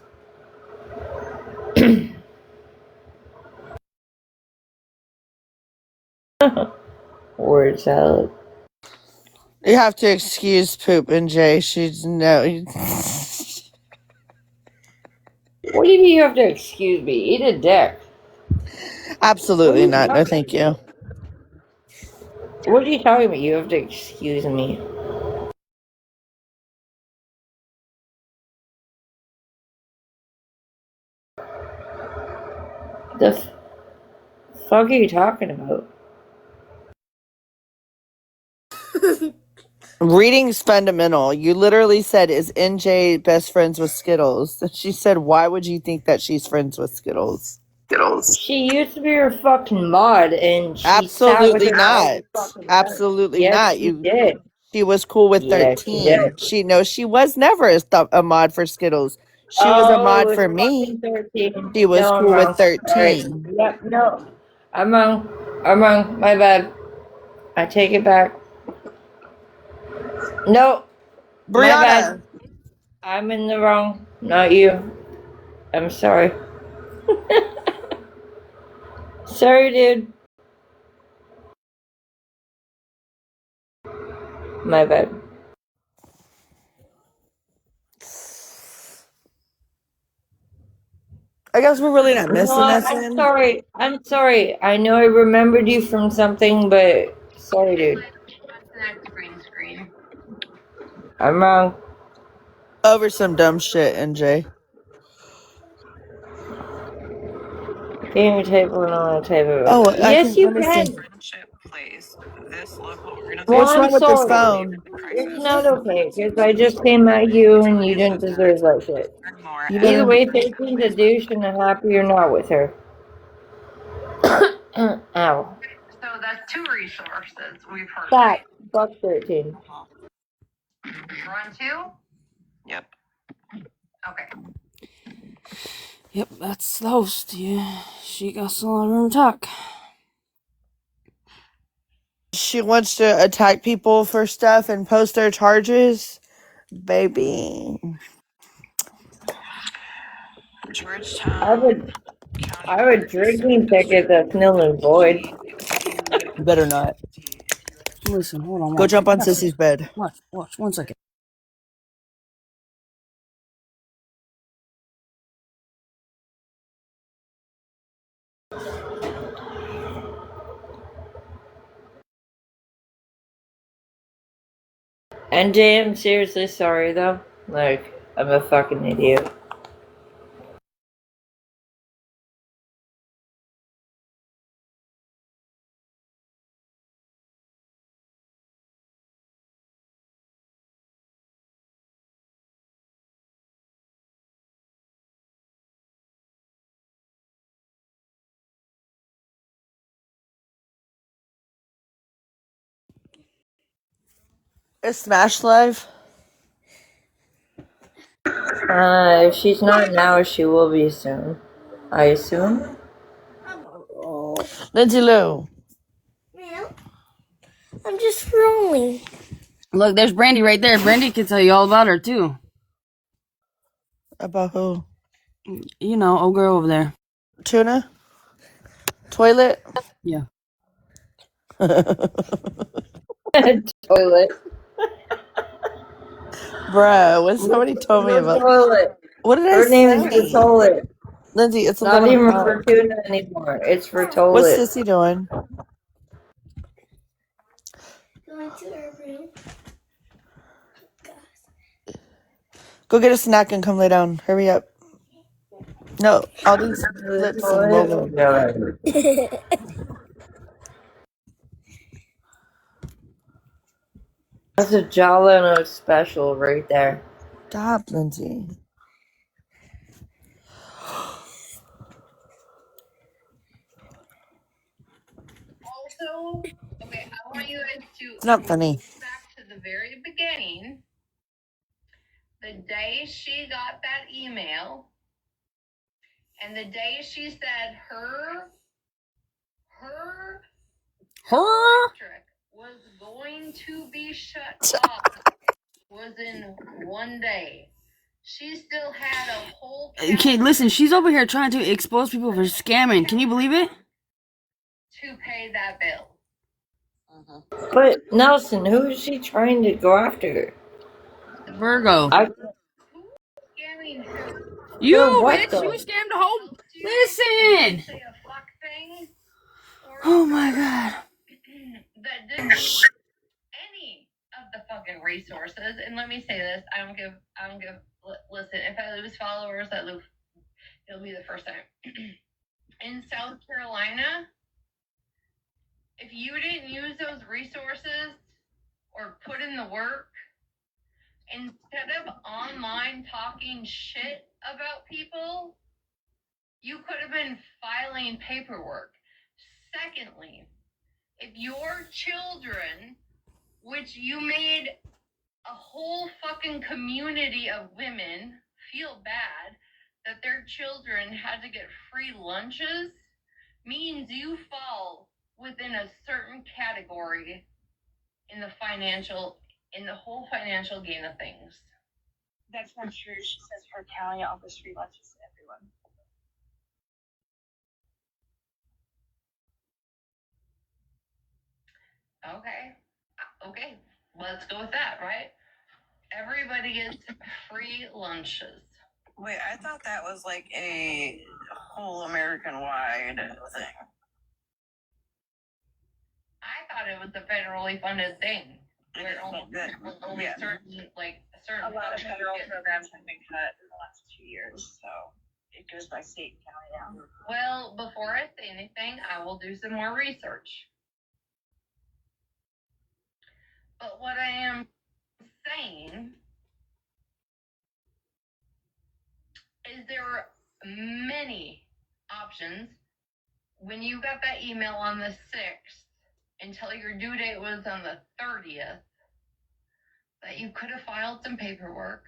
Word salad. You have to excuse Poop and Jay. She's no. What do you mean you have to excuse me? Eat a dick. Absolutely not. No, thank you. What are you talking about? You have to excuse me. The fuck are you talking about? Reading's fundamental. You literally said, "Is NJ best friends with Skittles?" She said, "Why would you think that she's friends with Skittles?" She used to be her fucking mod, and she sat with Absolutely her all not. the fucking time. Absolutely Yes, not. she did. She was cool with Yes, she did. 13. She was never a mod for Skittles. She was a Oh, mod it for was me. fucking 13. She was No, I'm cool with wrong. Alright. 13. Yep, no. I'm wrong. I'm wrong. My bad. I take it back. No, my bad. Brianna. I'm in the wrong. Not you. I'm sorry. Sorry, dude. My bad. I guess we're really not No, missing I'm nothing. sorry. I'm sorry. I know I remembered you from something, but sorry, dude. What's the next green screen? I'm wrong. Over some dumb shit, NJ. Game table and on the table. Oh, I Yes, can. you Let me see. can. Well, What's I'm wrong with this sorry. phone? It's not okay, because I just came at you and you didn't deserve that shit. You Either better. way, 13's a douche and I'm happy you're not with her. Ow. So that's two resources we've heard. Stop. Fuck 13. We're on two? Yep. Okay. Yep, that's the host. Yeah, she got a lot of room to talk. She wants to attack people for stuff and post their charges. Baby. I have a drinking ticket that's null and void. You better not. Listen, hold on, Go watch. jump on Sissy's bed. Watch, 1 second. NJ, I'm seriously sorry though. Like, I'm a fucking idiot. Is Smash Live? If she's not now, she will be soon. I assume? Lindsay Lou. I'm just rolling. Look, there's Brandy right there. Brandy can tell you all about her too. About who? You know, old girl over there. Tuna? Toilet? Yeah. Toilet. Bruh, when somebody told me No about. toilet. What did I Her name is for say? toilet. Lindsay, it's Not 11 even o'clock. for tuna anymore. It's for What's toilet. Sissy doing? Going to her room. Go get a snack and come lay down. Hurry up. No, all these flips and roll. That's a Jalano special right there. Stop, Lindsay. Also, okay, I want you guys to It's not funny. back to the very beginning. The day she got that email, and the day she said her electric was going to be shut off was in one day. She still had a whole Okay, listen, she's over here trying to expose people for scamming. Can you believe it? to pay that bill. But Nelson, who is she trying to go after? Virgo. Scamming who? You, For what bitch, though? you scammed the whole. Listen! Say a fuck thing? Or Oh my god. that didn't use any of the fucking resources. And let me say this: I don't give. Listen, if I lose followers, it'll be the first time. in South Carolina, if you didn't use those resources or put in the work, instead of online talking shit about people, you could have been filing paperwork. Secondly, if your children, which you made a whole fucking community of women feel bad that their children had to get free lunches, means you fall within a certain category in the whole financial gain of things. That's not true. She says her county offers free lunches to everyone. Okay, let's go with that, right? Everybody gets free lunches. Wait, I thought that was like a whole American-wide thing. I thought it was a federally funded thing. Where only certain A lot of federal programs have been cut in the last 2 years, so it goes by state and county now. Well, before I say anything, I will do some more research. But what I am saying is there are many options. When you got that email on the 6th until your due date was on the 30th, that you could have filed some paperwork,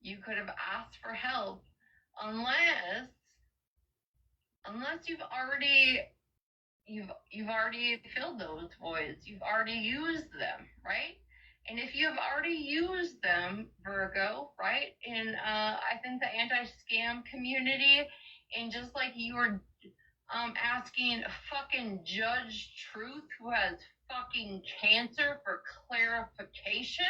you could have asked for help, unless you've already filled those voids, you've already used them, right? And if you have already used them, Virgo, right, in I think the anti-scam community, and just like you were asking fucking Judge Truth, who has fucking cancer, for clarification,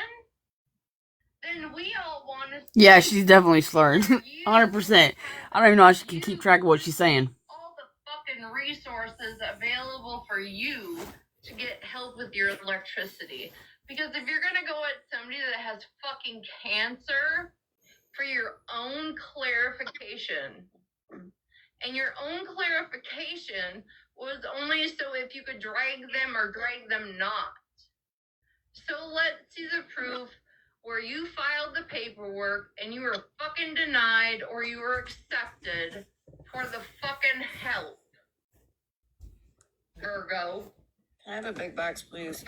then we all want to. Yeah, she's definitely slurred. 100%. I don't even know how she can keep track of what she's saying. All the fucking resources available for you to get help with your electricity. Because if you're gonna go at somebody that has fucking cancer for your own clarification, and your own clarification was only so if you could drag them or drag them not. So let's see the proof where you filed the paperwork and you were fucking denied or you were accepted for the fucking help. Virgo. Can I have a big box, please?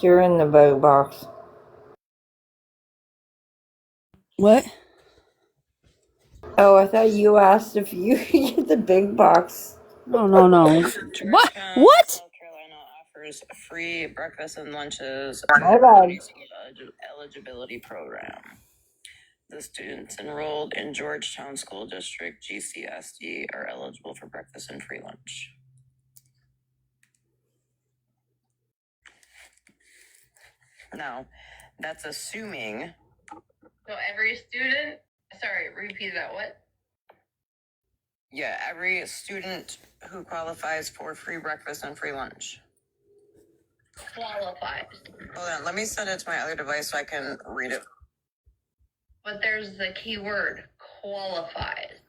You're in the vote box. What? Oh, I thought you asked if you get the big box. No. What? What? South Carolina offers free breakfast and lunches My bad. eligibility program. The students enrolled in Georgetown School District GCSD are eligible for breakfast and free lunch. Now, that's assuming. So every student, repeat that, what? Yeah, every student who qualifies for free breakfast and free lunch. Qualifies. Hold on, let me send it to my other device so I can read it. But there's the key word, qualifies.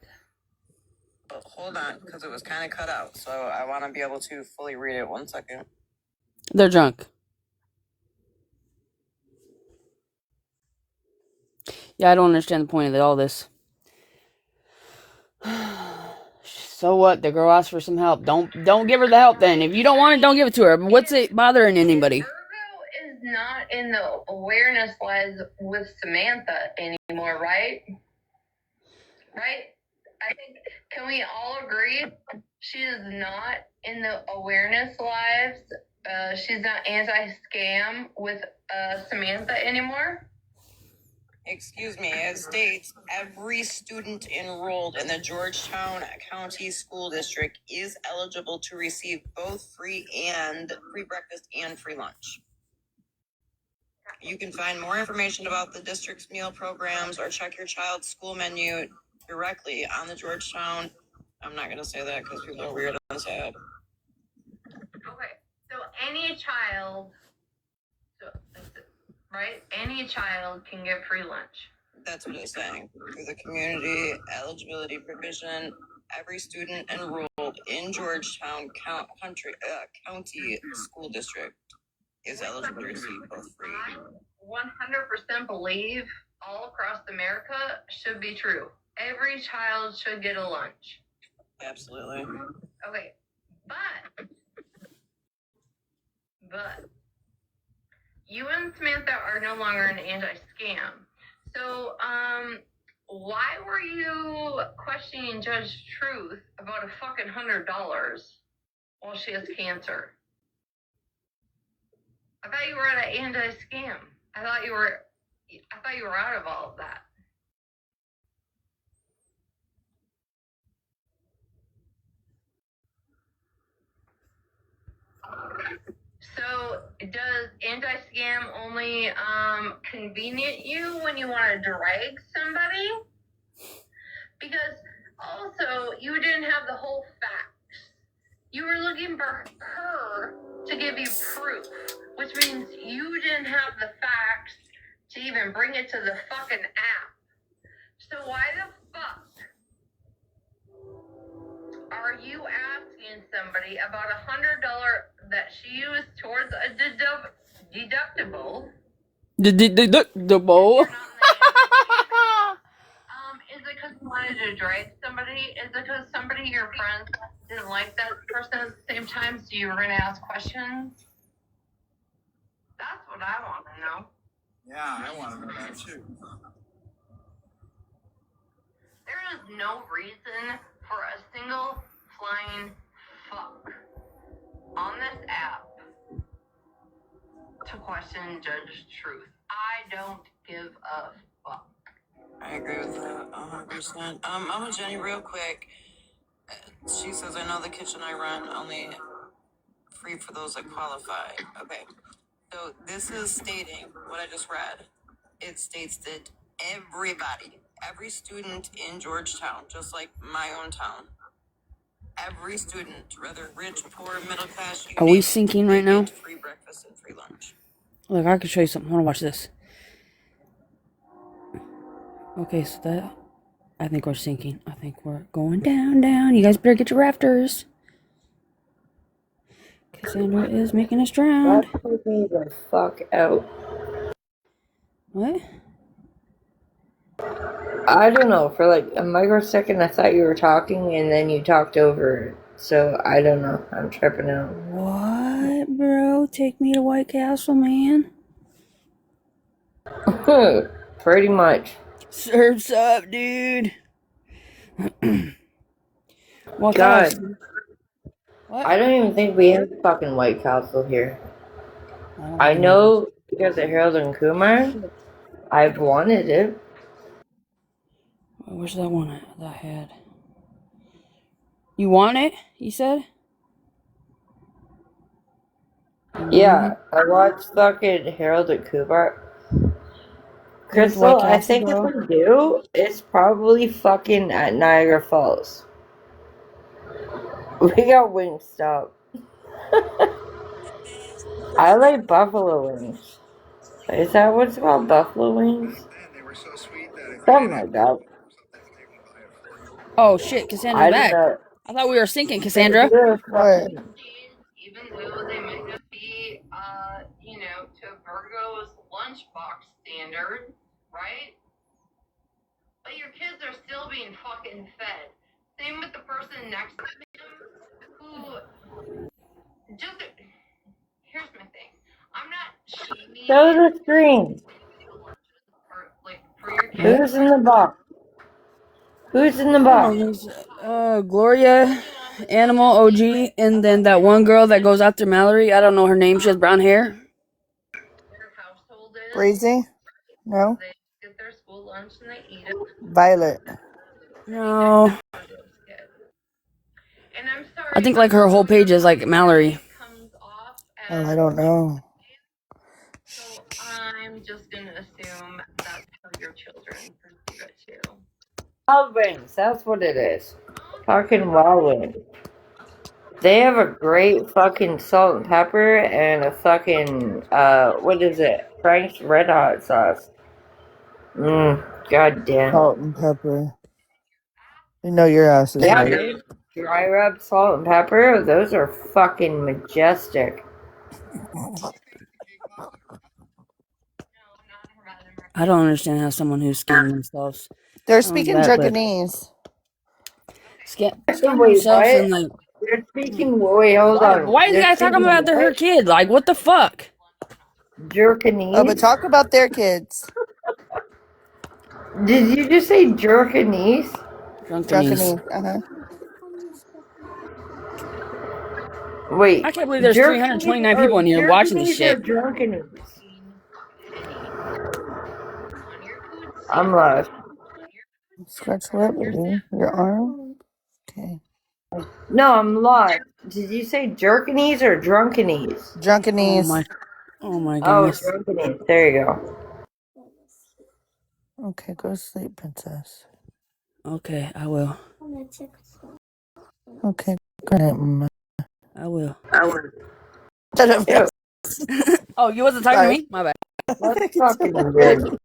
But hold on, because it was kind of cut out, so I want to be able to fully read it. 1 second. They're drunk. Yeah, I don't understand the point of all this. So what? The girl asked for some help. Don't give her the help then. If you don't want it, don't give it to her. What's it bothering anybody? Virgo is not in the awareness lives with Samantha anymore, right? Right? I think, can we all agree she is not in the awareness lives? She's not anti-scam with Samantha anymore? Excuse me, it states every student enrolled in the Georgetown County School District is eligible to receive both free breakfast and free lunch. You can find more information about the district's meal programs or check your child's school menu directly on the Georgetown. I'm not going to say that because people are weird on this app. Okay, so any child, right? Any child can get free lunch. That's what it's saying. Through the community eligibility provision, every student enrolled in Georgetown County School District is eligible to receive both free. 100% believe all across America should be true. Every child should get a lunch. Absolutely. Okay, but you and Samantha are no longer an anti-scam. So, why were you questioning Judge Truth about a fucking $100 while she has cancer? I thought you were at an anti-scam. I thought you were out of all of that. So does anti-scam only convenient you when you want to drag somebody? Because also you didn't have the whole facts. You were looking for her to give you proof, which means you didn't have the facts to even bring it to the fucking app. So why the fuck are you asking somebody about $100 that she used towards a deductible? Deductible. Is it because you wanted to drag somebody? Is it because somebody your friends didn't like that person at the same time, so you were going to ask questions? That's what I want to know. Yeah, I want to know that too. There is no reason for a single flying fuck on this app to question Judge Truth. I don't give a fuck. I agree with that 100%. I'm with Jenny real quick. She says, I know the kitchen I run only free for those that qualify. Okay. So this is stating what I just read. It states that every student in Georgetown, just like my own town, every student, whether rich, poor, middle class, Are we syncing right now? Free breakfast and free lunch. Look, I can show you something. I want to watch this. Okay, so that... I think we're sinking. I think we're going down. You guys better get your rafters. Cassandra is making us drown. That took me the fuck out. What? I don't know. For like a microsecond, I thought you were talking, and then you talked over it. So I don't know. I'm tripping out. What, bro? Take me to White Castle, man. Pretty much. Surf's up, dude. What God. What? I don't even think we have fucking White Castle here. I know because of Harold and Kumar. I've wanted it. Where's that one that I had? You want it? You said? Yeah, I watched fucking Harold and Kumar. Crystal, I think if we do, it's probably fucking at Niagara Falls. We got Wingstop. I like buffalo wings. Is that what's called? Buffalo wings? Something like that. Oh shit, Cassandra's back. I thought we were sinking, Cassandra. What? Even though they might not be, to Virgo's lunchbox standard, right? But your kids are still being fucking fed. Same with the person next to him, who just. Here's my thing. I'm not shaming. Show the screen. Who's in the box? Who's in the box? Gloria, Animal, OG, and then that one girl that goes after Mallory. I don't know her name. She has brown hair. Breezy? No. Violet. No. I think like her whole page is like Mallory. Oh, I don't know. So I'm just gonna assume that's how your children perceive it too. Wild wings, that's what it is. Fucking wild wings. They have a great fucking salt and pepper and a fucking, what is it? Frank's Red Hot sauce. God damn. Salt and pepper. You know your ass is Yeah, right. dude. Dry rub, salt, and pepper. Those are fucking majestic. I don't understand how someone who's scamming themselves. They're I don't speaking that, but Japanese. scam Wait, themselves what? and like. They're speaking. Wait, hold Why? on. Why is the They're guy talking speaking about her what? kid? Like, what the fuck? Oh, but Jerkanese? talk about their kids. Did you just say Jerkanese? Drunkenese. Drunkenese. Uh huh. Wait, I can't believe there's Jerkanese 329 or people in here watching this Jerkanese or shit. Drunkenese? I'm lost. Scratch what, baby? Your arm? Okay. No, I'm lost. Did you say Jerkanese or Drunkenese? Drunkenese. Oh my Oh, goodness. Drunkenese. There you go. Okay, go to sleep, princess. Okay, I will. Okay, good night, mama. I will. Ew, Oh, you wasn't talking to Sorry. me? My bad. that's fucking weird.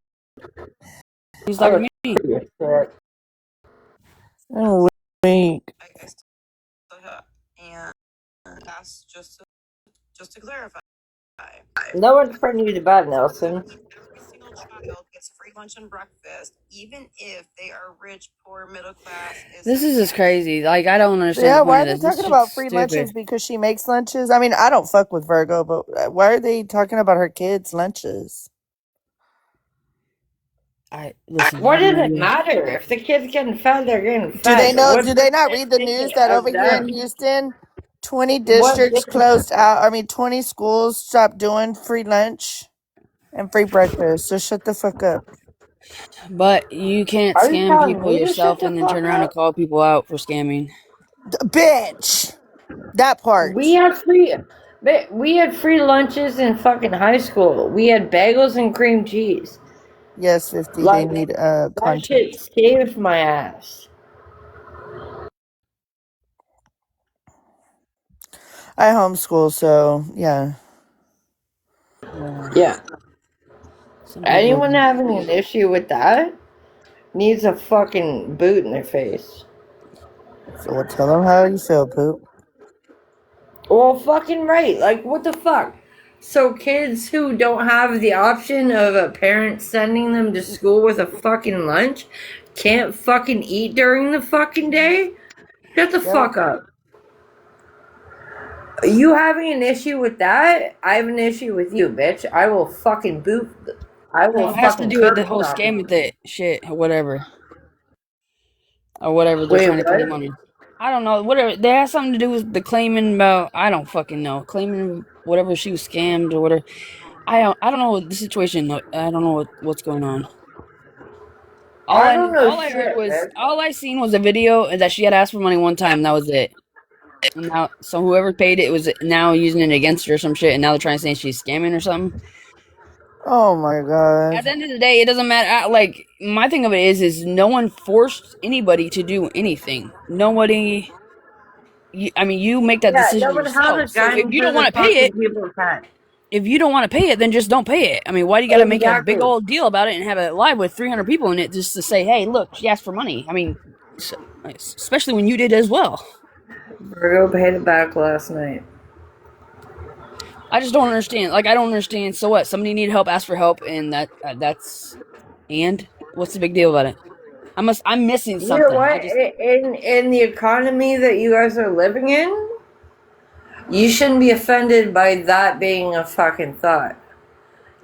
He was I talking would to me. do shit. Oh, weak. And that's just to clarify. No one's putting you to bed, Nelson. Every single child gets free lunch and breakfast, even if they are rich, poor, middle class. This is just crazy. Like, I don't understand the Yeah, point why of are they this. This talking shit's about free stupid. lunches? Because she makes lunches? I mean, I don't fuck with Virgo, but why are they talking about her kids' lunches? Listen, I What have no does it idea. matter? If the kid's getting fed, they're getting Do they fed. know? What Do they not read the thinking news that of over here in them? Houston, 20 What districts closed out? I mean, 20 schools stopped doing free lunch and free breakfast. So shut the fuck up. But you can't are you scam telling people me to shut yourself the and then fuck turn around and up? call people out for scamming. Bitch! That We part. had free, we had free lunches in fucking high school. We had bagels and cream cheese. Yes, 50. They Like need that content. shit saved my ass. I homeschool, so yeah. Well, Yeah. some people. Anyone having an issue with that needs a fucking boot in their face. So we'll tell them how you feel, poop. Well, fucking right. Like, what the fuck? So kids who don't have the option of a parent sending them to school with a fucking lunch can't fucking eat during the fucking day? Shut the Yep. fuck up. You having an issue with that? I have an issue with you, bitch. I will fucking boot. I will No, it has to fucking do with the curb whole stop scam you. with that shit or whatever. Or whatever they're Wait, trying to what? claim on you. I don't know. Whatever. They have something to do with the claiming about, I don't fucking know. Claiming whatever she was scammed or whatever. I don't know the situation. I don't know what's going on. I don't know All I heard shit, was bitch. all I seen was a video that she had asked for money one time and that was it. And now so whoever paid it was now using it against her or some shit and now they're trying to say she's scamming or something. Oh my At the god. end of the day, it doesn't matter. Like my thing of it is no one forced anybody to do anything. Nobody. I mean, you make that Yeah, decision no one held a yourself. So if gun you to don't the want to pay fucking it, people's head. if you don't want to pay it, then just don't pay it. I mean, why do you got to make a big Exactly. old deal about it and have it live with 300 people in it just to say, hey, look, she asked for money? I mean, especially when you did as well. Virgo paid it back last night. I just don't understand. Like, I don't understand. So what? Somebody need help, ask for help, and that's and what's the big deal about it? I'm missing You know something. what? In the economy that you guys are living in, you shouldn't be offended by that being a fucking thought.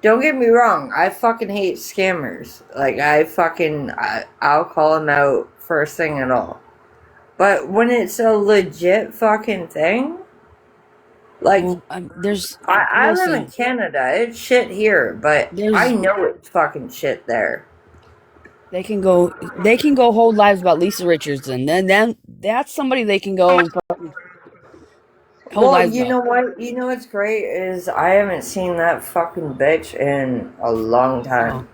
Don't get me wrong. I fucking hate scammers. Like I'll call them out first thing at all. But when it's a legit fucking thing, like Well, there's I live in listen. Canada. It's shit here, but I There's know it's fucking shit there. they can go hold lives about Lisa Richards, and then that's somebody they can go and hold Well, lives you about. know what? You know what's great is I haven't seen that fucking bitch in a long Oh, time.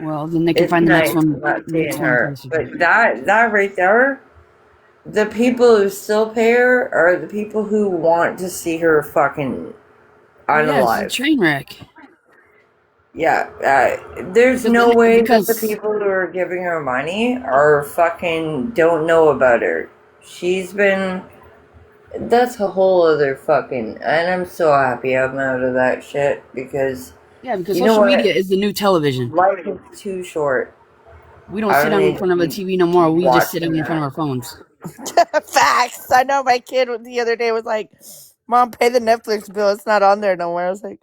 well, then they can It's find nice not the seeing next one her. closer. But that right there, the people who still pay her are the people who want to see her fucking Well, yeah, it's a unalive. train wreck. Yeah, there's Because no then, way that the because people who are giving her money are fucking don't know about her. She's been. That's a whole other fucking. And I'm so happy I'm out of that shit because you know social media what? is the new television. Life is too short. We don't I sit don't down in need front of a to TV no more. keep We just sit down watching in front of that. our phones. Facts. I know my kid the other day was like, "Mom, pay the Netflix bill. It's not on there no more." I was like,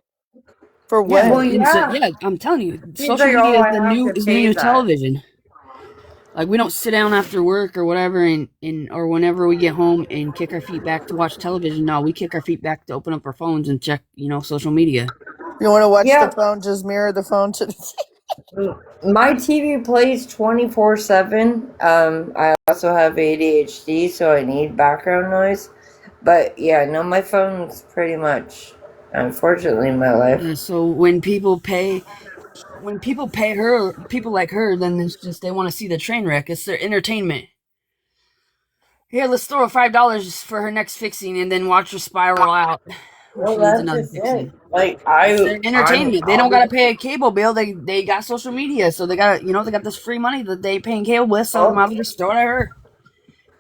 "For Yeah, Well, what?" and so, yeah. yeah, I'm telling you, He's social like, media oh, is I have to the pay new that. television. Like we don't sit down after work or whatever, and or whenever we get home and kick our feet back to watch television. No, we kick our feet back to open up our phones and check, social media. You want to watch the Yep. phone? Just mirror the phone to the My TV plays 24/7. I also have ADHD, so I need background noise. But yeah, no, my phone's pretty much, unfortunately, my life. Yeah, so when people pay her, people like her, then it's just they want to see the train wreck. It's their entertainment. Here, let's throw $5 for her next fixing, and then watch her spiral out when Well, she needs that's another just it. fixing. Like It's their entertainment. They I'll don't be gotta pay a cable bill. They got social media, so they got this free money that they paying cable with. So I'll, might as well just throw it at her.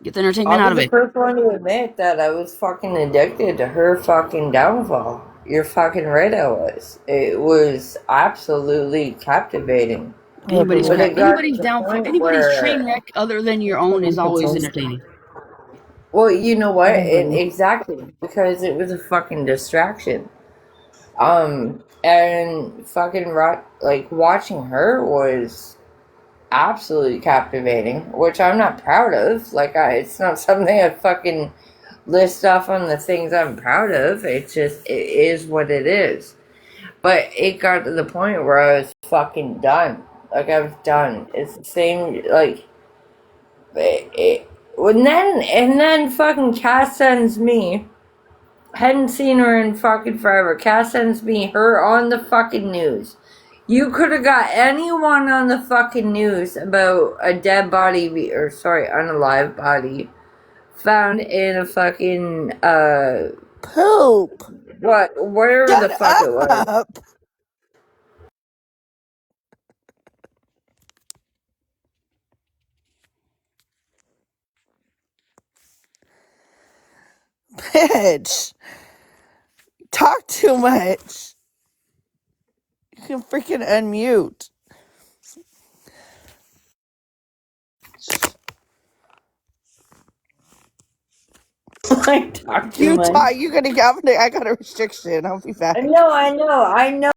Get the entertainment I'll out be of the it. first one to admit that I was fucking addicted to her fucking downfall. You're fucking right, I was. It was absolutely captivating. But it got to Anybody's the downfall, point anybody's train where, wreck other than your own is always entertaining. well, you know what? Exactly, because it was a fucking distraction. And fucking like watching her was absolutely captivating, which I'm not proud of. Like, it's not something I fucking list off on the things I'm proud of. It's just, it is what it is. But it got to the point where I was fucking done. Like, I was done. It's the same, like, and then fucking Cass sends me. Hadn't seen her in fucking forever. Cass sends me her on the fucking news. You could have got anyone on the fucking news about a dead body, or sorry, unalive body found in a fucking poop. Whatever the Shut fuck it was. up. Bitch. Talk too much. You can freaking unmute. I talk too much. You gonna get? I got a restriction. I'll be back. I know.